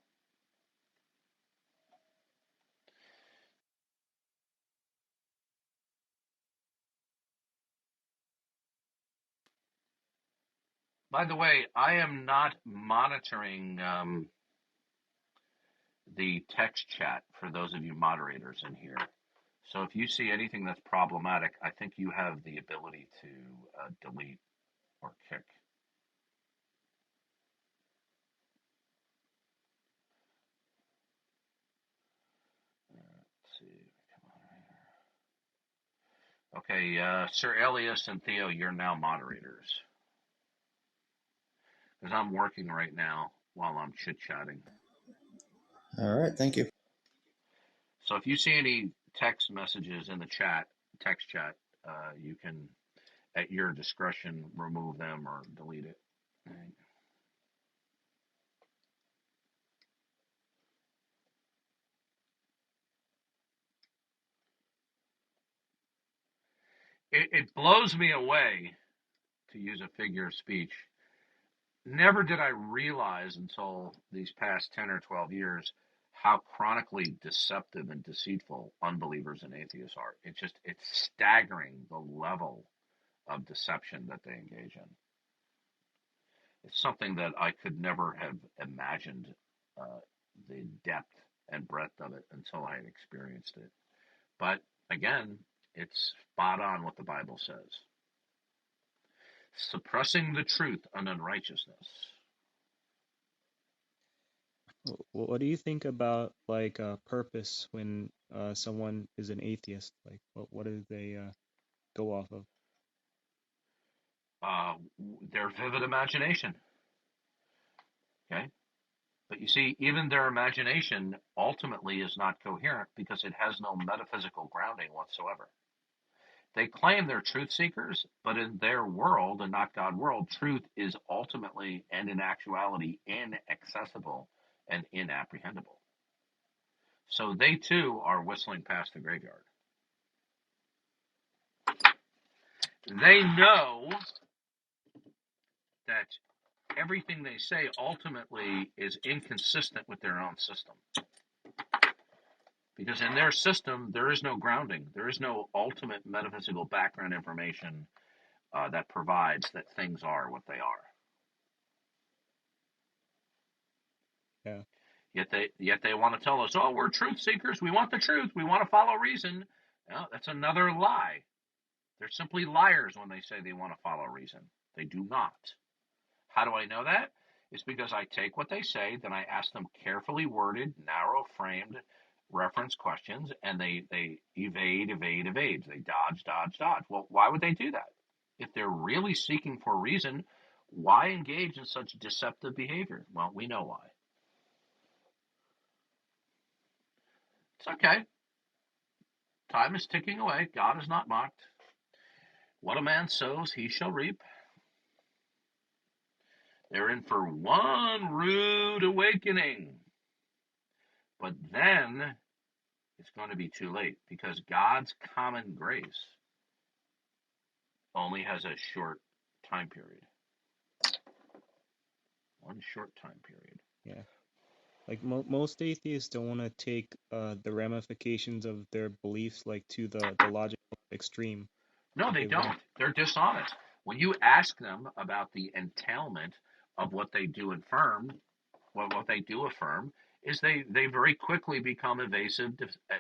By the way, I am not monitoring the text chat for those of you moderators in here. So if you see anything that's problematic, I think you have the ability to delete or kick. Let's see. Okay, Sir Elias and Theo, you're now moderators. Because I'm working right now while I'm chit-chatting. All right, thank you. So if you see any text messages in the text chat, you can, at your discretion, remove them or delete it. Right. It blows me away, to use a figure of speech. Never did I realize until these past 10 or 12 years how chronically deceptive and deceitful unbelievers and atheists are. It's staggering the level of deception that they engage in. It's something that I could never have imagined the depth and breadth of it until I had experienced it. But again, it's spot on what the Bible says. Suppressing the truth and unrighteousness. What do you think about like purpose when someone is an atheist? Like, what do they go off of? Their vivid imagination. Okay? But you see, even their imagination ultimately is not coherent because it has no metaphysical grounding whatsoever. They claim they're truth seekers, but in their world and not God world, truth is ultimately and in actuality inaccessible and inapprehendable. So they too are whistling past the graveyard. They know that everything they say ultimately is inconsistent with their own system. Because in their system, there is no grounding. There is no ultimate metaphysical background information that provides that things are what they are. Yeah. Yet they want to tell us, oh, we're truth seekers. We want the truth. We want to follow reason. No, that's another lie. They're simply liars when they say they want to follow reason. They do not. How do I know that? It's because I take what they say, then I ask them carefully worded, narrow-framed reference questions, and they evade. They dodge. Well, why would they do that? If they're really seeking for reason, why engage in such deceptive behavior? Well, we know why. It's okay. Time is ticking away. God is not mocked. What a man sows, he shall reap. They're in for one rude awakening. But then it's going to be too late because God's common grace only has a short time period. One short time period. Yeah. Like most atheists don't want to take the ramifications of their beliefs like to the logical extreme. No, they They want. don't. They're dishonest. When you ask them about the entailment of what they do affirm, what they do affirm is they very quickly become evasive,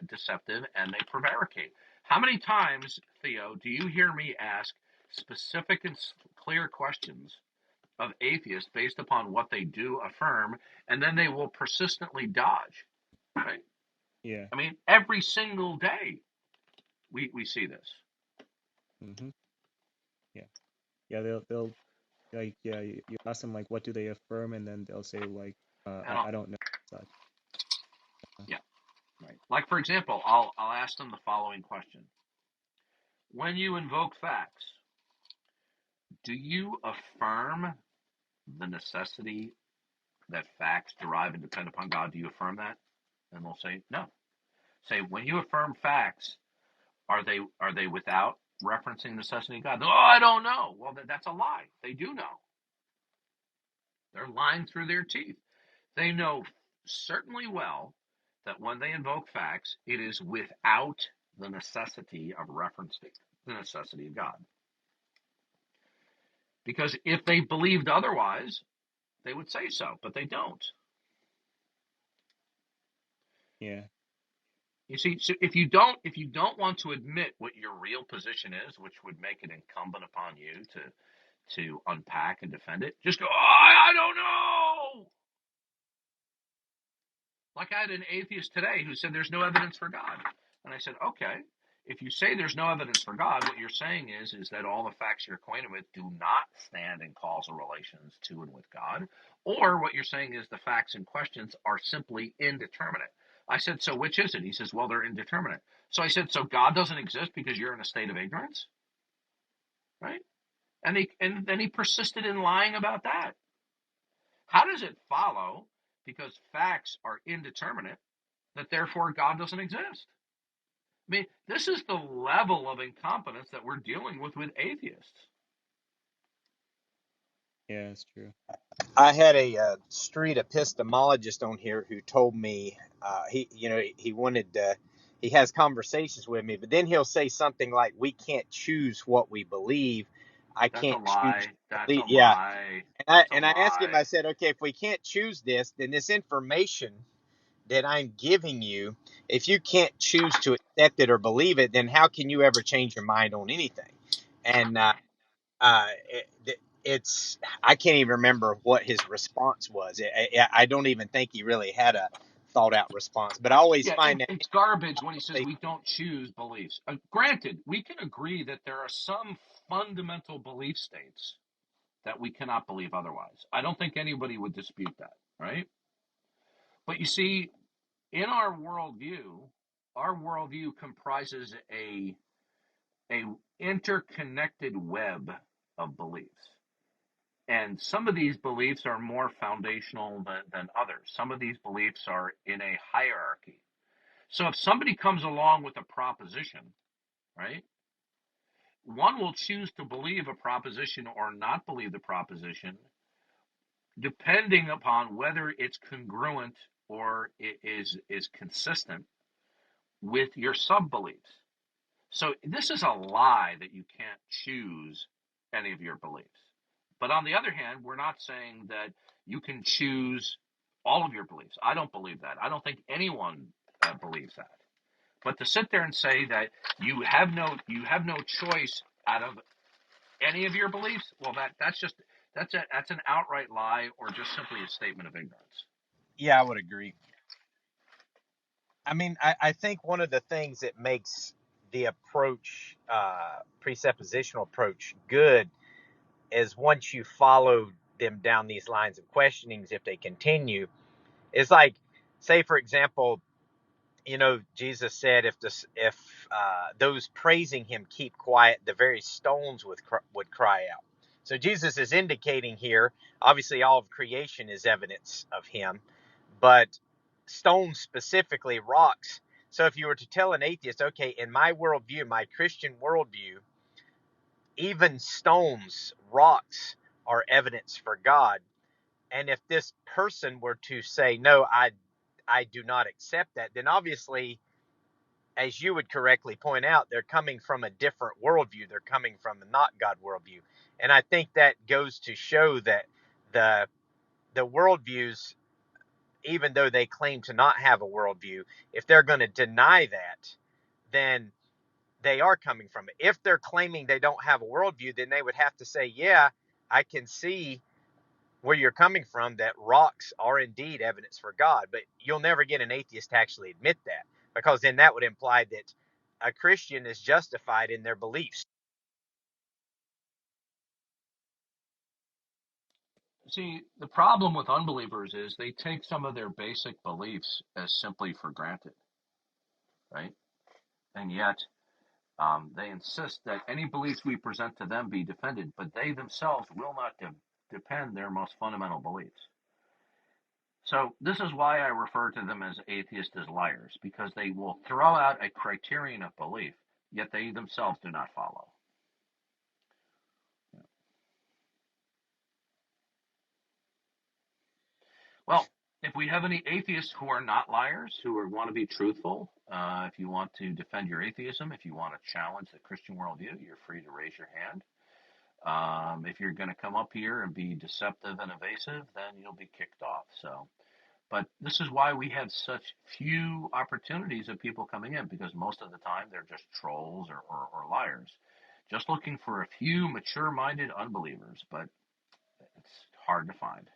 deceptive, and they prevaricate. How many times, Theo, do you hear me ask specific and clear questions of atheists based upon what they do affirm, and then they will persistently dodge? Right? Yeah. I mean, every single day we see this. Mm-hmm. Yeah. Yeah. They'll like you ask them like what do they affirm, and then they'll say like And I don't know such. yeah, right. Like for example, I'll ask them the following question: when you invoke facts, Do you affirm the necessity that facts derive and depend upon God? Do you affirm that? And they'll say no. Say, when you affirm facts, are they without referencing necessity of God? Oh, I don't know. Well, that's a lie. They do know. They're lying through their teeth. They know certainly well that when they invoke facts, it is without the necessity of referencing the necessity of God. Because if they believed otherwise, they would say so, but they don't. Yeah. You see, so if you don't want to admit what your real position is, which would make it incumbent upon you to unpack and defend it, just go, oh, I don't know. Like I had an atheist today who said there's no evidence for God. And I said, okay, if you say there's no evidence for God, what you're saying is that all the facts you're acquainted with do not stand in causal relations to and with God. Or what you're saying is the facts and questions are simply indeterminate. I said, so which is it? He says, well, they're indeterminate. So I said, so God doesn't exist because you're in a state of ignorance, right? And then he persisted in lying about that. How does it follow, because facts are indeterminate, that therefore God doesn't exist? I mean, this is the level of incompetence that we're dealing with atheists. Yeah, it's true. I had a street epistemologist on here who told me he wanted he has conversations with me, but then he'll say something like, "We can't choose what we believe. I That's a can't choose lie. to That's a believe." Yeah, lie. and I That's a and I asked him. lie. I said, "Okay, if we can't choose this, then this information that I'm giving you, if you can't choose to accept it or believe it, then how can you ever change your mind on anything?" And it's I can't even remember what his response was. I don't even think he really had a thought out response. But I always Yeah, find that it's garbage when he says they, we don't choose beliefs. Granted, we can agree that there are some fundamental belief states that we cannot believe otherwise. I don't think anybody would dispute that, right? But you see, in our worldview comprises a interconnected web of beliefs. And some of these beliefs are more foundational than others. Some of these beliefs are in a hierarchy. So if somebody comes along with a proposition, right, one will choose to believe a proposition or not believe the proposition, depending upon whether it's congruent or it is consistent with your sub beliefs. So this is a lie that you can't choose any of your beliefs. But on the other hand, we're not saying that you can choose all of your beliefs. I don't believe that. I don't think anyone believes that. But to sit there and say that you have no choice out of any of your beliefs, well, that's an outright lie or just simply a statement of ignorance. yeah, I would agree. I mean, I think one of the things that makes the approach, presuppositional approach, good is once you follow them down these lines of questionings, if they continue, it's like, say, for example, Jesus said, if those praising him keep quiet, the very stones would cry out. So Jesus is indicating here, obviously all of creation is evidence of him, but stones, specifically rocks. So if you were to tell an atheist, okay, in my worldview, my Christian worldview, even stones, rocks are evidence for God. And if this person were to say, no, I do not accept that, then obviously, as you would correctly point out, they're coming from a different worldview. They're coming from a not God worldview. And I think that goes to show that the worldviews, even though they claim to not have a worldview, if they're going to deny that, then they are coming from it. If they're claiming they don't have a worldview, then they would have to say, yeah, I can see where you're coming from, that rocks are indeed evidence for God. But you'll never get an atheist to actually admit that, because then that would imply that a Christian is justified in their beliefs. See, the problem with unbelievers is they take some of their basic beliefs as simply for granted, right? And yet They insist that any beliefs we present to them be defended, but they themselves will not defend their most fundamental beliefs. So this is why I refer to them as atheists as liars, because they will throw out a criterion of belief, yet they themselves do not follow. Well, if we have any atheists who are not liars, who want to be truthful, if you want to defend your atheism, if you want to challenge the Christian worldview, you're free to raise your hand. If you're going to come up here and be deceptive and evasive, then you'll be kicked off. So, but this is why we have such few opportunities of people coming in, because most of the time they're just trolls or liars, just looking for a few mature-minded unbelievers, but it's hard to find.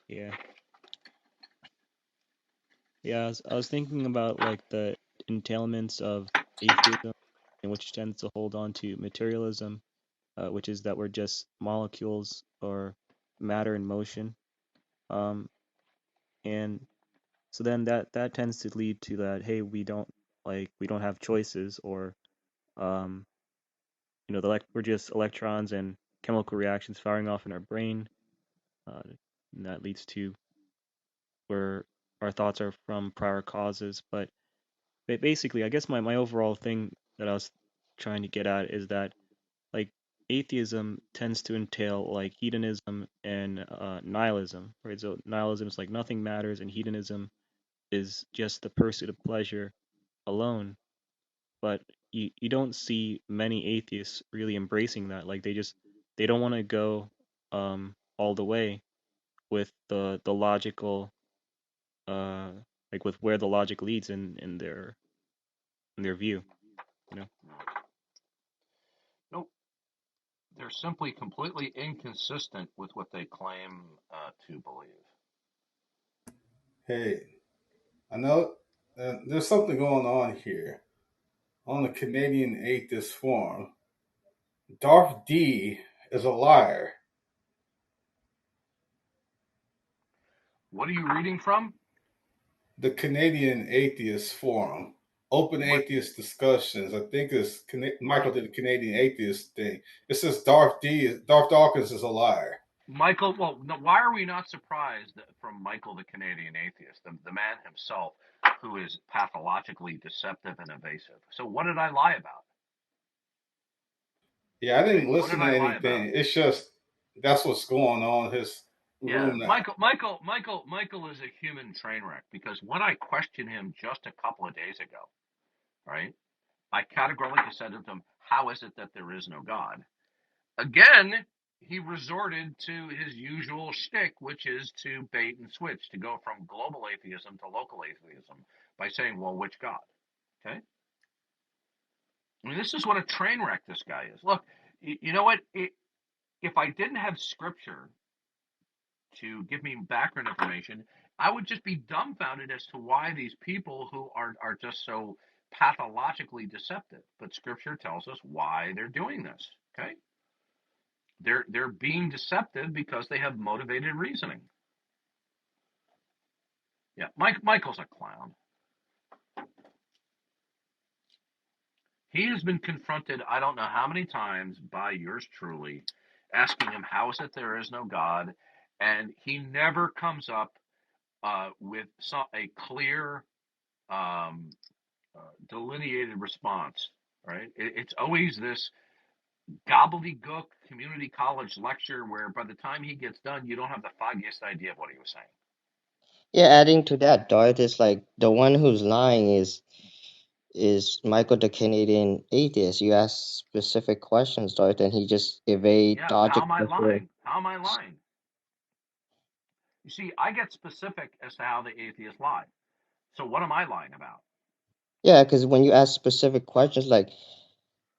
Yeah. Yeah, I was thinking about like the entailments of atheism, in which tends to hold on to materialism, which is that we're just molecules or matter in motion. And so then that tends to lead to that, hey, we don't have choices, or um, we're just electrons and chemical reactions firing off in our brain. And that leads to where our thoughts are from prior causes. But basically, I guess my overall thing that I was trying to get at is that like atheism tends to entail like hedonism and nihilism, right? So nihilism is like nothing matters, and hedonism is just the pursuit of pleasure alone. But you don't see many atheists really embracing that. Like they don't want to go all the way with the logical uh like with where the logic leads in their view, you know. Nope. They're simply completely inconsistent with what they claim to believe. Hey, I know there's something going on here on the Canadian Atheist Forum. Darth D is a liar. What are you reading from? The Canadian Atheist Forum, open What? atheist discussions. I think it's Where? Michael did the Canadian Atheist thing. It says Darth Dawkins is a liar. Michael, well, no, why are we not surprised from Michael, the Canadian atheist, the man himself, who is pathologically deceptive and evasive? So, what did I lie about? Yeah, I Okay, didn't what listen did to I lie about? anything. It's just that's what's going on in his Yeah, room now. Michael is a human train wreck, because when I questioned him just a couple of days ago, right, I categorically said to him, "How is it that there is no God?" Again, he resorted to his usual shtick, which is to bait and switch, to go from global atheism to local atheism by saying, well, which God? Okay? I mean, this is what a train wreck this guy is. Look, you know what? If I didn't have scripture to give me background information, I would just be dumbfounded as to why these people who are just so pathologically deceptive. But scripture tells us why they're doing this. Okay? They're being deceptive because they have motivated reasoning. Yeah, Michael's a clown. He has been confronted, I don't know how many times, by yours truly, asking him, how is it there is no God? And he never comes up with a clear, um, delineated response, right? It's always this gobbledygook community college lecture where by the time he gets done, you don't have the foggiest idea of what he was saying. Yeah, adding to that, Darth is like the one who's lying is Michael the Canadian atheist. You ask specific questions, Darth, and he just evade Yeah, how logic. am I lying? How am I lying? You see, I get specific as to how the atheists lie. So what am I lying about? Yeah, because when you ask specific questions, like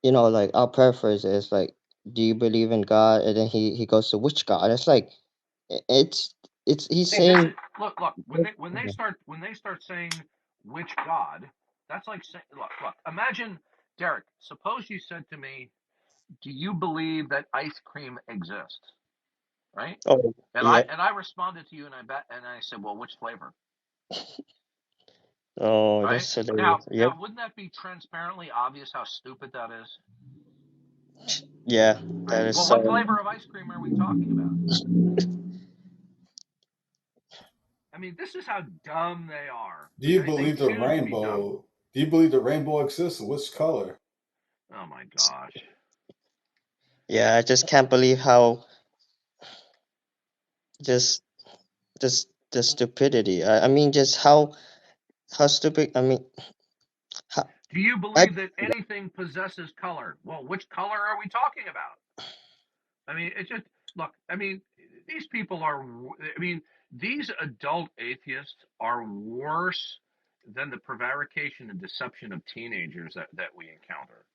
like I'll paraphrase it. It's like, do you believe in God? And then he goes to which God? It's like it's he's See, this is saying. look when they start saying which God, that's like saying look. Imagine, Derek. Suppose you said to me, "Do you believe that ice cream exists?" Right? Oh And I yeah. and I responded to you and I said, "Well, which flavor?" Oh, that's right? hilarious. Yep. Now, wouldn't that be transparently obvious how stupid that is? Yeah, that is Well, what so. flavor of ice cream are we talking about? I mean, this is how dumb they are. Do you They believe the choose to be dumb. rainbow? Do you believe the rainbow exists? Which color? Oh my gosh. Yeah, I just can't believe how just the stupidity. I mean, just how stupid. I mean, how, Do you I believe that anything possesses color? Well, which color are we talking about? I mean, it's just look. I mean, these people are. I mean, these adult atheists are worse than the prevarication and deception of teenagers that we encounter.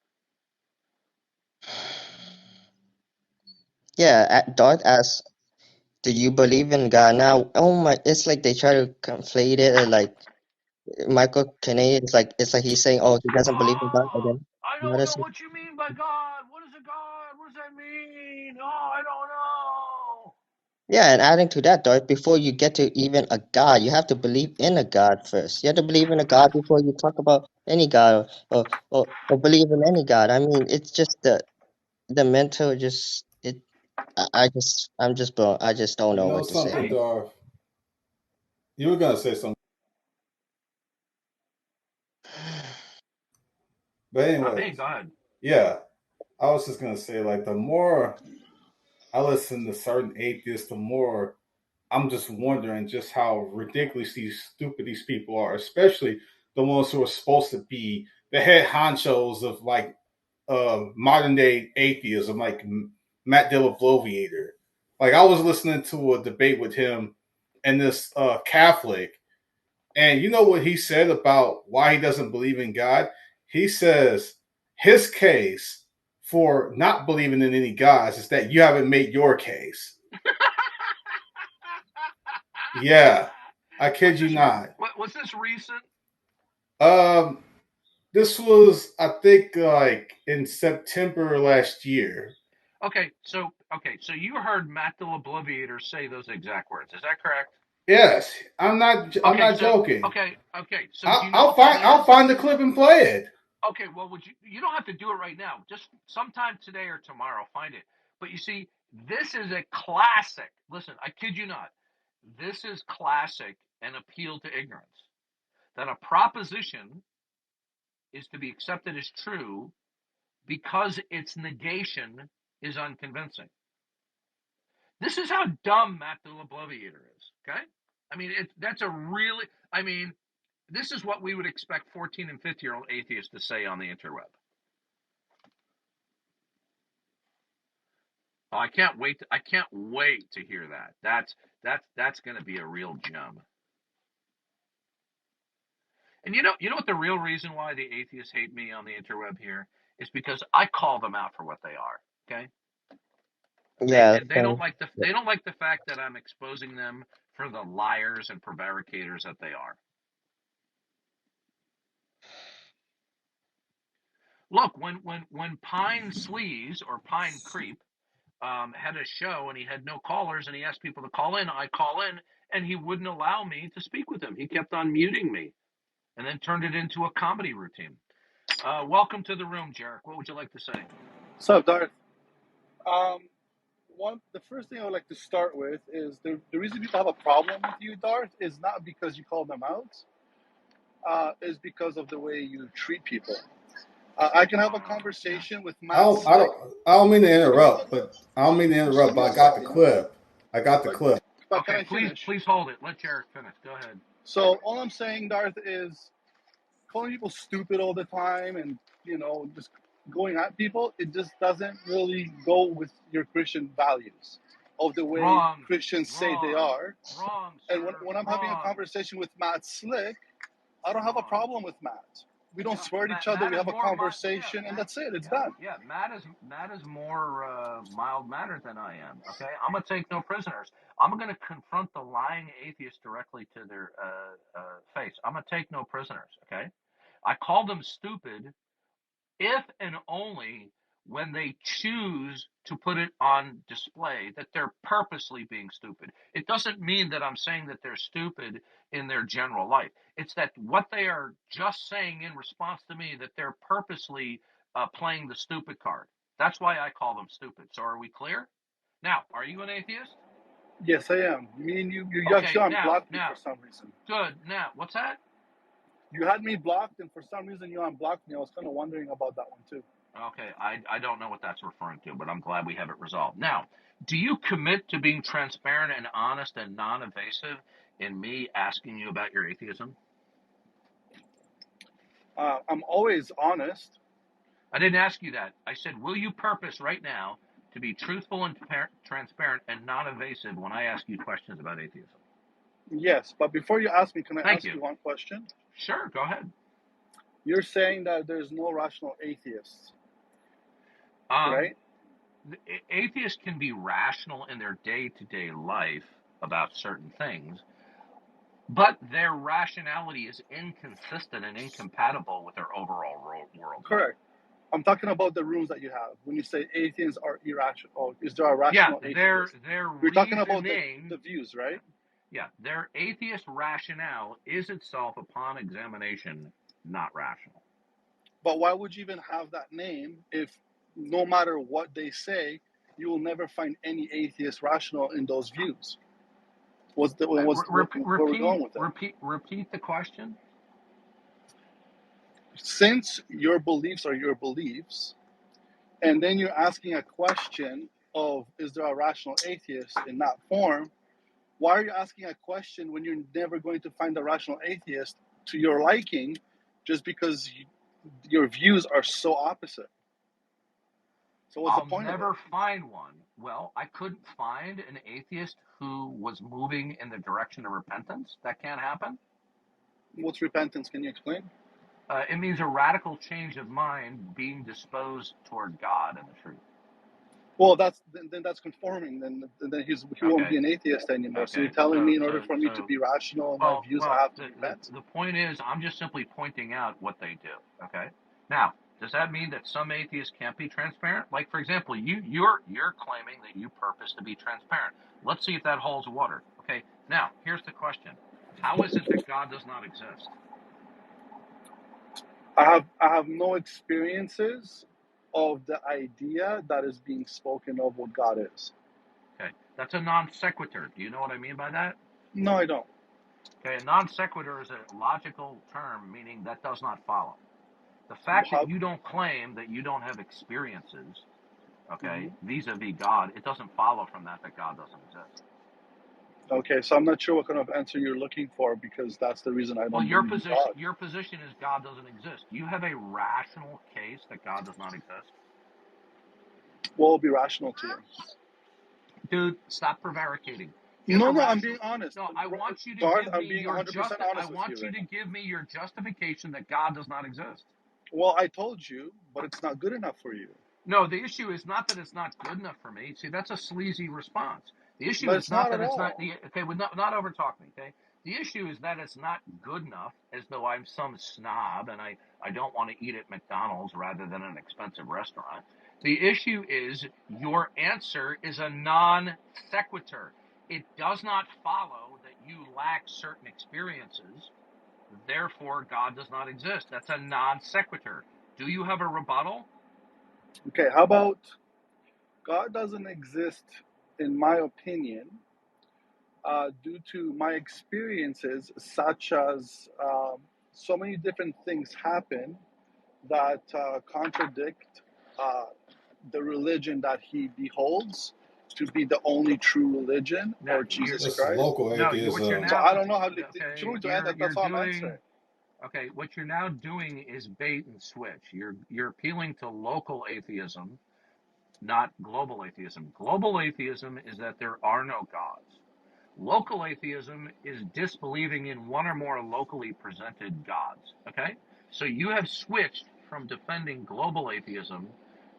yeah. Dot asks, "Do you believe in God?" Now, oh my, it's like they try to conflate it. Like Michael Kinney, it's like he's saying, "Oh, he doesn't believe in God." And Oh, then I not don't as know what you mean by God. What is a God? What does that mean? Oh, I don't know. yeah, and adding to that, Dot, before you get to even a God, you have to believe in a God first. You have to believe in a God before you talk about any God or believe in any God. I mean, it's just the mental just it. I'm just blown. I just don't You know know what to say. something, Darth? You were gonna say something, but Not me. anyways, Go ahead. yeah. I was just gonna say, like, the more I listen to certain atheists, the more I'm just wondering just how ridiculously stupid these people are, especially the ones who are supposed to be the head honchos of like modern day atheism, like Matt Dillabloviator. Like I was listening to a debate with him and this Catholic, and you know what he said about why he doesn't believe in God? He says his case for not believing in any gods is that you haven't made your case. Yeah, I kid What's you this? not. Was this recent? Um, this was, I think, like in September last year. Okay, so you heard Matt the Obliviator say those exact words. Is that correct? Yes, I'm not. I'm Okay, not so joking. okay. So do you know I'll what that find. I'll is? find the clip and play it. Okay, well, would you don't have to do it right now. Just sometime today or tomorrow, find it. But you see, this is a classic. Listen, I kid you not. This is classic an appeal to ignorance. That a proposition is to be accepted as true because its negation is unconvincing. This is how dumb Matt the Obliviator is. Okay, I mean, that's a really. I mean, this is what we would expect 14 and 15-year-old atheists to say on the interweb. Oh, I can't wait to hear that. That's going to be a real gem. And you know what the real reason why the atheists hate me on the interweb here is because I call them out for what they are. Okay, Yeah, they don't like the fact that I'm exposing them for the liars and prevaricators that they are. Look, when Pine Sleaze or Pine Creep had a show and he had no callers and he asked people to call in, I call in and he wouldn't allow me to speak with him. He kept on muting me and then turned it into a comedy routine. Welcome to the room, Jarek. What would you like to say? So, Darth, um, the first thing I would like to start with is the reason people have a problem with you, Darth, is not because you call them out, is because of the way you treat people. I can have a Yeah. conversation with Matt I Slick. don't. I don't mean to Just give me interrupt, but I don't mean to just interrupt. give me But a I got the second. clip. I got the But clip. but can Okay, I finish? please hold it. Let Jarek finish. Go ahead. So all I'm saying, Darth, is calling people stupid all the time and just going at people. It just doesn't really go with your Christian values of the way Wrong, Christians say they wrong, are. wrong, And when, sir. when I'm having a Wrong, conversation with Matt Slick, I don't have a wrong. problem with Matt. We don't Yeah, swear at each other. Matt We is have a more my yeah conversation, and Matt that's it. It's yeah done. yeah Matt is more mild mannered than I am. Okay, I'm gonna take no prisoners. I'm gonna confront the lying atheists directly to their face. I'm gonna take no prisoners. Okay, I call them stupid if and only when they choose to put it on display that they're purposely being stupid. It doesn't mean that I'm saying that they're stupid in their general life. It's that what they are just saying in response to me, that they're purposely playing the stupid card. That's why I call them stupid. So are we clear? Now, are you an atheist? Yes, I am. Me and you actually Okay, unblocked me for some reason. good. Now, what's that? You had me blocked, and for some reason you unblocked me. I was kind of wondering about that one too. Okay, I don't know what that's referring to, but I'm glad we have it resolved. Now, do you commit to being transparent and honest and non-evasive in me asking you about your atheism? I'm always honest. I didn't ask you that. I said, will you purpose right now to be truthful and transparent and non-evasive when I ask you questions about atheism? Yes, but before you ask me, can I Thank ask you. you one question? Sure, go ahead. You're saying that there's no rational atheists, right? Atheists can be rational in their day-to-day life about certain things, but their rationality is inconsistent and incompatible with their overall worldview. Correct. I'm talking about the rooms that you have. When you say atheists are irrational, or is there a Yeah, rational their atheist? You're talking about reasoning. the views, right? Yeah, their atheist rationale is itself, upon examination, not rational. But why would you even have that name if no matter what they say, you will never find any atheist rational in those views? Where we're going with it? Repeat the question. Since your beliefs are your beliefs, and then you're asking a question of is there a rational atheist in that form, why are you asking a question when you're never going to find a rational atheist to your liking just because your views are so opposite? So what's the I'll point of it? never find one. Well, I couldn't find an atheist who was moving in the direction of repentance. That can't happen. What's repentance? Can you explain? It means a radical change of mind, being disposed toward God and the truth. Well, then that's conforming. Then he won't be Okay. an atheist anymore. So Okay. you're telling me in order for me to be rational in my views, I have to repent? The point is, I'm just simply pointing out what they do. Okay. Now, does that mean that some atheists can't be transparent? Like, for example, you're claiming that you purpose to be transparent. Let's see if that holds water. Okay. Now, here's the question: how is it that God does not exist? I have no experiences of the idea that is being spoken of what God is. Okay, that's a non sequitur. Do you know what I mean by that? No, I don't. Okay, a non sequitur is a logical term meaning that does not follow. The fact that How, you don't claim that you don't have experiences, okay, mhm. vis-a-vis God, it doesn't follow from that God doesn't exist. Okay, so I'm not sure what kind of answer you're looking for because that's the reason I Well, don't believe in God. your position is God doesn't exist. Do you have a rational case that God does not exist? What will be rational to you? Dude, stop prevaricating. Give a No, I'm rational. being honest. No, I want you to Darth, give I'm me being your 100% I honest with you want you right to now. give me your justification that God does not exist. Well, I told you, but it's not good enough for you. No, the issue is not that it's not good enough for me. See, that's a sleazy response. The issue But is it's not not that at it's not all. okay. Would not overtalk me. Okay. The issue is that it's not good enough, as though I'm some snob and I don't want to eat at McDonald's rather than an expensive restaurant. The issue is your answer is a non sequitur. It does not follow that you lack certain experiences. Therefore, God does not exist. That's a non sequitur. Do you have a rebuttal? Okay, how about God doesn't exist, in my opinion, due to my experiences, such as so many different things happen that contradict uh, the religion that he beholds to be the only true religion, No, or Jesus That's Christ. local what you're atheism. So now, I don't know how to. If you okay, want me to answer, you're that's how I'm answering. doing, okay, what you're now doing is bait and switch. You're appealing to local atheism, not global atheism. Global atheism is that there are no gods. Local atheism is disbelieving in one or more locally presented gods. Okay, so you have switched from defending global atheism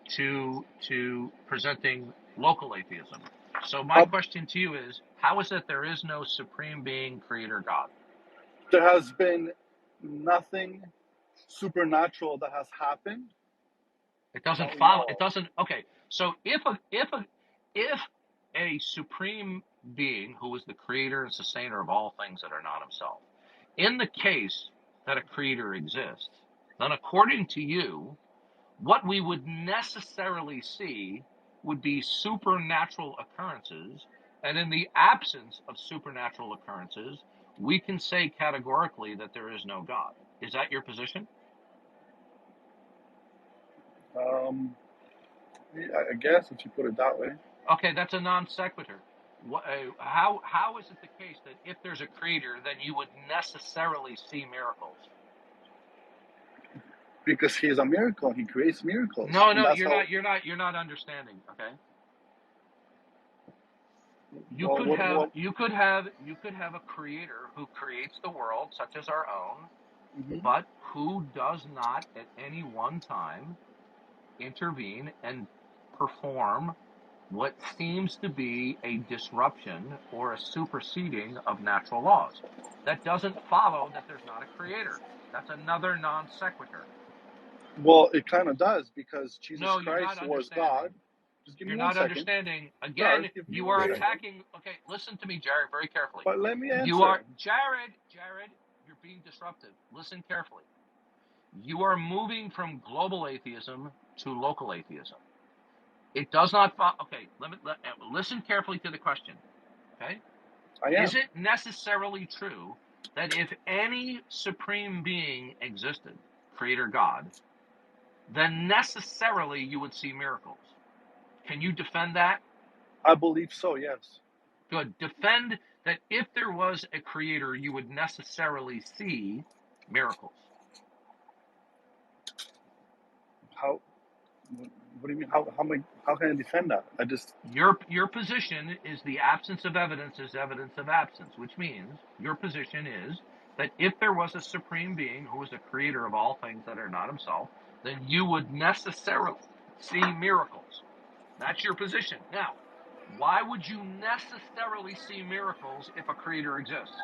to presenting local atheism. So my How, question to you is, how is it there is no supreme being, creator God? there has been nothing supernatural that has happened It doesn't that we follow. know It of. doesn't. Okay. So if a supreme being who is the creator and sustainer of all things that are not himself, in the case that a creator exists, then according to you, what we would necessarily see would be supernatural occurrences, and in the absence of supernatural occurrences, we can say categorically that there is no God. Is that your position? Yeah, I guess if you put it that way, Okay, that's a non sequitur. How is it the case that if there's a creator, then you would necessarily see miracles? because he is a miracle, he creates miracles, No, and no, that's how. you're not understanding. Okay, Well, what? you could have a creator who creates the world, such as our own, Mhm. but who does not at any one time intervene and perform what seems to be a disruption or a superseding of natural laws. That doesn't follow that there's not a creator. That's another non sequitur. Well, it kind of does because Jesus No, you're not Christ was understanding. God. Just give me You're one not second. understanding. Darth, Again, give me you one are second. attacking. Okay, listen to me, Jared, very carefully. But let me You are, answer. Jared, you're being disruptive. Listen carefully. You are moving from global atheism to local atheism. It does not follow. Okay, listen carefully to the question. Okay? I Is am. it necessarily true that if any supreme being existed, creator God, then necessarily you would see miracles? Can you defend that? I believe so, yes. Good. Defend that if there was a creator, you would necessarily see miracles. How? What do you mean? How can I defend that? I just. Your position is the absence of evidence is evidence of absence, which means your position is that if there was a supreme being who was a creator of all things that are not himself, then you would necessarily see miracles. That's your position. Now, why would you necessarily see miracles if a creator exists?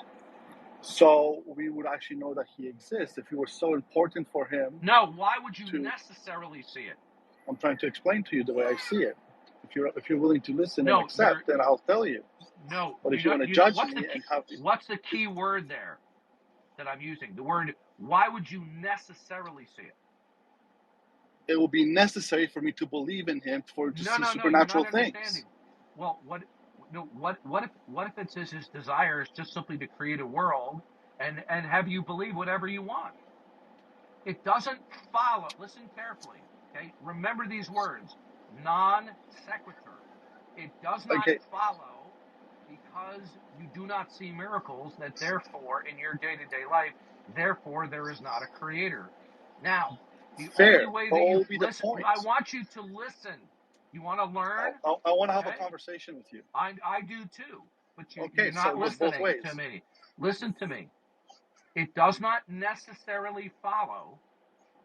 So we would actually know that he exists if it were so important for him No, why would you to. necessarily see it? I'm trying to explain to you the way I see it. If you're willing to listen and No, accept, then I'll tell you. no, But if you want to judge me and have, what's the key word there that I'm using? The word, why would you necessarily see it? it will be necessary for me to believe in him for to No, see no, no, you're supernatural not things. understanding. Well, what if it's his desire is just simply to create a world and have you believe whatever you want? It doesn't follow. Listen carefully, okay? Remember these words, non sequitur. It does not Okay, follow because you do not see miracles that therefore in your day-to-day life, therefore there is not a creator. Now, the only fair. way But that what you will be the listen, I point? want you to listen. You want to learn? I want to have a Okay? conversation with you. I do too, but Okay, you're so not it goes both listening to ways. me. Listen to me. It does not necessarily follow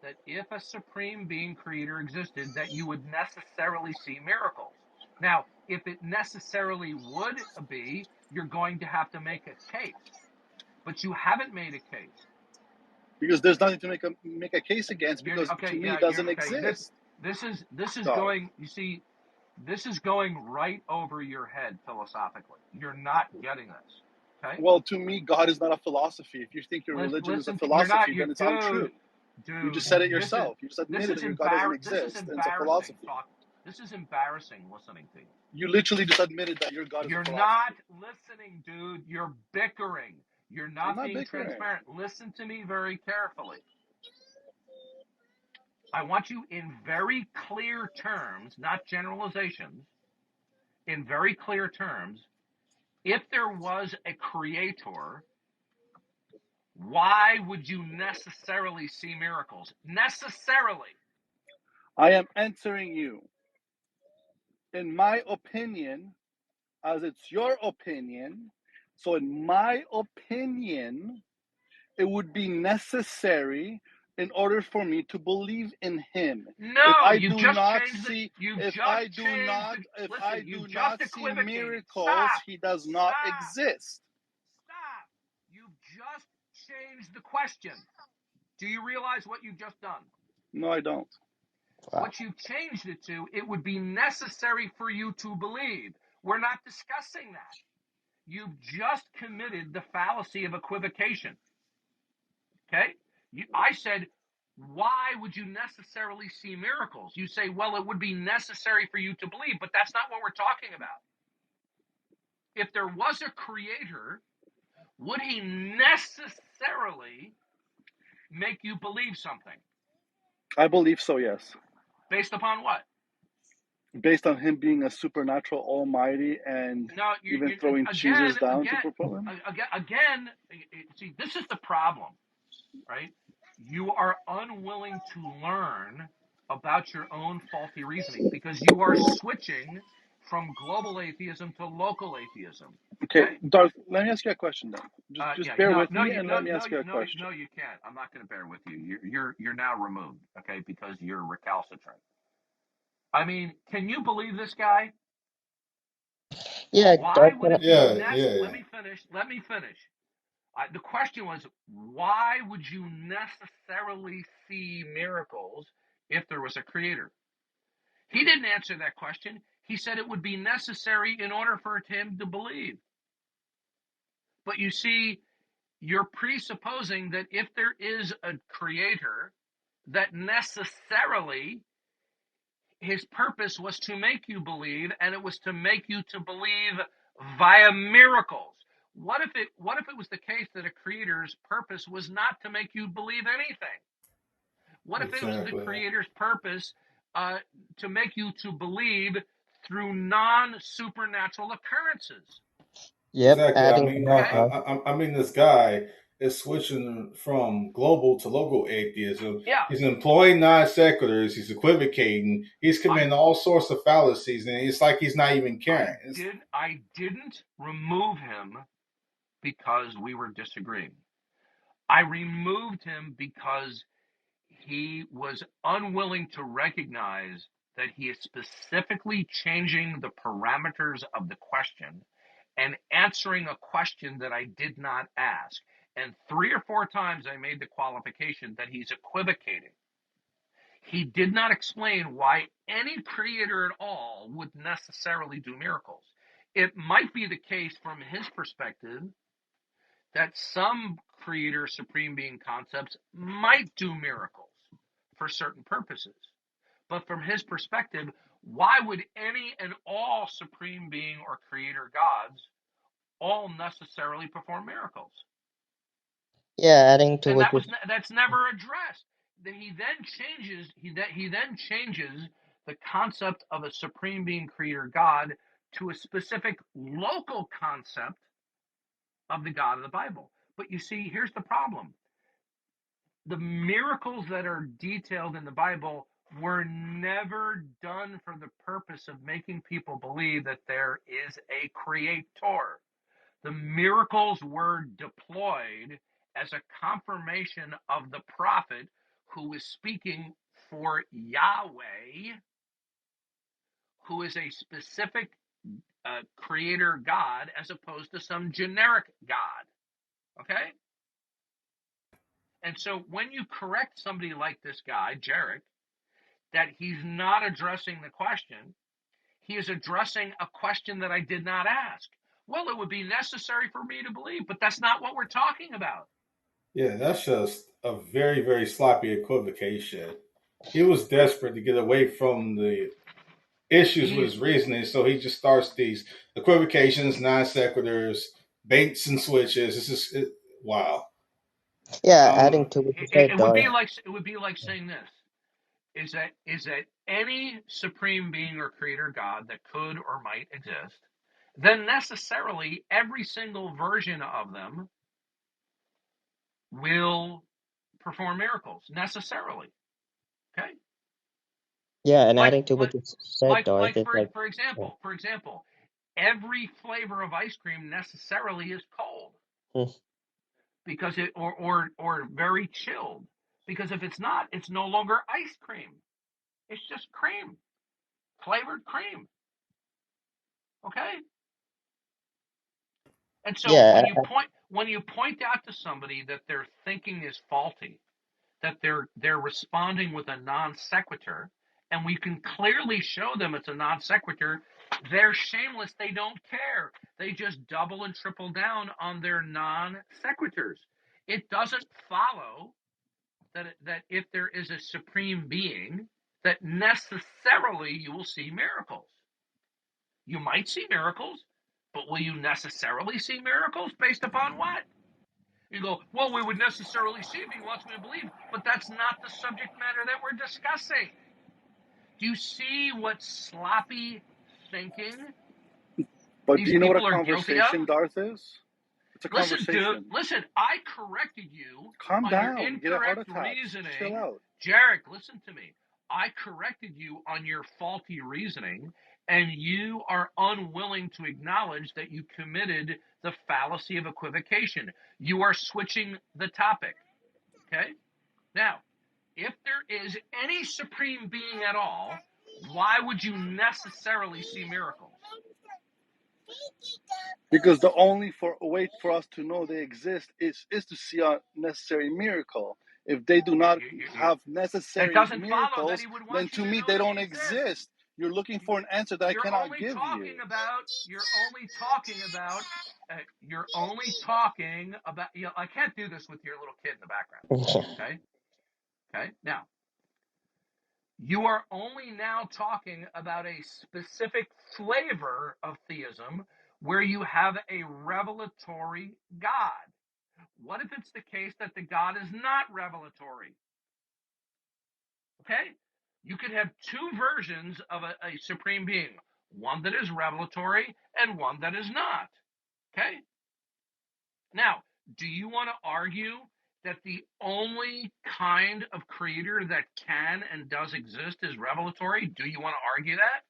that if a supreme being creator existed, that you would necessarily see miracles. Now, if it necessarily would be, you're going to have to make a case, but you haven't made a case. Because there's nothing to make a case against You're because to okay. me Yeah, it you're doesn't okay. exist. This is Darth. going. You see, this is going right over your head philosophically. You're not getting this. Okay. Well, to me, God is not a philosophy. If you think your religion is a Listen. You're not. philosophy, You then it's untrue. dude. You just Dude, said it this is yourself. You just admitted that your God doesn't this is exist and it's a embarrassing. philosophy. Talk. This is embarrassing listening to you. You literally just admitted that your God is a You're not philosophy. listening, dude. You're bickering. You're I'm not not being bickering. transparent. Listen to me very carefully. I want you in very clear terms, not generalizations, in very clear terms. If there was a creator, why would you necessarily see miracles? Necessarily. I am answering you. In my opinion, as it's your opinion, so in my opinion, it would be necessary in order for me to believe in him. If No, I you've do just not changed the. see You've if just I do changed not the. if I Listen, do you've just not see equivocated. miracles, Stop. he does not Stop. exist. Stop. You've just changed the question. Do you realize what you've just done? No, I don't. Wow. What you changed it to, it would be necessary for you to believe. We're not discussing that. You've just committed the fallacy of equivocation. Okay? I said, why would you necessarily see miracles? You say, well, it would be necessary for you to believe, but that's not what we're talking about. If there was a creator, would he necessarily make you believe something? I believe so, yes. Based upon what? Based on him being a supernatural almighty and No, even throwing cheeses down to propel him. again, see, this is the problem, right? You are unwilling to learn about your own faulty reasoning because you are switching from global atheism to local atheism. Okay, Okay? Darth, let me ask you a question then. Just Yeah, bear no, with me and let me ask you a question. no, you can't. I'm not going to bear with you. You're now removed, okay? Because you're recalcitrant. I mean, can you believe this guy? Yeah, Why Darth, would it be Yeah, yeah, Let yeah. me finish. Let me finish. The question was, why would you necessarily see miracles if there was a creator? He didn't answer that question. He said it would be necessary in order for him to believe. But you see, you're presupposing that if there is a creator, that necessarily his purpose was to make you believe, and it was to make you to believe via miracles. What if it was the case that a creator's purpose was not to make you believe anything? What if it was the Exactly. creator's purpose to make you to believe through non-supernatural occurrences? yep, Exactly. I adding to mean, that, Okay? Darth. I mean, this guy is switching from global to local atheism. Yeah, He's employing non sequiturs. He's equivocating. He's I committing all sorts of fallacies, and it's like he's not even caring. I didn't remove him because we were disagreeing. I removed him because he was unwilling to recognize that he is specifically changing the parameters of the question and answering a question that I did not ask. And 3 or 4 times I made the qualification that he's equivocating. He did not explain why any creator at all would necessarily do miracles. It might be the case from his perspective that some creator supreme being concepts might do miracles for certain purposes. But from his perspective, why would any and all supreme being or creator gods all necessarily perform miracles? Yeah, adding to And what you that's never addressed. Then he then changes the concept of a supreme being creator God to a specific local concept of the God of the Bible. But you see, here's the problem. The miracles that are detailed in the Bible were never done for the purpose of making people believe that there is a creator. The miracles were deployed as a confirmation of the prophet who is speaking for Yahweh, who is a specific creator God as opposed to some generic God. Okay? And so when you correct somebody like this guy, Jarek, that he's not addressing the question, he is addressing a question that I did not ask. Well, it would be necessary for me to believe, but that's not what we're talking about. Yeah, that's just a very, very sloppy equivocation. He was desperate to get away from the issues with He's his reasoning, so he just starts these equivocations, non sequiturs, baits and switches. It's just wow. yeah, Um, adding to what you said, Darth. it would be like saying this is that any supreme being or creator God that could or might exist, then necessarily every single version of them will perform miracles necessarily. Okay, Yeah, and like adding to what you said, Darth, it's like, yeah. for example, every flavor of ice cream necessarily is cold Hmm. because it or very chilled, because if it's not, it's no longer ice cream. It's just cream, flavored cream. Okay, and so Yeah, when you point out to somebody that their thinking is faulty, that they're responding with a non sequitur, and we can clearly show them it's a non sequitur, they're shameless. They don't care. They just double and triple down on their non sequiturs. It doesn't follow that if there is a supreme being, that necessarily you will see miracles. You might see miracles, but will you necessarily see miracles based upon what? You go, well, we would necessarily see if he wants me to believe, but that's not the subject matter that we're discussing. Do you see what sloppy thinking But do these you know what a people are guilty of? conversation, Darth, is? It's a Listen, dude, conversation. listen, I corrected you Calm on your down. You get a heart incorrect attack. Chill reasoning. out. Jarek, listen to me. I corrected you on your faulty reasoning, and you are unwilling to acknowledge that you committed the fallacy of equivocation. You are switching the topic. Okay? Now, if there is any supreme being at all, why would you necessarily see miracles? Because the only way for us to know they exist is to see a necessary miracle. If they do not have It necessary doesn't follow that miracles, he would then want you to to me know they that don't they exist. exist. You're looking for an answer that I You're cannot only give talking you. about. You're only talking about. You're only talking about. You know, I can't do this with your little kid in the background. Okay. Okay. Now, you are only now talking about a specific flavor of theism where you have a revelatory God. What if it's the case that the God is not revelatory? Okay? You could have two versions of a supreme being, one that is revelatory and one that is not. Okay? Now, do you want to argue that the only kind of creator that can and does exist is revelatory? Do you want to argue that?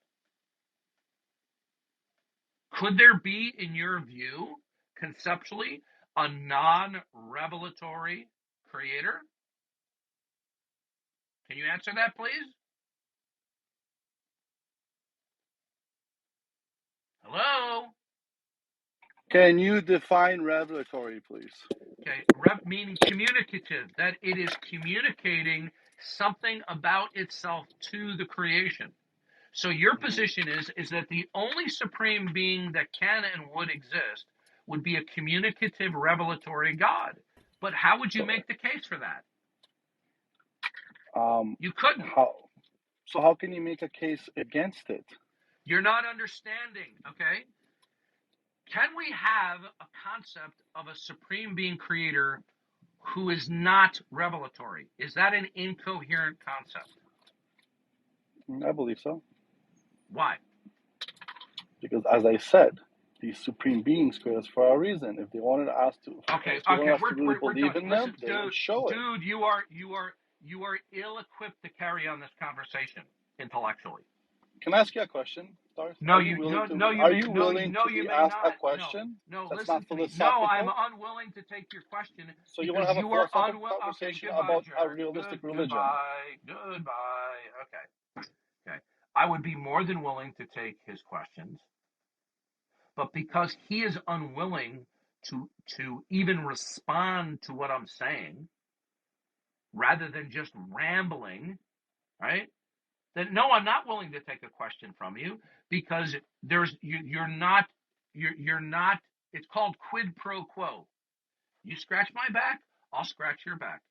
Could there be, in your view, conceptually, a non revelatory creator? Can you answer that, please? Hello? Can you define revelatory, please? Okay, meaning communicative, that it is communicating something about itself to the creation. So your position is that the only supreme being that can and would exist would be a communicative revelatory God. But how would you So, make the case for that? um, You couldn't. how? So how can you make a case against it? You're not understanding, okay? Can we have a concept of a supreme being creator who is not revelatory? Is that an incoherent concept? I believe so. Why? Because as I said, these supreme beings create us for a reason. If they wanted us to, Okay, if they okay, wanted us to really we're done. believe in Listen, them, they would show it. dude, you are ill-equipped to carry on this conversation intellectually. Can I ask you a question, Darth? No, you no no you Are may you no willing no to you be may asked a not. No, question no, that's listen not to me. No, I'm philosophical? unwilling to take your question So you want to because have a you are philosophical unwilling. Okay, conversation goodbye, about a Jared. realistic religion? Goodbye, goodbye. Okay, okay. I would be more than willing to take his questions, but because he is unwilling to even respond to what I'm saying, rather than just rambling, right? That no, I'm not willing to take a question from you because you're not you're not. It's called quid pro quo. You scratch my back, I'll scratch your back.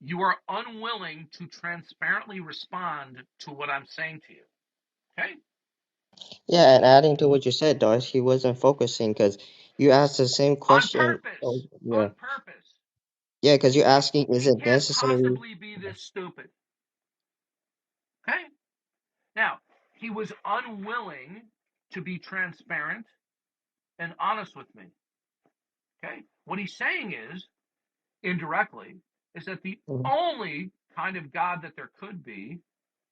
You are unwilling to transparently respond to what I'm saying to you. Okay? Yeah, and adding to what you said, Darth, he wasn't focusing because you asked the same On question. Oh, purpose. yeah, On purpose. yeah, because you're asking, is He it can't necessary? possibly be this stupid. Okay? Now, he was unwilling to be transparent and honest with me. Okay? What he's saying is, indirectly, is that the Mhm. only kind of God that there could be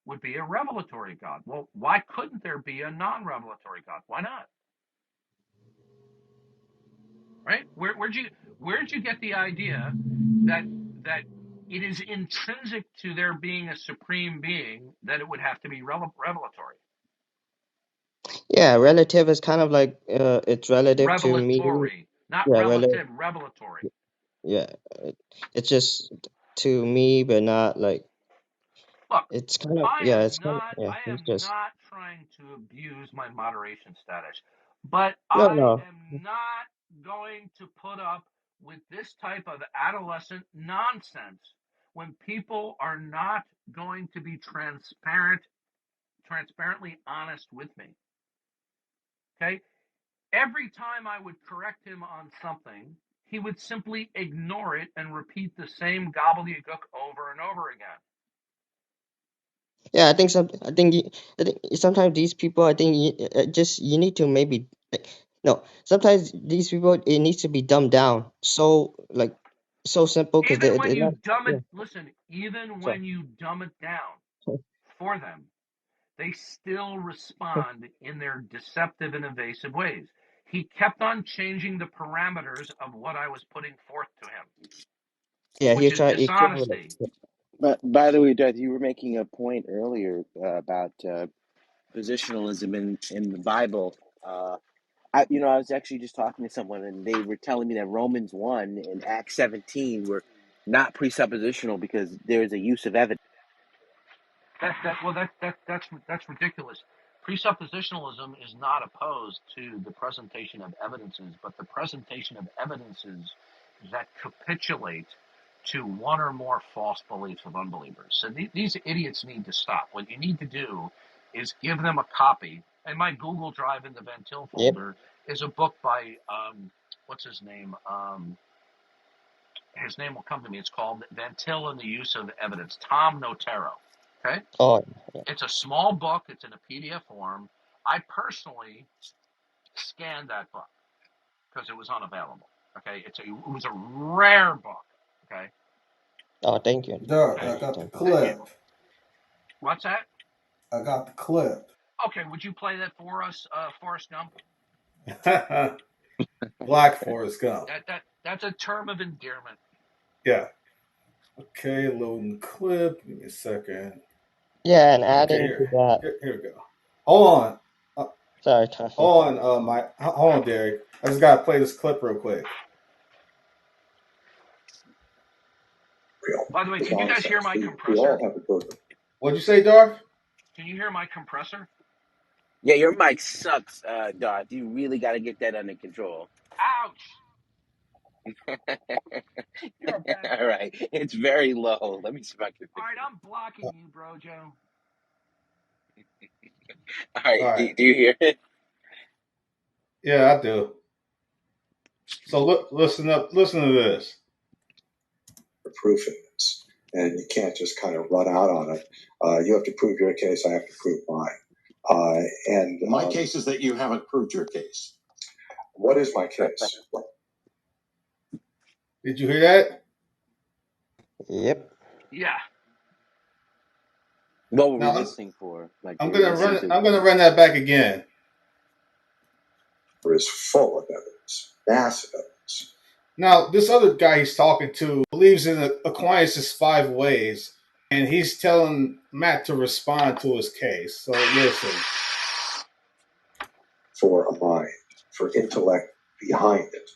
would be a revelatory God. Well, why couldn't there be a non-revelatory God? Why not? Right? Where'd you get the idea that that it is intrinsic to there being a supreme being that it would have to be revelatory? Yeah, relative is kind of like it's relative to me. Revelatory, not Yeah, relative, revelatory. yeah, it's just to me, but not like Look, It's kind of, yeah, it's kind of, yeah, I it's am just, not trying to abuse my moderation status, but no, I no. am not going to put up with this type of adolescent nonsense when people are not going to be transparently honest with me. Okay? Every time I would correct him on something, he would simply ignore it and repeat the same gobbledygook over and over again. Yeah, I think sometimes these people, I think you need to maybe, like, no, sometimes these people, it needs to be dumbed down. So, like, so simple because Even when they're you not, dumb it, yeah, listen, even so, when you dumb it down so, for them, they still respond in their deceptive and evasive ways. He kept on changing the parameters of what I was putting forth to him, yeah, which he is try, equivalent. dishonesty. But by the way, Darth, you were making a point earlier about positionalism in the Bible. I was actually just talking to someone, and they were telling me that Romans 1 and Acts 17 were not presuppositional because there is a use of evidence. That's ridiculous. Presuppositionalism is not opposed to the presentation of evidences, but the presentation of evidences that capitulate to one or more false beliefs of unbelievers. So these idiots need to stop. What you need to do is give them a copy. And my Google Drive in the Van Til Yep. folder is a book by what's his name? His name will come to me. It's called Van Til and the Use of Evidence. Tom Notaro. Okay. Oh, yeah. It's a small book. It's in a PDF form. I personally scanned that book because it was unavailable. Okay, it was a rare book. Okay, Oh, thank you. Dirk, I Thank you. got the Thank you. clip. what's that? I got the clip. Okay, would you play that for us, Forrest Gump? Black Forest Gump. That's a term of endearment. Yeah. Okay, loading clip. Give me a second. Yeah, and Okay, adding to here. that, Here we go. Hold on. sorry, Tasha. Hold on, hold on, Derek. I just gotta play this clip real quick. By the way, can you guys hear my We compressor? all have a burden. What'd you say, Darth? Can you hear my compressor? Yeah, your mic sucks, Darth. You really got to get that under control. Ouch! You're a bad All guy. right, it's very low. Let me see if I can All fix right, it. I'm blocking you, Brojo. All All right, right. do you hear it? Yeah, I do. So listen up. Listen to this. Proof in this, and you can't just kind of run out on it. You have to prove your case. I have to prove mine. And my case is that you haven't proved your case. What is my case? Did you hear that? Yep. Yeah. What were we Now listening for? Like I'm we were gonna listening run. to. I'm gonna run that back again. Is full of evidence, massive evidence. Now this other guy he's talking to believes in Aquinas' 5 ways, and he's telling Matt to respond to his case. So listen. For a mind, for intellect behind it,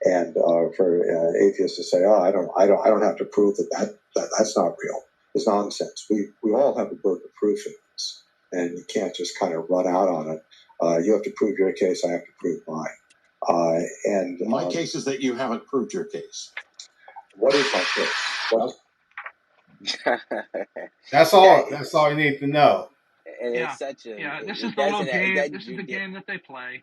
and for atheists to say, "Oh, I don't have to prove that's not real." It's nonsense. We all have a burden of proof in this, and you can't just kind of run out on it. You have to prove your case. I have to prove mine. And my case is that you haven't proved your case. What is my case? What? That's that all. That's all you need to know. and Yeah. it's such a Yeah. This is it the little doesn't it game. This doesn't is the game that they play.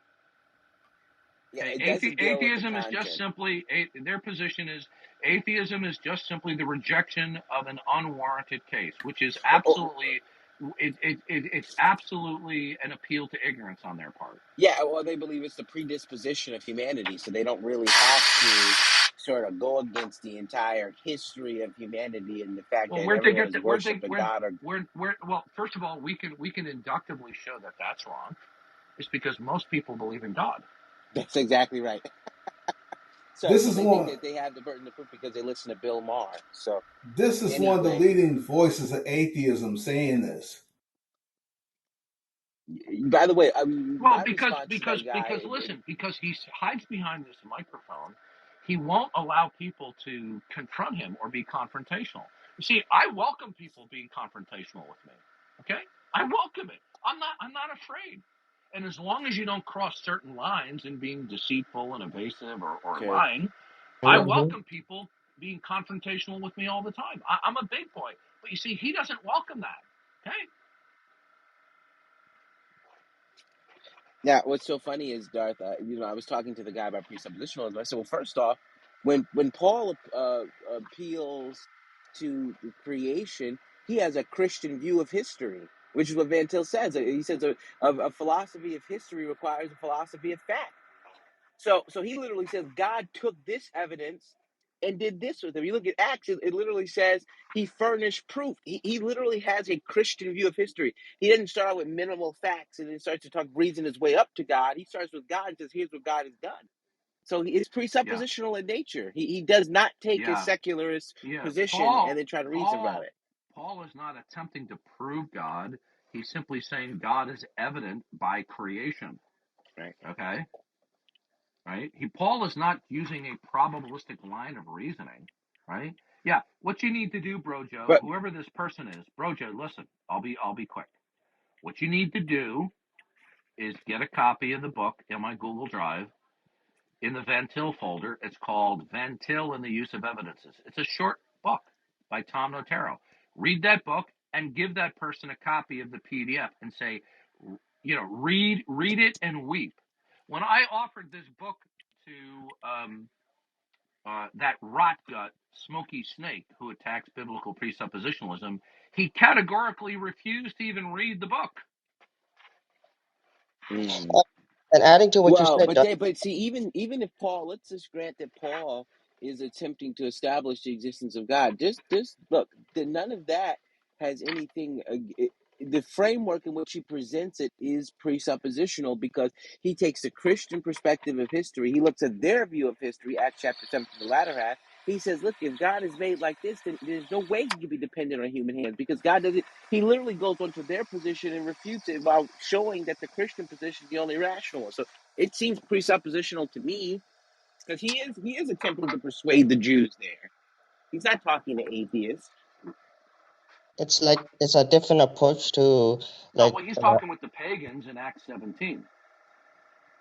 yeah Okay, it doesn't deal with the atheism is just content. simply their position is atheism is just simply the rejection of an unwarranted case, which is absolutely it's absolutely an appeal to ignorance on their part. Yeah, well, they believe it's the predisposition of humanity, so they don't really have to sort of go against the entire history of humanity and the fact Well, that where'd they get everyone's that? Where'd they worshiping God. Or where? Well, first of all, we can inductively show that that's wrong. It's because most people believe in God. that's exactly right. So, This so is they think one. that they have the burden of proof because they listen to Bill Maher. So, This is one of the anyway, leading voices of atheism saying this. by the way, Well, my response to that guy, listen, because he hides behind this microphone, he won't allow people to confront him or be confrontational. See, I welcome people being confrontational with me. Okay, I welcome it. I'm not afraid. And as long as you don't cross certain lines and being deceitful and evasive or Okay. lying, I Mm-hmm. welcome people being confrontational with me all the time. I'm a big boy, but you see, he doesn't welcome that. Okay. Now, what's so funny is, Darth, I was talking to the guy about presuppositionalism. I said, well, first off, when Paul appeals to the creation, he has a Christian view of history, which is what Van Til says. He says a philosophy of history requires a philosophy of fact. So he literally says God took this evidence and did this with it. You look at Acts, it literally says he furnished proof. He literally has a Christian view of history. He didn't start out with minimal facts and then starts to reason his way up to God. He starts with God and says, here's what God has done. So it's Yeah. presuppositional in nature. He does not take a Yeah. secularist Yeah. position and then try to reason about it. Paul is not attempting to prove God. He's simply saying God is evident by creation. Right. Okay. Right? Paul is not using a probabilistic line of reasoning, right? Yeah, what you need to do, Brojo, But whoever this person is, Brojo, listen, I'll be quick. What you need to do is get a copy of the book in my Google Drive in the Van Til folder. It's called Van Til and the Use of Evidences. It's a short book by Tom Notaro. Read that book and give that person a copy of the PDF and say, read it and weep. When I offered this book to that rot gut, Smoky Snake, who attacks biblical presuppositionalism, he categorically refused to even read the book. mhm. And adding to what you Well, said, but see, even if Paul, let's just grant that Paul is attempting to establish the existence of God. Just look, none of that has anything. The framework in which he presents it is presuppositional because he takes the Christian perspective of history. He looks at their view of history, Acts chapter 7 to the latter half. He says, look, if God is made like this, then there's no way he can be dependent on human hands because God doesn't. He literally goes onto their position and refutes it while showing that the Christian position is the only rational one. So it seems presuppositional to me because he is attempting to persuade the Jews there. He's not talking to atheists. it's like it's a different approach to No, like well, he's talking with the pagans in Acts 17.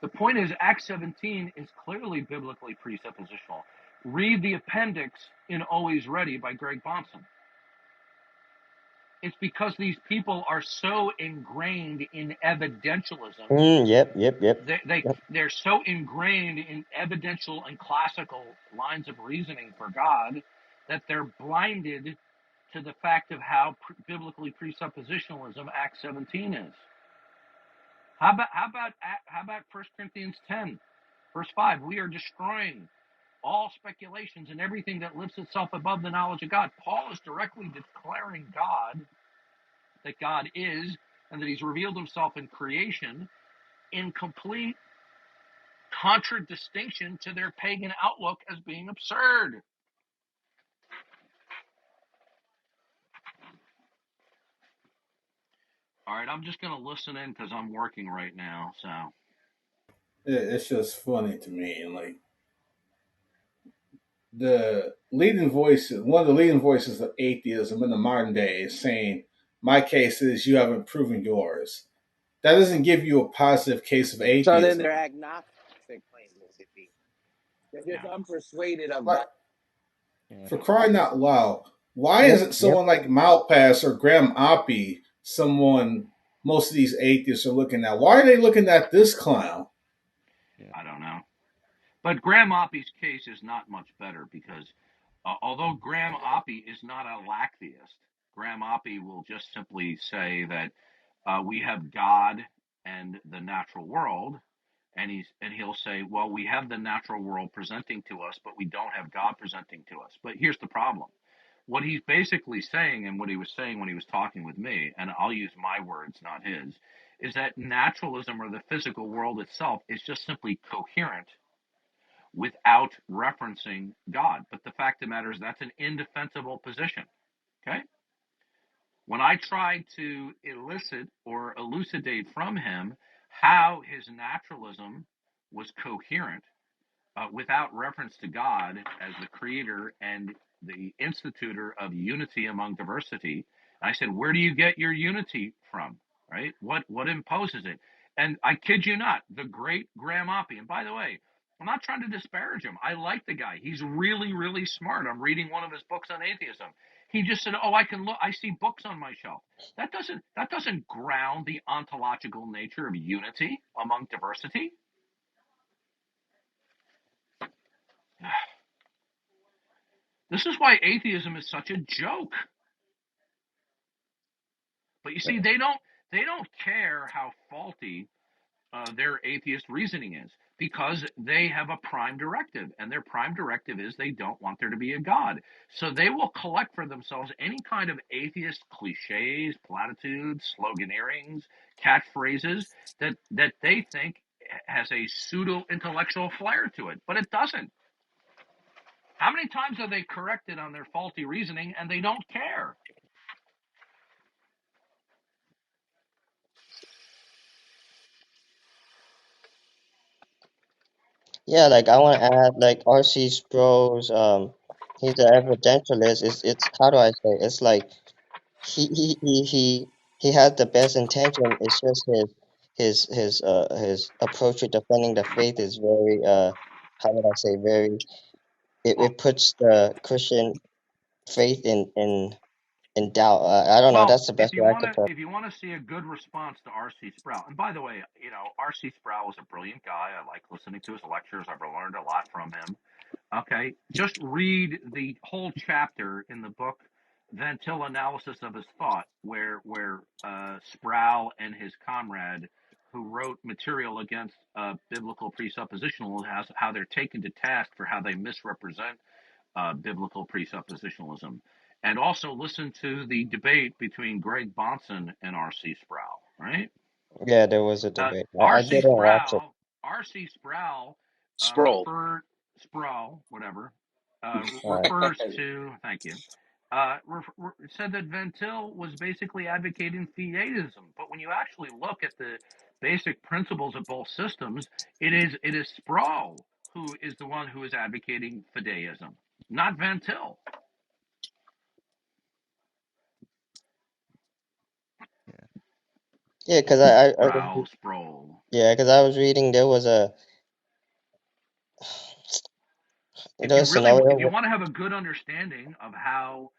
The point is, Acts 17 is clearly biblically presuppositional. Read the appendix in Always Ready by Greg Thompson. It's because these people are so ingrained in evidentialism. yep. They're so ingrained in evidential and classical lines of reasoning for God that they're blinded to the fact of how biblically presuppositionalism Acts 17 is. How about 1 Corinthians 10, verse 5? We are destroying all speculations and everything that lifts itself above the knowledge of God. Paul is directly declaring that God is, and that he's revealed himself in creation in complete contradistinction to their pagan outlook as being absurd. All right, I'm just going to listen in because I'm working right now. So, It's just funny to me. Like the leading voices, one of the leading voices of atheism in the modern day is saying, my case is you haven't proven yours. That doesn't give you a positive case of So then they're atheism. agnostics. They claim this to be. They're just yeah. unpersuaded of Like, God. Yeah. for crying out loud, why Yep, isn't yep. someone like Malpass or Graham Oppie someone most of these atheists are looking at? Why are they looking at this clown? Yeah. I don't know. But Graham Oppie's case is not much better because although Graham Oppie is not a lacktheist, Graham Oppie will just simply say that we have God and the natural world, and he'll say, well, we have the natural world presenting to us, but we don't have God presenting to us. But here's the problem. What he's basically saying, and what he was saying when he was talking with me, and I'll use my words, not his, is that naturalism or the physical world itself is just simply coherent without referencing God. But the fact of the matter is that's an indefensible position. Okay? When I tried to elicit or elucidate from him how his naturalism was coherent without reference to God as the creator and the institutor of unity among diversity. I said, where do you get your unity from? Right? What imposes it? And I kid you not, the great Graham Oppy. And by the way, I'm not trying to disparage him. I like the guy. He's really, really smart. I'm reading one of his books on atheism. He just said, "Oh, I can look. I see books on my shelf." That doesn't ground the ontological nature of unity among diversity. This is why atheism is such a joke. But you see, they don't care how faulty their atheist reasoning is, because they have a prime directive, and their prime directive is they don't want there to be a God. So they will collect for themselves any kind of atheist cliches, platitudes, sloganeerings, catchphrases that they think has a pseudo intellectual flair to it, but it doesn't. How many times are they corrected on their faulty reasoning and they don't care? Yeah, like I want to add, like R.C. Sproul's, he's an evidentialist. It's how do I say? It's like he has the best intention. It's just his approach to defending the faith is very how would I say, very, Well, it puts the Christian faith in doubt. I don't know. Well, That's the if best you way I want could to, put. if you want to see a good response to R.C. Sproul, and by the way, R.C. Sproul is a brilliant guy. I like listening to his lectures. I've learned a lot from him. Okay, just read the whole chapter in the book Van Til Analysis of His Thought, where Sproul and his comrade, who wrote material against biblical presuppositionalism, how they're taken to task for how they misrepresent biblical presuppositionalism. And also listen to the debate between Greg Bonson and R.C. Sproul, right? Yeah, there was a Uh, debate. I R.C. didn't watch it. Sproul, R.C. Sproul Sproul. referred, Sproul, whatever, All right. refers to, thank you, said that Van Til was basically advocating theism. But when you actually look at the basic principles of both systems, it is Sproul who is the one who is advocating fideism, not Van Til. Yeah, because I was, Sproul. yeah, because I was reading, there was a If you scenario. want to have a good understanding of how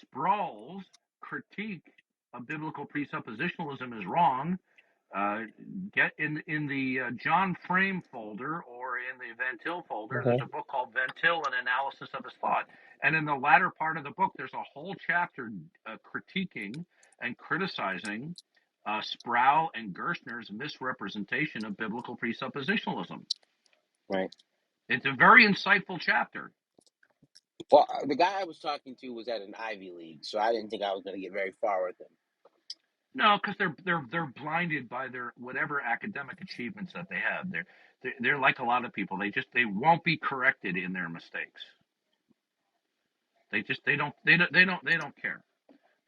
Sproul's critique of biblical presuppositionalism is wrong, uh, get in the John Frame folder or in the Van Til folder. There's a book called Van Til: An Analysis of His Thought, and in the latter part of the book, there's a whole chapter critiquing and criticizing Sproul and Gerstner's misrepresentation of biblical presuppositionalism. Right. It's a very insightful chapter. Well, the guy I was talking to was at an Ivy League, so I didn't think I was going to get very far with him. No, because they're blinded by their whatever academic achievements that they have. They're like a lot of people. They won't be corrected in their mistakes. They don't care.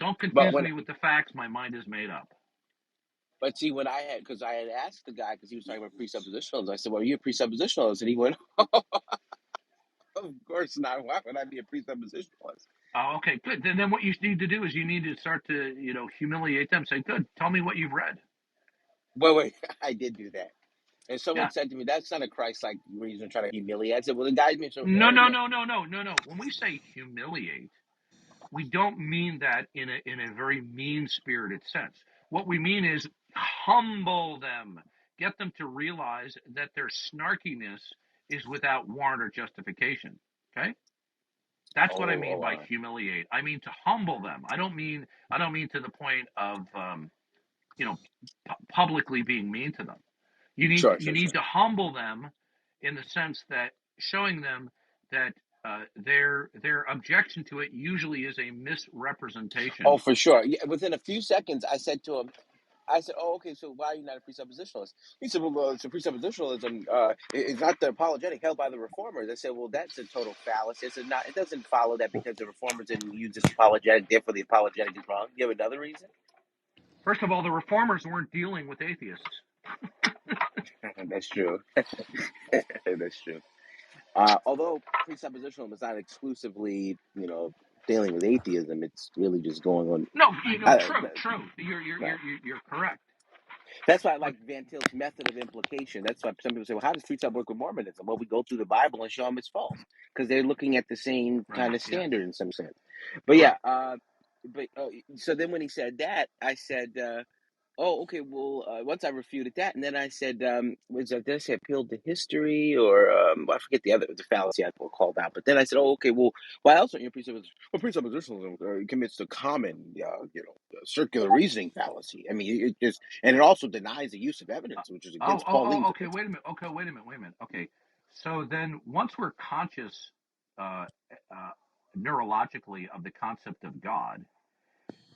Don't But confuse when, me with the facts. My mind is made up. but see, when because I had asked the guy because he was talking about presuppositionalism, I said, "Well, are you a presuppositionalist?" And he went, "Of course not. Why would I be a presuppositionalist?" Oh, okay, good. Then what you need to do is you need to start to humiliate them. Say, good. Tell me what you've read. Wait, I did do that. And Yeah. someone said to me, "That's not a Christ-like reason trying to humiliate." I said, "Well, the guy's being so No, no, arrogant." no, no, no, no, no. When we say humiliate, we don't mean that in a very mean-spirited sense. What we mean is humble them, get them to realize that their snarkiness is without warrant or justification. Okay, that's what I mean by humiliate. I mean to humble them. I don't mean to the point of you know publicly being mean to them. Sure, You sure, need sure. to humble them in the sense that showing them that their objection to it usually is a Oh, misrepresentation. for sure. Yeah, within a few seconds, I said to him, I said, "Oh, okay. So why are you not a presuppositionalist?" He said, "Well, so presuppositionalism is not the apologetic held by the reformers." I said, "Well, that's a total fallacy." I said, "Not. It doesn't follow that because the reformers didn't use this apologetic, therefore the apologetic is wrong." You have another reason? First of all, the reformers weren't dealing with atheists. That's true. That's true. Although presuppositional is not exclusively, dealing with atheism, it's really just going on. No, Uh, true, true. right. You're correct. That's why I But like Van Til's method of implication. That's why some people say, well, how does presub work with Mormonism? Well, we go through the Bible and show them it's false because they're looking at the same right, kind of yes, standard in some sense. But yeah, right. so then when he said that, I said, oh, okay. Well, once I refuted that, and then I said, was that, did I say appealed to history or I forget the fallacy I called out. But then I said, oh, okay. Well, why else aren't you presuppositional? Well, presuppositionalism commits to common, circular reasoning fallacy. I mean, it just, and it also denies the use of Uh, evidence, which is against Pauline's okay. principle. Wait a minute. Okay, wait a minute. Wait a minute. Okay. So then, once we're conscious, uh, uh, neurologically of the concept of God,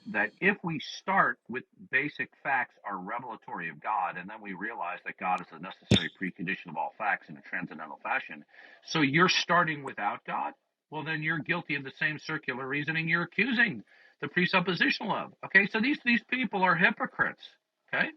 that if we start with basic facts are revelatory of God, and then we realize that God is the necessary precondition of all facts in a transcendental fashion, so you're starting without God, well, then you're guilty of the same circular reasoning you're accusing the presuppositional of. Okay, so these people are hypocrites. Okay,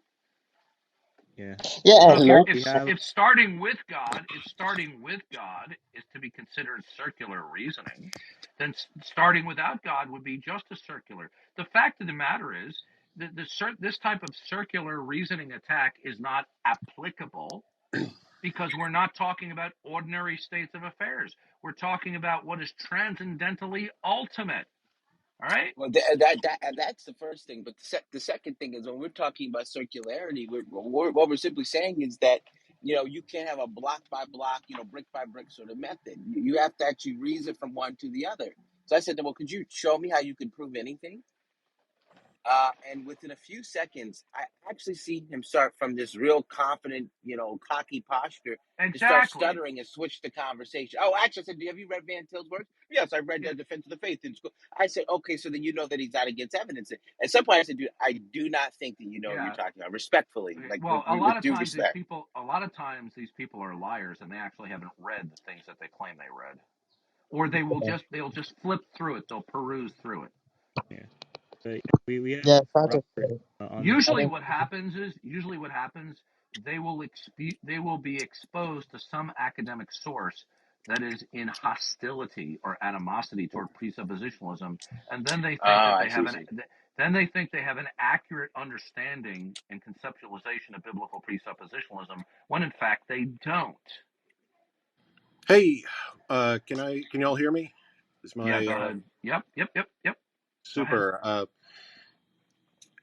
Yeah. Yeah, so So and if you're look, we have if starting with God, if starting with God is to be considered circular reasoning, then starting without God would be just as circular. The fact of the matter is that this type of circular reasoning attack is not applicable because we're not talking about ordinary states of affairs. We're talking about what is transcendentally ultimate. All right? Well, that's the first thing. But the second thing is when we're talking about circularity, what we're simply saying is that you can't have a block by block, brick by brick sort of method. You have to actually reason from one to the other. So I said, well, could you show me how you can prove anything? And within a few seconds, I actually see him start from this real confident, cocky posture to start Exactly. stuttering and switch the conversation. Oh, actually, I said, have you read Van Til's works? Yes, I read Yeah. Defense of the Faith in school. I said, okay, so then you know that he's not against evidence. At some point, I said, dude, I do not think that you know what you're Yeah. talking about. Respectfully, Okay. like Well, with due respect. a lot of times these people are liars and they actually haven't read the things that they claim they read. Or they'll just flip through it. They'll peruse through it. yeah. But we have yeah, Robert practically. on the I Usually don't. what happens is they will be exposed to some academic source that is in hostility or animosity toward presuppositionalism, and then they think that I see. they have an accurate understanding and conceptualization of biblical presuppositionalism when in fact they don't. Hey, can y'all hear me? Is Yeah, my go ahead. Yep. Go ahead. super?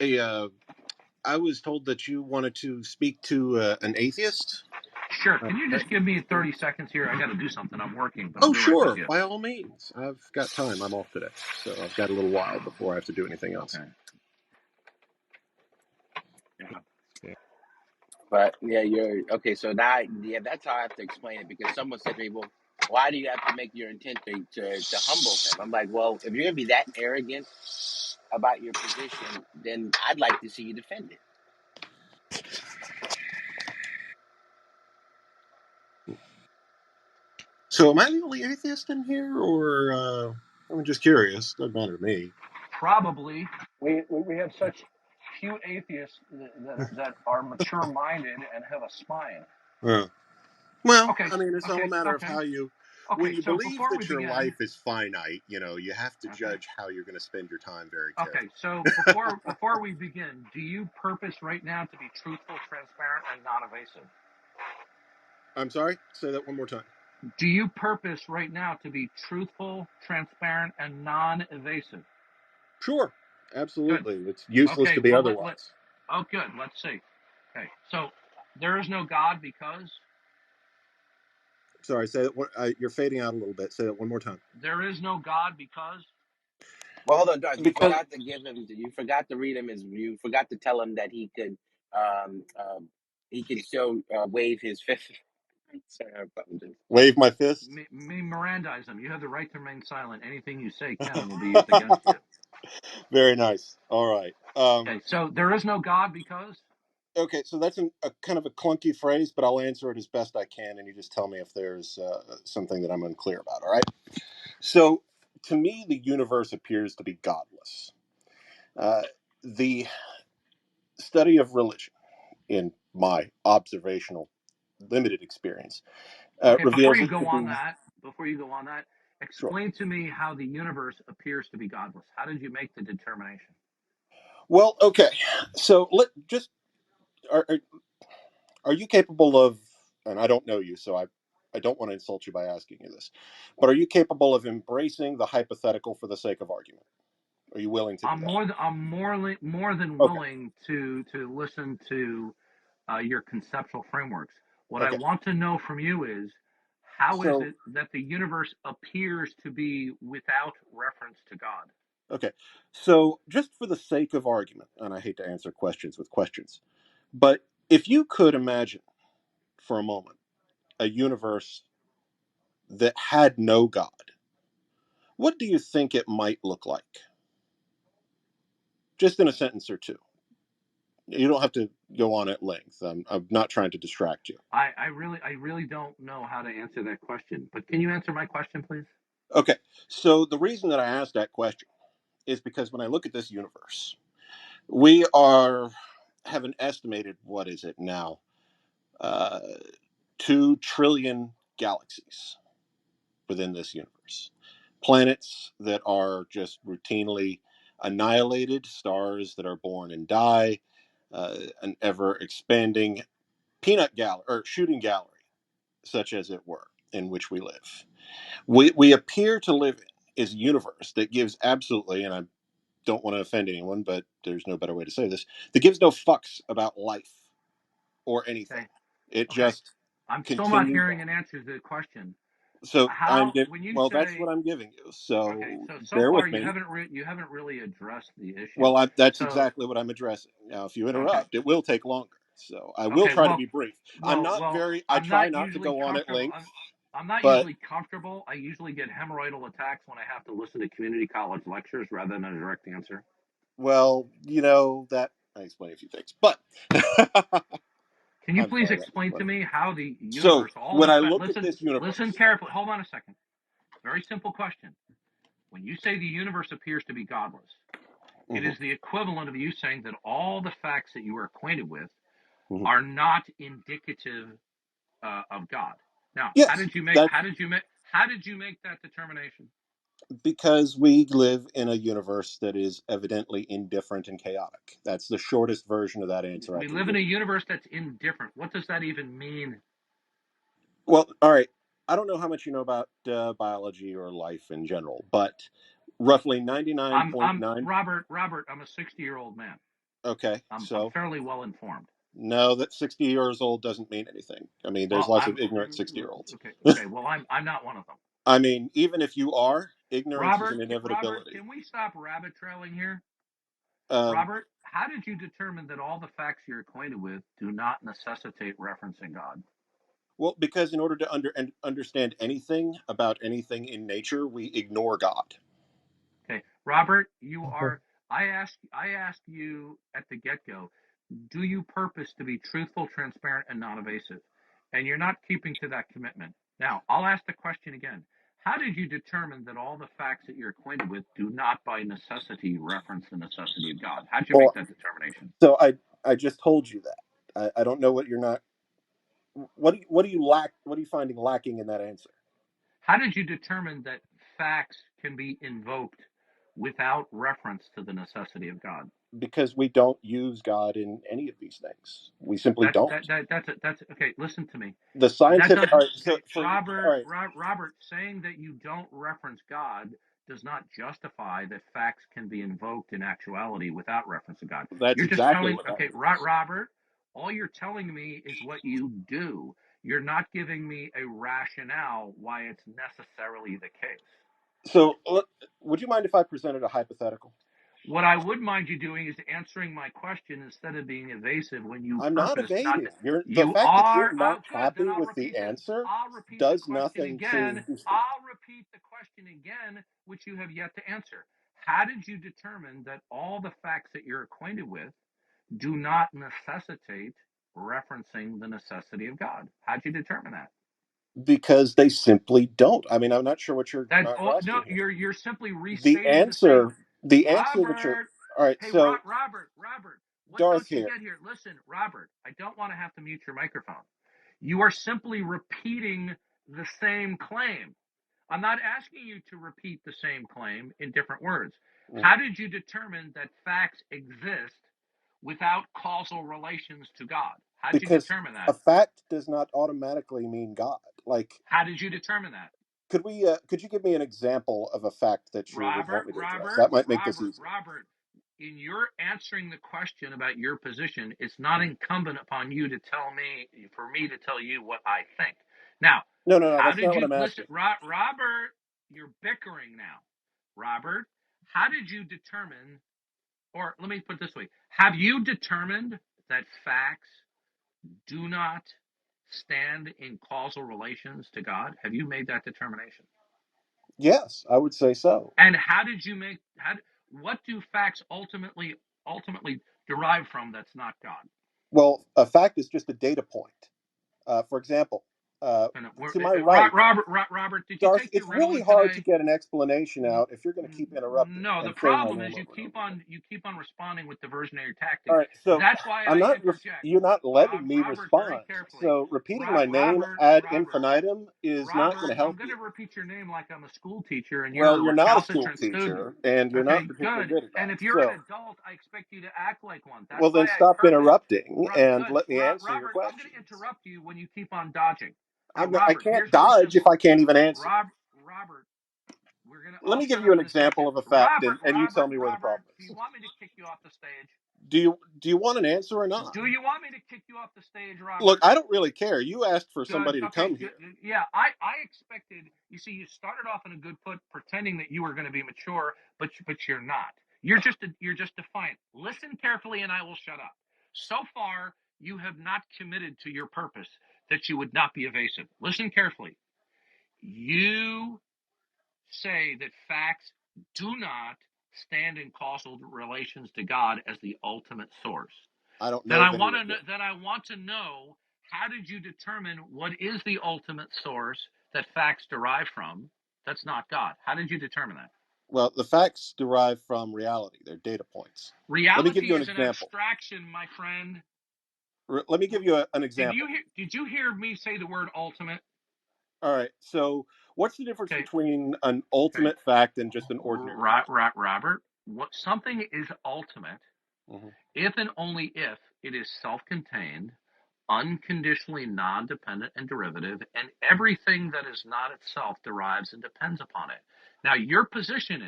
Hey, I was told that you wanted to speak to an atheist. Sure. Uh, Can you uh, just give me 30 seconds here? I got to do something. I'm working, but I'll oh, be right with sure, you. by all means. I've got time. I'm off today, so I've got a little while before I have to do anything else. Okay. Yeah. yeah. But yeah, you're okay. So now, yeah, that's how I have to explain it because someone said to me, "Well, why do you have to make your intent to humble him?" I'm like, "Well, if you're gonna be that arrogant about your position, then I'd like to see you defend it." So, am I the only atheist in here, or I'm just curious? Doesn't matter to me. Probably. We have such few atheists that are mature minded and have a spine. Uh, well, Okay. I mean, it's all a matter of Okay. how you. When Okay. you So believe before we that your begin, life is finite, you have to okay. judge how you're going to spend your time very Okay. carefully. So before we begin, do you purpose right now to be truthful, transparent, and non-evasive? I'm sorry. Say that one more time. Do you purpose right now to be truthful, transparent, and non-evasive? Sure, Good. absolutely. It's useless Okay. to be Well, otherwise. oh, good. Let's see. Okay. So there is no God because Sorry, say that. You're fading out a little bit. Say that one more time. there is no God because. Well, hold on, Darth. You Because forgot to give him. You forgot to read him his. You forgot to tell him that um, um, he could still wave his fist. Sorry, I apologize. wave my fist. Me Mirandize them. You have the right to remain silent. Anything you say can and will be used against you. Very nice. All right. Okay, so there is no God because. Okay, so that's a kind of a clunky phrase, but I'll answer it as best I can, and you just tell me if there's something that I'm unclear about. All right. So, to me, the universe appears to be godless. Uh, the study of religion, in my observational limited experience, Okay, reveals it to be before you go on that, sure. explain to me how the universe appears to be godless. How did you make the determination? Well, okay, so let just are you capable of, and I don't know you, so I don't want to insult you by asking you this, but are you capable of embracing the hypothetical for the sake of argument? Are you willing to do that? More than Okay, willing to listen to your conceptual frameworks. What I okay. want to know from you is how is So, it that the universe appears to be without reference to God? okay. So, just for the sake of argument, and I hate to answer questions with questions, but if you could imagine for a moment a universe that had no God, what do you think it might look like? Just in a sentence or two. You don't have to go on at length. I'm not trying to distract you. I really don't know how to answer that question. But can you answer my question, please? Okay. So, the reason that I asked that question is because when I look at this universe, we have an estimated, what is it now? Uh, 2 trillion galaxies within this universe. Planets that are just routinely annihilated, stars that are born and die, an ever expanding peanut gallery or shooting gallery, such as it were, in which we live. We appear to live in is a universe that gives absolutely, and I don't want to offend anyone, but there's no better way to say this, that gives no fucks about life or anything. Okay. It Okay. just I'm still not continues hearing on. an answer to the question. So I'm How giving, when you well, that's what say I'm giving you. okay, So so bear far with me. you haven't really addressed the issue. Well, that's So exactly what I'm addressing. Now, if you okay. interrupt, it will take longer. So I will Okay, try to be brief. I I'm try not not to usually go on at comfortable. length, I'm not but, usually comfortable. I usually get hemorrhoidal attacks when I have to listen to community college lectures rather than a direct answer. well, that I explain a few things, but Can you I'm please sorry, that was explain to funny. me how the So universe, all when the I look at listen, this listen universe, carefully. Hold on a second. Very simple question. When you say the universe appears to be godless, it mhm, is the equivalent of you saying that all the facts that you are acquainted with mhm. are not indicative of God. Now, Yes, that's how did you make that determination? because we live in a universe that is evidently indifferent and chaotic. That's the shortest version of that answer I We can live in give a you. universe that's indifferent. What does that even mean? Well, all right. I don't know how much you know about biology or life in general, but roughly I'm 99.9. Robert. I'm a 60-year-old man. Okay, I'm so fairly well informed. no, that 60 years old doesn't mean anything. I mean, there's Well, lots I'm of ignorant 60-year-olds. okay. Well, I'm not one of them. I mean, even if you are, ignorance is an Robert, inevitability. can we stop rabbit trailing here? Um, Robert, how did you determine that all the facts you're acquainted with do not necessitate referencing God? well, because in order to understand anything about anything in nature, we ignore God. Okay, Robert, you are. I asked you at the get go. Do you purpose to be truthful, transparent, and non-evasive? And you're not keeping to that commitment. Now, I'll ask the question again. How did you determine that all the facts that you're acquainted with do not by necessity reference the necessity of God? How did you make Well, that determination? so I just told you that. I don't know what you're not. What do you lack? What are you finding lacking in that answer? How did you determine that facts can be invoked without reference to the necessity of God? Because we don't use God in any of these things. We simply don't. That's okay. Listen to me. The That scientific. All doesn't right. okay, All Robert. right. Robert, saying that you don't reference God does not justify that facts can be invoked in actuality without reference to God. That's You're just exactly telling what that okay, means. Robert. All you're telling me is what you do. You're not giving me a rationale why it's necessarily the case. So, would you mind if I presented a hypothetical? What I would mind you doing is answering my question instead of being evasive when you I'm not purpose not to. evading. The You fact that you're are. Oh, not good. Then happy with the answer I'll repeat the does question nothing to. again. I'll repeat the question again, which you have yet to answer. How did you determine that all the facts that you're acquainted with do not necessitate referencing the necessity of God? How'd you determine that? Because they simply don't. I mean, I'm not sure what you're That not oh no, grasping here. you're simply The restating the same. answer, the answer that you're. Robert, All right. hey So, Robert, what Darth don't you here. get here? Listen, Robert, I don't want to have to mute your microphone. You are simply repeating the same claim. I'm not asking you to repeat the same claim in different words. Mm. How did you determine that facts exist without causal relations to God? How did you Because determine a that? fact does not automatically mean God. Like, How did you determine that? could you give me an example of a fact that you would Robert, want me to address? Robert, That might make this Robert, easier. Robert, in your answering the question about your position, it's not incumbent upon you to tell me, for me to tell you what I think. Now, No, no, no. how That's did not what you I'm listen, asking. Robert? You're bickering now. Robert, how did you determine, or let me put it this way, have you determined that facts do not stand in causal relations to God? Have you made that determination? Yes, I would say so. And how did you make, what do facts ultimately derive from that's not God? Well, a fact is just a data point. For example, And to my right, Robert, did you Darth, take your it's really Ritalin hard to today? get an explanation out if you're going to keep interrupting No, the and saying my problem name is over and over again. you keep on responding with diversionary All tactics. right, so That's why I interject. you're not letting me Robert, very respond. carefully. So repeating my name ad infinitum is not going Robert, to I'm help going you. to repeat your name like I'm a school teacher and you're Well, a you're not a school recalcitrant student. teacher, and you're not Okay, particularly good. good at And that. if you're an So, adult, I expect you to act like one. That's well, why then I stop purpose. interrupting and Good. let me answer your Robert, I'm going to questions. interrupt you when you keep on dodging. Now, I Robert, can't here's really dodge if simple. I can't even answer. Robert, Let I'll me give shut you up an in a example second. of a fact, and you tell me where the Robert, problem do you is. want me to kick you off the stage? Do you want an answer or not? Do you want me to kick you off the stage, Look, Robert? I don't really care. You asked for Good. somebody to Okay. come Good. here. Yeah. I expected. You see, you started off in a good foot, pretending that you were going to be mature, but you're not. You're just defiant. Listen carefully, and I will shut up. So far, you have not committed to your purpose that you would not be evasive. Listen carefully. You say that facts do not stand in causal relations to God as the ultimate source. I don't Then know I of any want of to them. then I want to know, how did you determine what is the ultimate source that facts derive from? That's not God. How did you determine that? Well, the facts derive from reality. They're data points. Let me give Reality you an is an example. abstraction, my friend. Let me give you an example. Did you hear me say the word ultimate? All right. So, what's the difference Okay. between an Okay. ultimate fact and just an ordinary fact? Robert, what something is ultimate Hmm. if and only if it is self-contained, unconditionally non-dependent and derivative, and everything that is not itself derives and depends upon it. Now, your position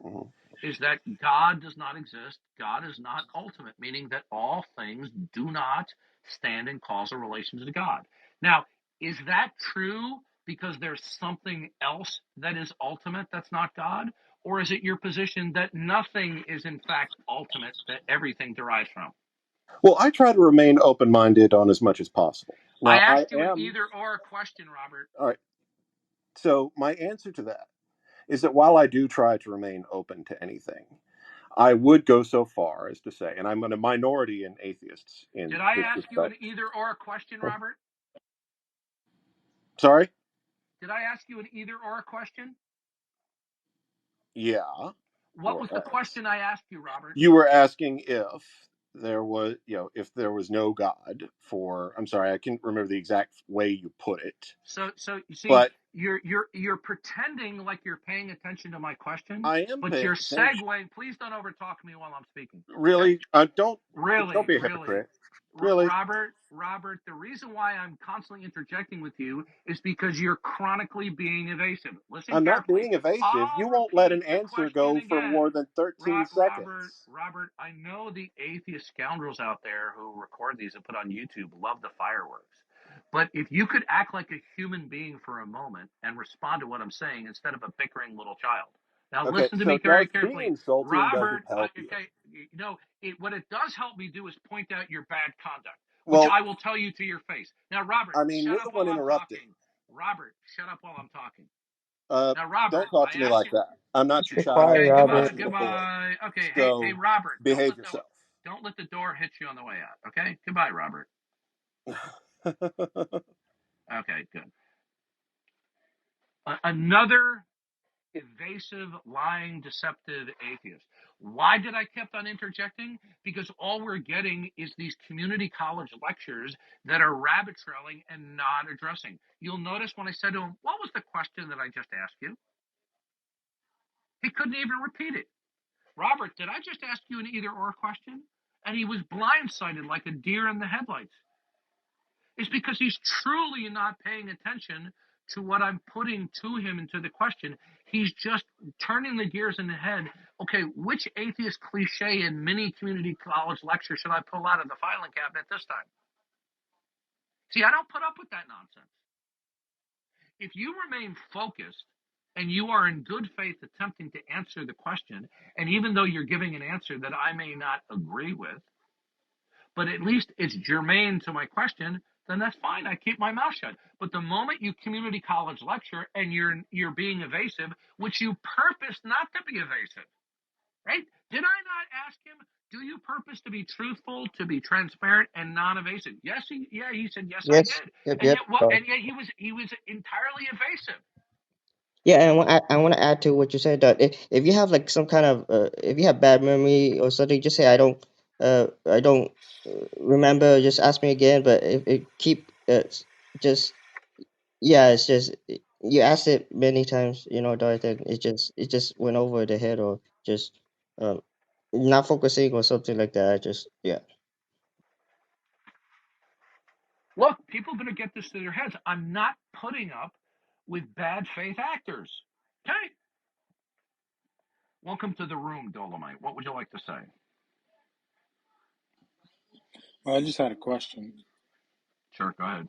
Hmm. is that God does not exist. God is not ultimate, meaning that all things do not stand in causal relations to God. Now, is that true because there's something else that is ultimate that's not God? Or is it your position that nothing is in fact ultimate, that everything derives from? Well, I try to remain open minded on as much as possible. I Now, I asked you an am. either or question, Robert. All right. So, my answer to that is that while I do try to remain open to anything, I would go so far as to say, and I'm in a minority in atheists in Did I this ask you an respect. either or question, Robert? Sorry? Did I ask you an either or question? Yeah, What more was the or less. question I asked you, Robert? You were asking if there was, if there was no God for, I'm sorry, I can't remember the exact way you put it, So you see, but you're pretending like you're paying attention to my question, I am but paying you're attention. segueing. Please don't overtalk me while I'm speaking. Okay? Really? Don't Really, be a really. hypocrite. Really? Robert, the reason why I'm constantly interjecting with you is because you're chronically being evasive. Listen I'm not carefully. being evasive. I'll You won't let repeat an the answer question go for again. more than 13 seconds. Robert, I know the atheist scoundrels out there who record these and put on YouTube love the fireworks. But if you could act like a human being for a moment and respond to what I'm saying instead of a bickering little child. Now Okay, listen to so me very Darth, being carefully. insulting doesn't Robert, help you. okay, what it does help me do is point out your bad conduct, which Well, I will tell you to your face. Now, Robert, I mean, shut you're up the while one I'm interrupting. talking. Robert, shut up while I'm talking. Uh, Now, don't Robert, talk I to me asked like you. that. I'm not your Be quiet, child. Okay, I'm Robert. not your boy. goodbye. Okay, hey, So Robert, behave yourself. don't let the door hit you on the way out. Okay, goodbye, Robert. Okay, good. Another evasive, lying, deceptive atheist. Why did I kept on interjecting? Because all we're getting is these community college lectures that are rabbit trailing and not addressing. You'll notice when I said to him, what was the question that I just asked you? He couldn't even repeat it. Robert, did I just ask you an either or question? And he was blindsided like a deer in the headlights. It's because he's truly not paying attention to what I'm putting to him into the question. He's just turning the gears in the head. Okay, which atheist cliche in mini community college lecture should I pull out of the filing cabinet this time? See, I don't put up with that nonsense. If you remain focused and you are in good faith attempting to answer the question, and even though you're giving an answer that I may not agree with, but at least it's germane to my question, then that's fine. I keep my mouth shut. But the moment you community college lecture and you're being evasive, which you purpose not to be evasive, right? Did I not ask him, do you purpose to be truthful, to be transparent, and non-evasive? Yes, he said, yes, I Yes. did. Yep. And Yep. yet, what? Darth. And yet, he was entirely evasive. Yeah, and I want to add to what you said that if you have like some kind of if you have bad memory or something, just say I don't remember. Just ask me again. But if it keep just yeah, it's just you asked it many times, Darth, and it just went over the head or just um not focusing or something like that. Yeah. Look, people better get this to their heads. I'm not putting up with bad faith actors. Okay? Welcome to the room, Dolomite. What would you like to say? Well, I just had a question. Sure, go ahead.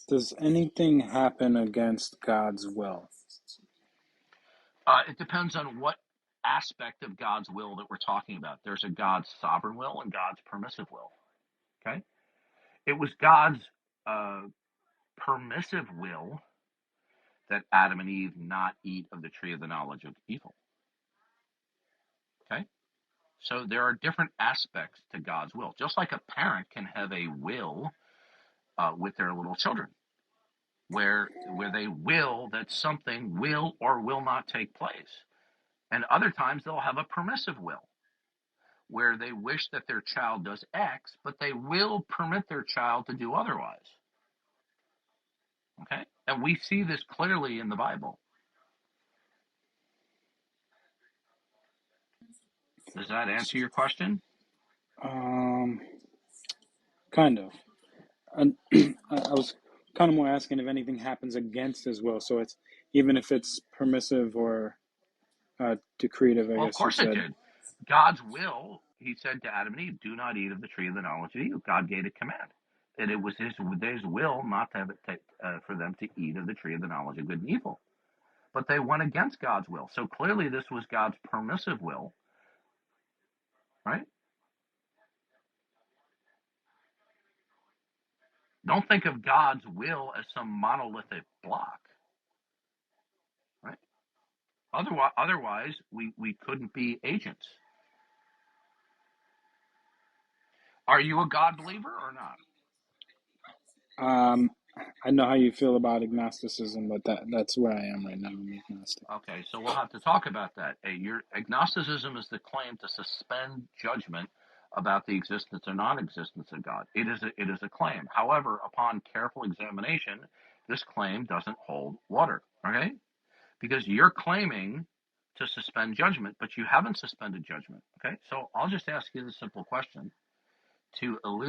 Does anything happen against God's will? It depends on what aspect of God's will that we're talking about. There's a God's sovereign will and God's permissive will. Okay? It was God's permissive will that Adam and Eve not eat of the tree of the knowledge of evil. Okay? So there are different aspects to God's will. Just like a parent can have a will with their little children, where they will that something will or will not take place. And other times they'll have a permissive will, where they wish that their child does X, but they will permit their child to do otherwise. Okay? And we see this clearly in the Bible. Does that answer your question? Kind of. And I was kind of more asking if anything happens against his will. So it's even if it's permissive or decretive, I Well, of guess you course it said. did. God's will, he said to Adam and Eve, do not eat of the tree of the knowledge of evil. God gave a command. And it was his will not to have it for them to eat of the tree of the knowledge of good and evil. But they went against God's will. So clearly this was God's permissive will, right? Don't think of God's will as some monolithic block, right? Otherwise we couldn't be agents. Are you a God believer or not? I know how you feel about agnosticism, but that's where I am right now. I'm agnostic. Okay, so we'll have to talk about that. Your agnosticism is the claim to suspend judgment about the existence or non-existence of God. It is a claim. However, upon careful examination, this claim doesn't hold water. Okay, because you're claiming to suspend judgment, but you haven't suspended judgment. Okay, so I'll just ask you the simple question to elucidate